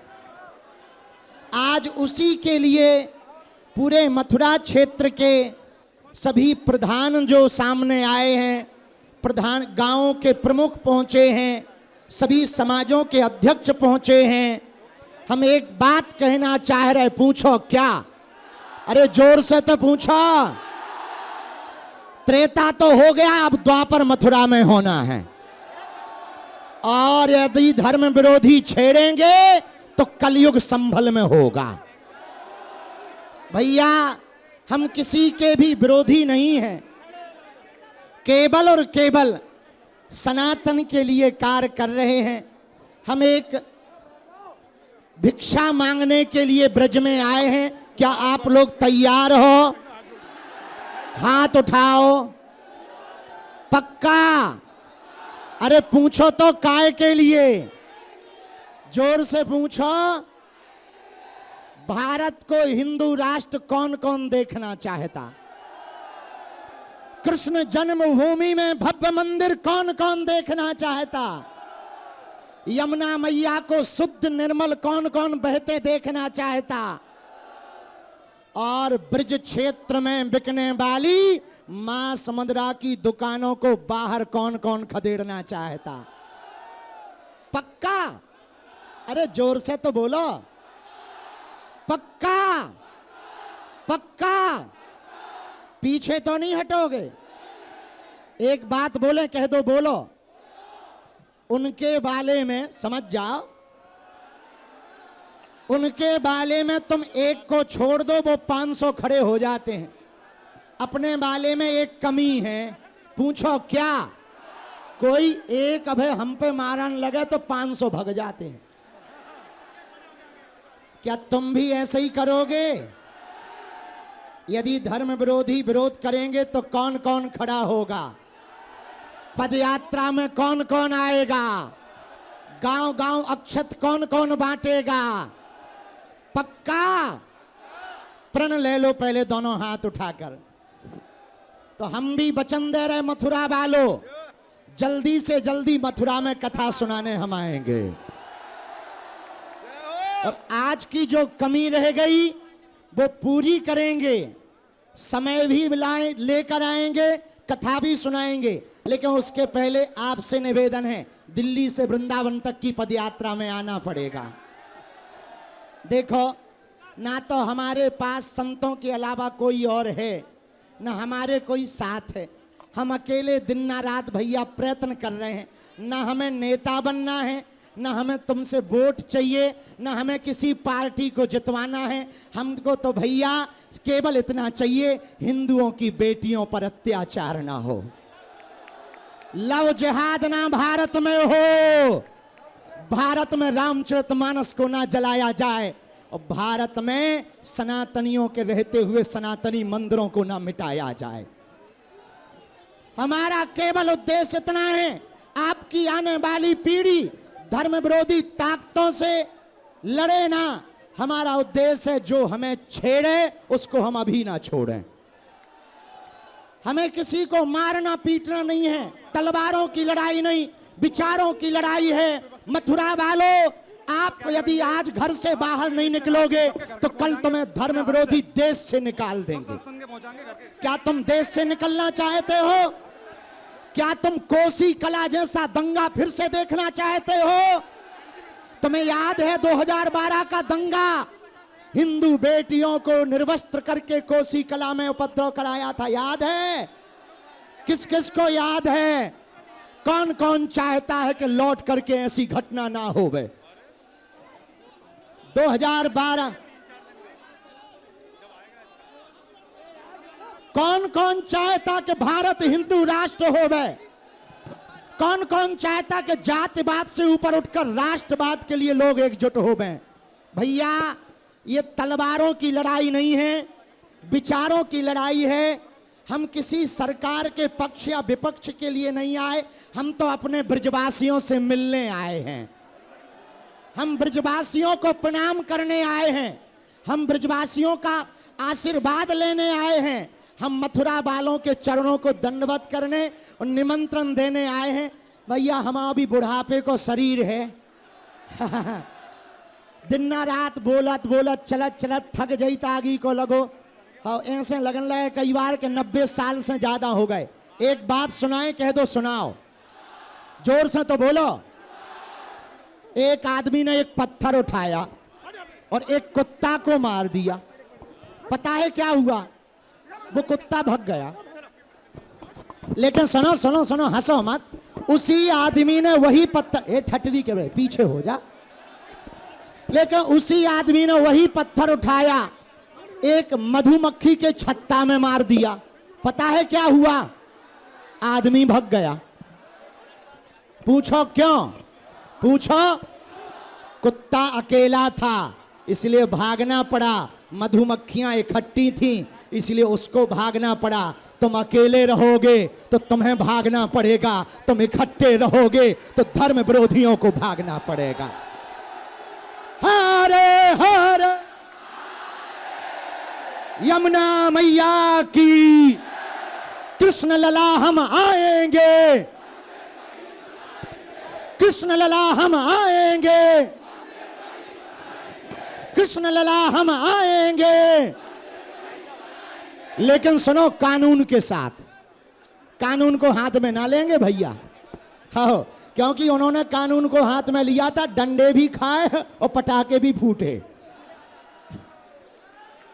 आज उसी के लिए पूरे मथुरा क्षेत्र के सभी प्रधान जो सामने आए हैं, प्रधान गांवों के प्रमुख पहुंचे हैं, सभी समाजों के अध्यक्ष पहुंचे हैं। हम एक बात कहना चाह रहे, पूछो क्या? अरे जोर से तो पूछो। त्रेता तो हो गया, अब द्वापर मथुरा में होना है। और यदि धर्म विरोधी छेड़ेंगे तो कलयुग संभल में होगा। भैया, हम किसी के भी विरोधी नहीं हैं, केवल और केवल सनातन के लिए कार्य कर रहे हैं। हम एक भिक्षा मांगने के लिए ब्रज में आए हैं। क्या आप लोग तैयार हो? हाथ उठाओ। पक्का? अरे पूछो तो काय के लिए, जोर से पूछो। भारत को हिंदू राष्ट्र कौन कौन देखना चाहता? कृष्ण जन्मभूमि में भव्य मंदिर कौन कौन देखना चाहता? यमुना मैया को शुद्ध निर्मल कौन कौन बहते देखना चाहता? और ब्रज क्षेत्र में बिकने वाली मां समंदरा की दुकानों को बाहर कौन कौन खदेड़ना चाहता? पक्का? अरे जोर से तो बोलो। पक्का? पक्का? पीछे तो नहीं हटोगे? एक बात बोले, कह दो, बोलो। उनके बाले में समझ जाओ, उनके बाले में तुम एक को छोड़ दो, वो 500 खड़े हो जाते हैं। अपने बाले में एक कमी है, पूछो क्या? कोई एक अभय हम पे मारन लगे तो 500 भग जाते हैं। क्या तुम भी ऐसे ही करोगे? यदि धर्म विरोधी विरोध करेंगे तो कौन कौन खड़ा होगा? पदयात्रा में कौन कौन आएगा? गांव गांव अक्षत कौन कौन बांटेगा? पक्का? प्रण ले लो पहले दोनों हाथ उठाकर। तो हम भी वचन दे रहे मथुरा वालों, जल्दी से जल्दी मथुरा में कथा सुनाने हम आएंगे। और आज की जो कमी रह गई वो पूरी करेंगे। समय भी लेकर आएंगे, कथा भी सुनाएंगे। लेकिन उसके पहले आपसे निवेदन है, दिल्ली से वृंदावन तक की पदयात्रा में आना पड़ेगा। देखो, ना तो हमारे पास संतों के अलावा कोई और है, ना हमारे कोई साथ है। हम अकेले दिन ना रात भैया प्रयत्न कर रहे हैं। ना हमें नेता बनना है, ना हमें तुमसे वोट चाहिए, ना हमें किसी पार्टी को जितवाना है। हमको तो भैया केवल इतना चाहिए, हिंदुओं की बेटियों पर अत्याचार ना हो, लव जिहाद ना भारत में हो, भारत में रामचरितमानस को ना जलाया जाए, और भारत में सनातनियों के रहते हुए सनातनी मंदिरों को ना मिटाया जाए। हमारा केवल उद्देश्य इतना है, आपकी आने वाली पीढ़ी धर्म विरोधी ताकतों से लड़े ना। हमारा उद्देश्य है जो हमें छेड़े उसको हम अभी ना छोड़ें। हमें किसी को मारना पीटना नहीं है, तलवारों की लड़ाई नहीं, विचारों की लड़ाई है। मथुरा वालों, आप यदि आज घर से बाहर नहीं निकलोगे तो कल तुम्हें धर्म विरोधी देश से निकाल देंगे। क्या तुम देश से निकलना चाहते हो? क्या तुम कोसी कला जैसा दंगा फिर से देखना चाहते हो? तुम्हें याद है 2012 का दंगा? हिंदू बेटियों को निर्वस्त्र करके कोसी कला में उपद्रव कराया था, याद है? किस किस को याद है? कौन कौन चाहता है कि लौट करके ऐसी घटना ना होवे? 2012 कौन कौन चाहता कि भारत हिंदू राष्ट्र होवे? कौन कौन चाहता कि जातिवाद से ऊपर उठकर राष्ट्रवाद के लिए लोग एकजुट होवे? भैया, ये तलवारों की लड़ाई नहीं है, विचारों की लड़ाई है। हम किसी सरकार के पक्ष या विपक्ष के लिए नहीं आए, हम तो अपने ब्रजवासियों से मिलने आए हैं। हम ब्रजवासियों को प्रणाम करने आए हैं, हम ब्रजवासियों का आशीर्वाद लेने आए हैं। हम मथुरा वालों के चरणों को दंडवत करने और निमंत्रण देने आए हैं। भैया, हमारा भी बुढ़ापे को शरीर है। दिन रात बोलत बोलत चलत चलत थक जाता आगी को लगो, और ऐसे लगन लगे कई बार के 90 साल से ज्यादा हो गए। एक बात सुनाए, कह दो सुनाओ, जोर से तो बोलो। एक आदमी ने एक पत्थर उठाया और एक कुत्ता को मार दिया। पता है क्या हुआ? वो कुत्ता भाग गया। लेकिन सुनो सुनो सुनो, हंसो मत। उसी आदमी ने वही पत्थर, ए ठटरी के भाई पीछे हो जा। लेकिन उसी आदमी ने वही पत्थर उठाया, एक मधुमक्खी के छत्ता में मार दिया। पता है क्या हुआ? आदमी भाग गया। पूछो क्यों? पूछो। कुत्ता अकेला था इसलिए भागना पड़ा, मधुमक्खियां इकट्ठी थीं इसलिए उसको भागना पड़ा। तुम अकेले रहोगे तो तुम्हें भागना पड़ेगा, तुम इकट्ठे रहोगे तो धर्म विरोधियों को भागना पड़ेगा। हरे हरे यमुना मैया की, कृष्ण लला हम आएंगे, कृष्ण लला हम आएंगे, कृष्ण लला हम आएंगे। लेकिन सुनो, कानून के साथ। कानून को हाथ में ना लेंगे भैया, हाँ, क्योंकि उन्होंने कानून को हाथ में लिया था, डंडे भी खाए और पटाखे भी फूटे।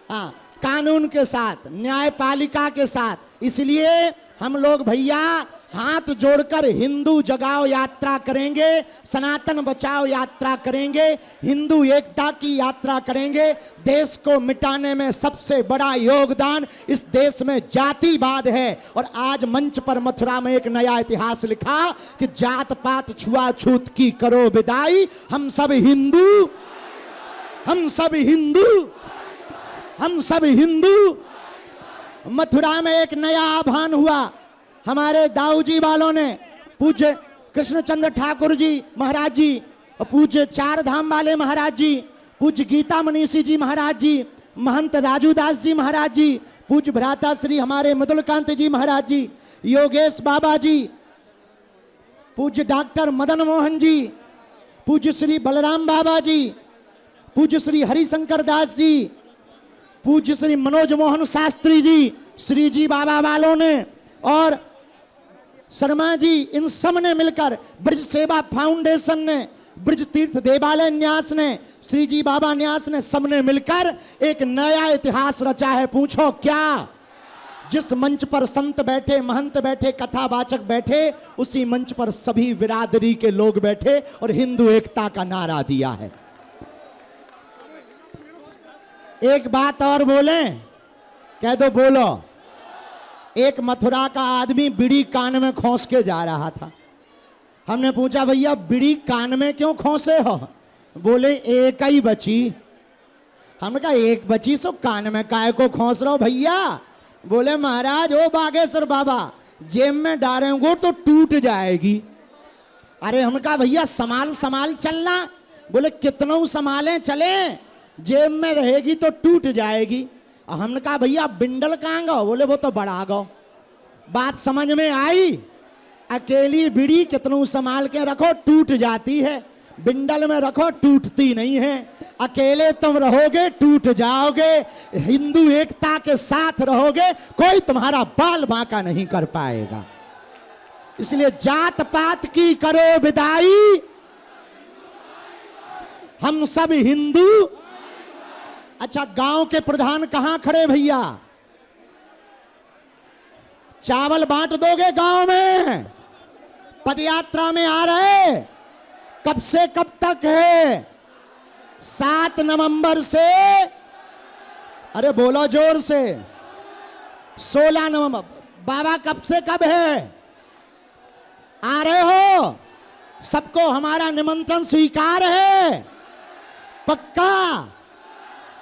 हाँ, कानून के साथ, न्यायपालिका के साथ। इसलिए हम लोग भैया हाथ जोड़कर हिंदू जगाओ यात्रा करेंगे, सनातन बचाओ यात्रा करेंगे, हिंदू एकता की यात्रा करेंगे। देश को मिटाने में सबसे बड़ा योगदान इस देश में जातिवाद है। और आज मंच पर मथुरा में एक नया इतिहास लिखा कि जात पात छुआछूत की करो विदाई, हम सब हिंदू, हम सब हिंदू, हम सब हिंदू। मथुरा में एक नया आह्वान हुआ। हमारे दाऊजी वालों ने, पूज्य कृष्णचंद्र ठाकुर जी महाराज जी, और पूज्य चार धाम वाले महाराज जी, पूज्य गीता मनीषी जी महाराज जी, महंत राजूदास जी महाराज जी, पूज्य भ्राता श्री हमारे मधुलकांत जी महाराज जी, योगेश बाबा जी, पूज्य डॉक्टर मदन मोहन जी, पूज्य श्री बलराम बाबा जी, पूज्य श्री हरिशंकर दास जी, पूज्य श्री मनोज मोहन शास्त्री जी, श्री जी बाबा वालों ने और शर्मा जी, इन सब ने मिलकर, ब्रज सेवा फाउंडेशन ने, ब्रज तीर्थ देवालय न्यास ने, श्री जी बाबा न्यास ने, सबने मिलकर एक नया इतिहास रचा है। पूछो क्या? जिस मंच पर संत बैठे, महंत बैठे, कथावाचक बैठे, उसी मंच पर सभी बिरादरी के लोग बैठे और हिंदू एकता का नारा दिया है। एक बात और बोलें, कह दो, बोलो। एक मथुरा का आदमी बीड़ी कान में खोस के जा रहा था। हमने पूछा, भैया बीड़ी कान में क्यों खोसे हो? बोले एक ही बची। हमने कहा एक बची सो कान में काय को खोस रहे हो भैया? बोले महाराज, ओ बागेश्वर बाबा, जेब में डालेंगे तो टूट जाएगी। अरे हमने कहा भैया संभाल संभाल चलना। बोले कितनों संभालें चले, जेब में रहेगी तो टूट जाएगी। हमने कहा भैया बिंडल कहाँ गो? बोले वो तो बड़ा गो। बात समझ में आई? अकेली बीड़ी कितनों संभाल के रखो टूट जाती है, बिंडल में रखो टूटती नहीं है। अकेले तुम रहोगे टूट जाओगे, हिंदू एकता के साथ रहोगे कोई तुम्हारा बाल बांका नहीं कर पाएगा। इसलिए जात पात की करो विदाई, हम सब हिंदू। अच्छा, गांव के प्रधान कहां खड़े भैया? चावल बांट दोगे गांव में? पदयात्रा में आ रहे, कब से कब तक है? 7 नवंबर से, अरे बोलो जोर से, 16 नवंबर। बाबा कब से कब है? आ रहे हो? सबको हमारा निमंत्रण स्वीकार है? पक्का?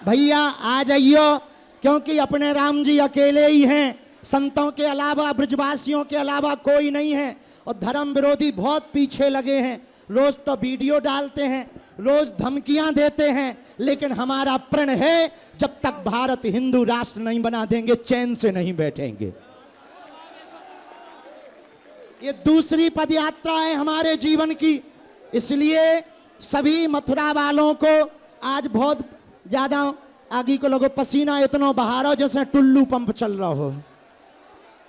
भैया आ जाइयो, क्योंकि अपने राम जी अकेले ही हैं, संतों के अलावा, ब्रजवासियों के अलावा कोई नहीं है। और धर्म विरोधी बहुत पीछे लगे हैं, रोज तो वीडियो डालते हैं, रोज धमकियां देते हैं, लेकिन हमारा प्रण है जब तक भारत हिंदू राष्ट्र नहीं बना देंगे चैन से नहीं बैठेंगे। ये दूसरी पदयात्रा है हमारे जीवन की। इसलिए सभी मथुरा वालों को आज बहुत ज्यादा आगे को लोगों पसीना इतना बहा रहा हो जैसे टुल्लू पंप चल रहा हो,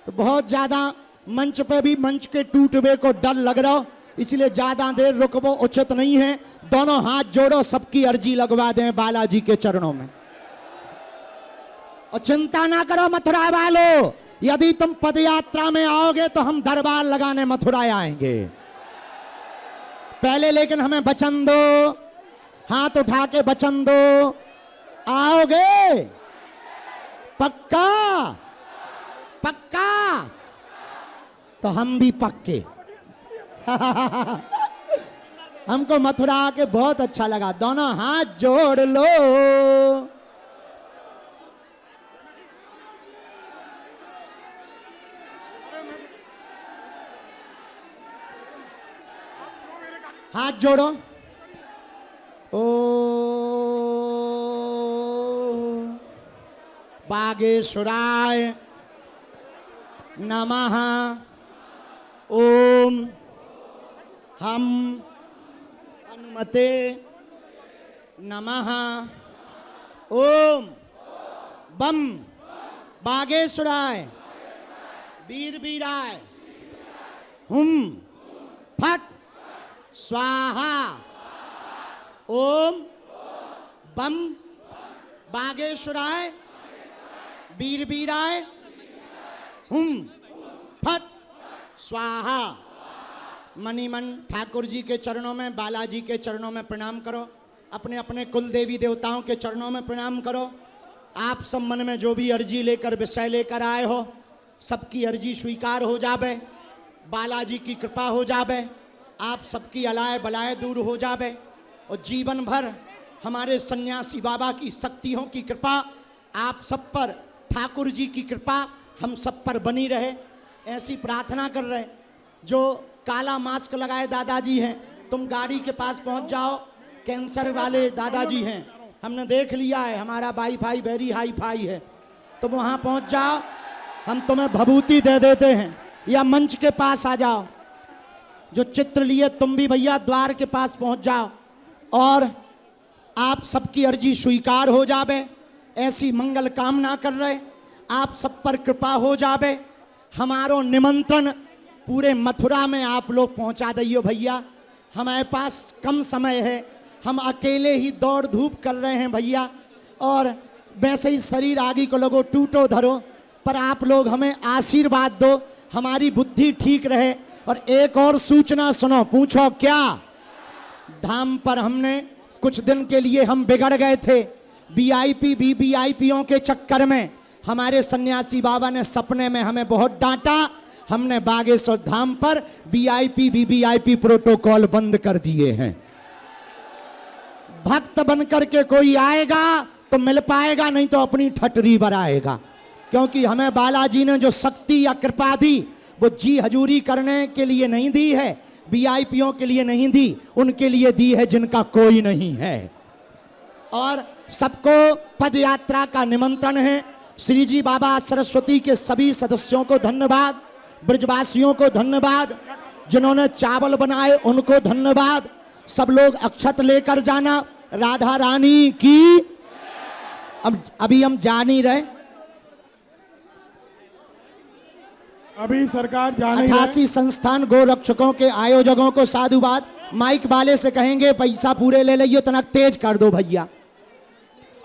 तो बहुत ज्यादा मंच पे भी मंच के टूटवे को डर लग रहा हो, इसलिए ज्यादा देर रुकवो उचित नहीं है। दोनों हाथ जोड़ो, सबकी अर्जी लगवा दें बालाजी के चरणों में। और चिंता ना करो मथुरा वालों, यदि तुम पदयात्रा में आओगे तो हम दरबार लगाने मथुरा आएंगे। पहले लेकिन हमें वचन दो, हाथ उठा के वचन दो, आओगे? पक्का? पक्का? तो हम भी पक्के। हमको मथुरा आके बहुत अच्छा लगा। दोनों हाथ जोड़ लो। हाथ जोड़ो। ओ बागेश्वराय नमः। ओम हम हनुमते नमः। ओम बम बागेश्वराय वीर वीराय हुम फट स्वाहा। ओम बम बागेश्वराय वीर वीराय हुम फट स्वाहा। मणिमन ठाकुर जी के चरणों में, बालाजी के चरणों में प्रणाम करो। अपने अपने कुल देवी देवताओं के चरणों में प्रणाम करो। आप सब मन में जो भी अर्जी लेकर विषय लेकर आए हो, सबकी अर्जी स्वीकार हो जावे, बालाजी की कृपा हो जावे, आप सबकी अलाय बलाय दूर हो जावे और जीवन भर हमारे सन्यासी बाबा की शक्तियों की कृपा आप सब पर, ठाकुर जी की कृपा हम सब पर बनी रहे, ऐसी प्रार्थना कर रहे। जो काला मास्क लगाए दादाजी हैं, तुम गाड़ी के पास पहुंच जाओ। कैंसर वाले दादाजी हैं, हमने देख लिया है, हमारा वाईफाई वेरी हाई फाई है, तुम वहां पहुंच जाओ, हम तुम्हें भभूति दे देते हैं। या मंच के पास आ जाओ, जो चित्र लिए तुम भी भैया द्वार के पास पहुंच जाओ और आप सबकी अर्जी स्वीकार हो जावे, ऐसी मंगल कामना कर रहे। आप सब पर कृपा हो जावे। हमारो निमंत्रण पूरे मथुरा में आप लोग पहुंचा दियो भैया। हमारे पास कम समय है, हम अकेले ही दौड़ धूप कर रहे हैं भैया, और वैसे ही शरीर आगे को लगो टूटो धरो, पर आप लोग हमें आशीर्वाद दो, हमारी बुद्धि ठीक रहे। और एक और सूचना सुनो, पूछो क्या? धाम पर हमने कुछ दिन के लिए हम बिगड़ गए थे, वीआईपी वीवीआईपीओं के चक्कर में। हमारे सन्यासी बाबा ने सपने में हमें बहुत डांटा, हमने बागेश्वर धाम पर वीआईपी वीवीआईपी प्रोटोकॉल बंद कर दिए हैं। भक्त बन करके कोई आएगा तो मिल पाएगा, नहीं तो अपनी ठटरी बनाएगा। क्योंकि हमें बालाजी ने जो शक्ति या कृपा दी, वो जी हजूरी करने के लिए नहीं दी है, वीआईपीओं के लिए नहीं दी, उनके लिए दी है जिनका कोई नहीं है। और सबको पद यात्रा का निमंत्रण है। श्री जी बाबा सरस्वती के सभी सदस्यों को धन्यवाद, ब्रजवासियों को धन्यवाद, जिन्होंने चावल बनाए उनको धन्यवाद। सब लोग अक्षत लेकर जाना। राधा रानी की। अभी हम जा नहीं रहे, अभी सरकार जा नहीं रही। 88 संस्थान गोरक्षकों के आयोजकों को साधुवाद। माइक वाले से कहेंगे पैसा पूरे ले लियो, इतना तेज कर दो भैया।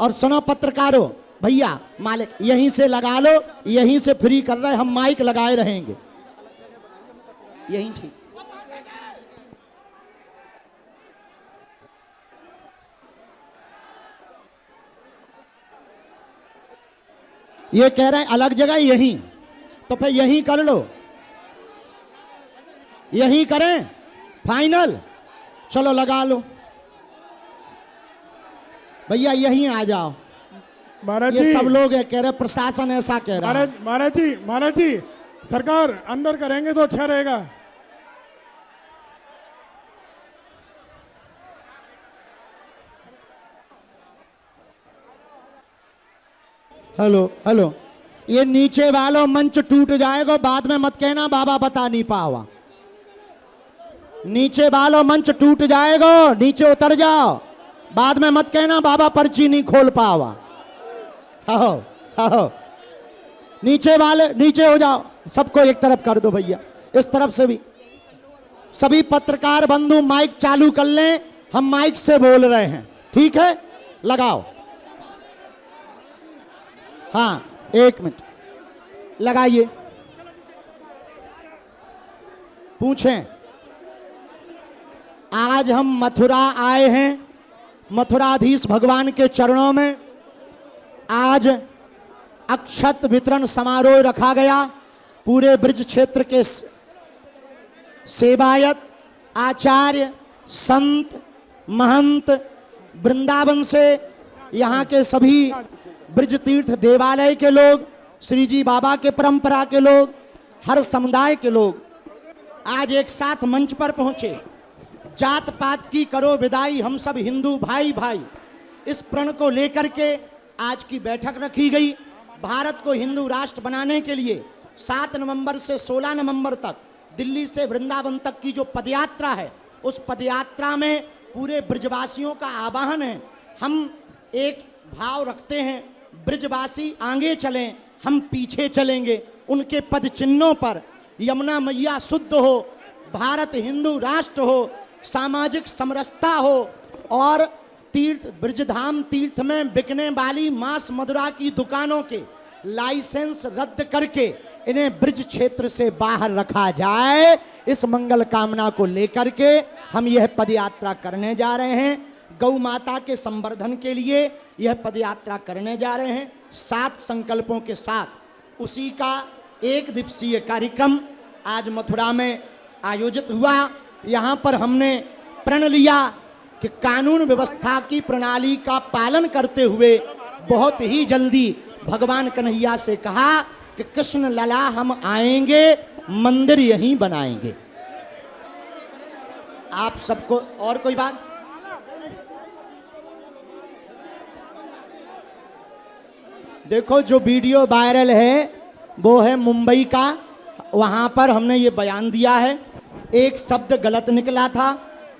और सुनो पत्रकारों, भैया मालिक यहीं से लगा लो, यहीं से फ्री कर रहे, हम माइक लगाए रहेंगे यहीं। ठीक, ये कह रहे हैं अलग जगह यहीं, तो फिर यहीं कर लो, यहीं करें फाइनल। चलो लगा लो भैया, यहीं आ जाओ। महाराज ये जी, सब लोग है कह रहे, प्रशासन ऐसा कह रहा है। महाराज जी सरकार अंदर करेंगे तो अच्छा रहेगा। हेलो हेलो, ये नीचे वालों मंच टूट जाएगा, बाद में मत कहना बाबा बता नहीं पावा। नीचे वालों मंच टूट जाएगा, नीचे उतर जाओ, बाद में मत कहना बाबा पर्ची नहीं खोल पावा। हो नीचे वाले नीचे हो जाओ, सबको एक तरफ कर दो भैया, इस तरफ से भी। सभी पत्रकार बंधु माइक चालू कर लें, हम माइक से बोल रहे हैं, ठीक है? लगाओ। हाँ, एक मिनट लगाइए। पूछें, आज हम मथुरा आए हैं, मथुराधीश भगवान के चरणों में। आज अक्षत वितरण समारोह रखा गया। पूरे ब्रज क्षेत्र के सेवायत, आचार्य, संत, महंत, वृंदावन से यहाँ के सभी ब्रज तीर्थ देवालय के लोग, श्री जी बाबा के परंपरा के लोग, हर समुदाय के लोग आज एक साथ मंच पर पहुंचे। जात पात की करो विदाई, हम सब हिंदू भाई भाई, इस प्रण को लेकर के आज की बैठक रखी गई। भारत को हिंदू राष्ट्र बनाने के लिए 7 नवंबर से 16 नवंबर तक दिल्ली से वृंदावन तक की जो पदयात्रा है, उस पदयात्रा में पूरे ब्रजवासियों का आह्वान है। हम एक भाव रखते हैं, ब्रजवासी आगे चलें, हम पीछे चलेंगे। उनके पद चिन्हों पर यमुना मैया शुद्ध हो, भारत हिंदू राष्ट्र हो, सामाजिक समरसता हो, और तीर्थ ब्रजधाम तीर्थ में बिकने वाली मांस मदिरा की दुकानों के लाइसेंस रद्द करके इन्हें ब्रिज क्षेत्र से बाहर रखा जाए। इस मंगल कामना को लेकर के हम यह पदयात्रा करने जा रहे हैं। गौ माता के संवर्धन के लिए यह पदयात्रा करने जा रहे हैं 7 संकल्पों के साथ। उसी का 1 दिवसीय कार्यक्रम आज मथुरा में आयोजित हुआ। यहाँ पर हमने प्रण लिया कि कानून व्यवस्था की प्रणाली का पालन करते हुए बहुत ही जल्दी भगवान कन्हैया से कहा कि कृष्ण लला हम आएंगे, मंदिर यहीं बनाएंगे। आप सबको और कोई बात? देखो जो वीडियो वायरल है वो है मुंबई का। वहां पर हमने ये बयान दिया है, एक शब्द गलत निकला था,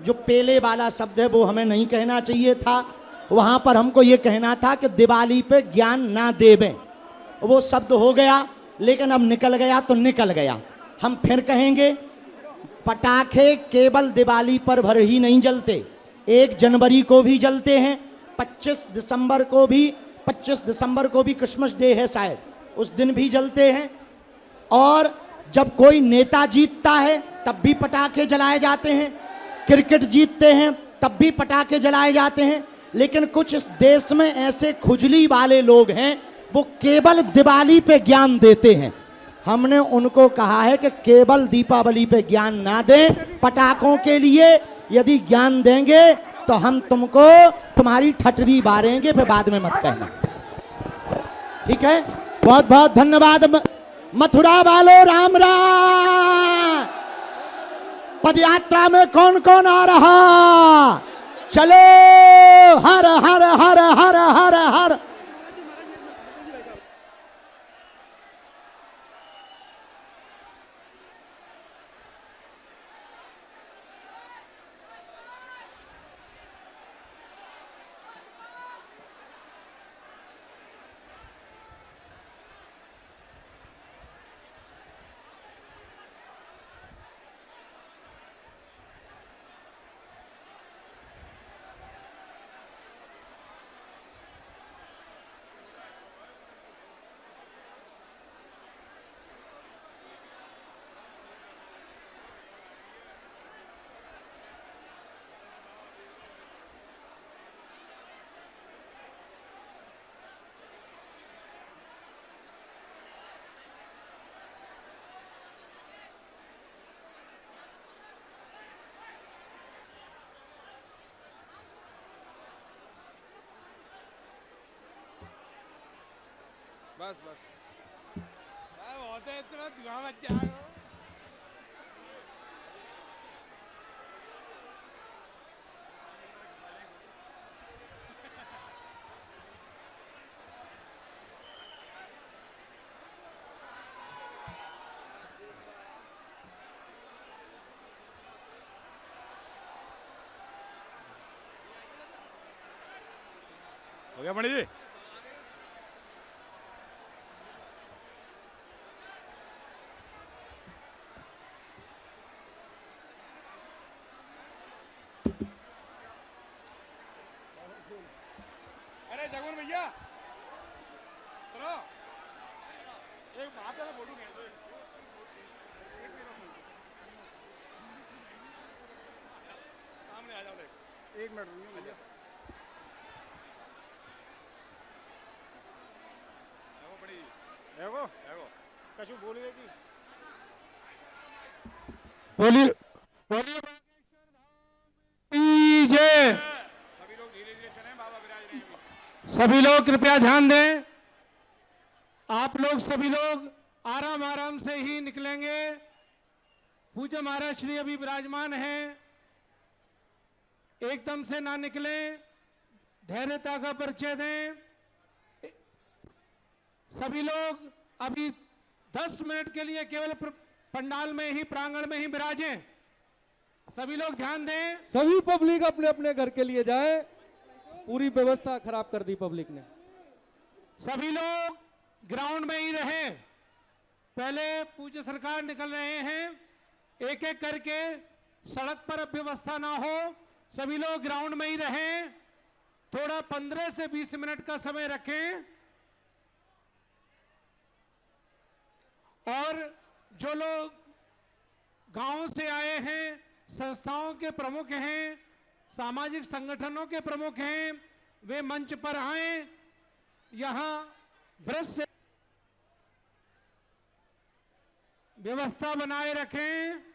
जो पेले वाला शब्द है वो हमें नहीं कहना चाहिए था। वहां पर हमको ये कहना था कि दिवाली पे ज्ञान ना देवें, वो शब्द हो गया, लेकिन अब निकल गया तो निकल गया। हम फिर कहेंगे, पटाखे केवल दिवाली पर भर ही नहीं जलते, 1 जनवरी को भी जलते हैं, 25 दिसंबर को भी क्रिसमस डे है शायद, उस दिन भी जलते हैं। और जब कोई नेता जीतता है तब भी पटाखे जलाए जाते हैं, क्रिकेट जीतते हैं तब भी पटाखे जलाए जाते हैं। लेकिन कुछ इस देश में ऐसे खुजली वाले लोग हैं, वो केवल दिवाली पे ज्ञान देते हैं। हमने उनको कहा है कि केवल दीपावली पे ज्ञान ना दें, पटाखों के लिए यदि ज्ञान देंगे तो हम तुमको तुम्हारी ठटरी बारेंगे, फिर बाद में मत कहना, ठीक है? बहुत बहुत धन्यवाद। मथुरा वालों राम राम। पदयात्रा में कौन कौन आ रहा? चलो हर हर हर हर हर हर। बस बस होते इतना धुआं मच जाएगा। हो गया पंडित जी? अरे जगन भैया चलो एक बात है, बोलूं सामने आ जाओ, 1 मिनट रुकिए। एगो एगो कछु बोलिए कि बोलिए बोलिए जय। सभी लोग धीरे धीरे चलें, बाबा विराज रहे हैं। सभी लोग कृपया ध्यान दें, आप लोग सभी लोग आराम आराम से ही निकलेंगे। पूज्य महाराज श्री अभी विराजमान हैं, एकदम से ना निकलें, धैर्यता का परिचय दें। सभी लोग अभी 10 मिनट के लिए केवल पंडाल में ही, प्रांगण में ही विराजें। सभी लोग ध्यान दें। सभी पब्लिक अपने अपने घर के लिए जाए, पूरी व्यवस्था खराब कर दी पब्लिक ने। सभी लोग ग्राउंड में ही रहे। पहले पूज्य सरकार निकल रहे हैं, एक एक करके, सड़क पर अब व्यवस्था ना हो। सभी लोग ग्राउंड में ही रहें। थोड़ा 15 से 20 मिनट का समय रखें। और जो लोग गांव से आए हैं, संस्थाओं के प्रमुख हैं, सामाजिक संगठनों के प्रमुख हैं, वे मंच पर आए। यहां ब्रज से व्यवस्था बनाए रखें।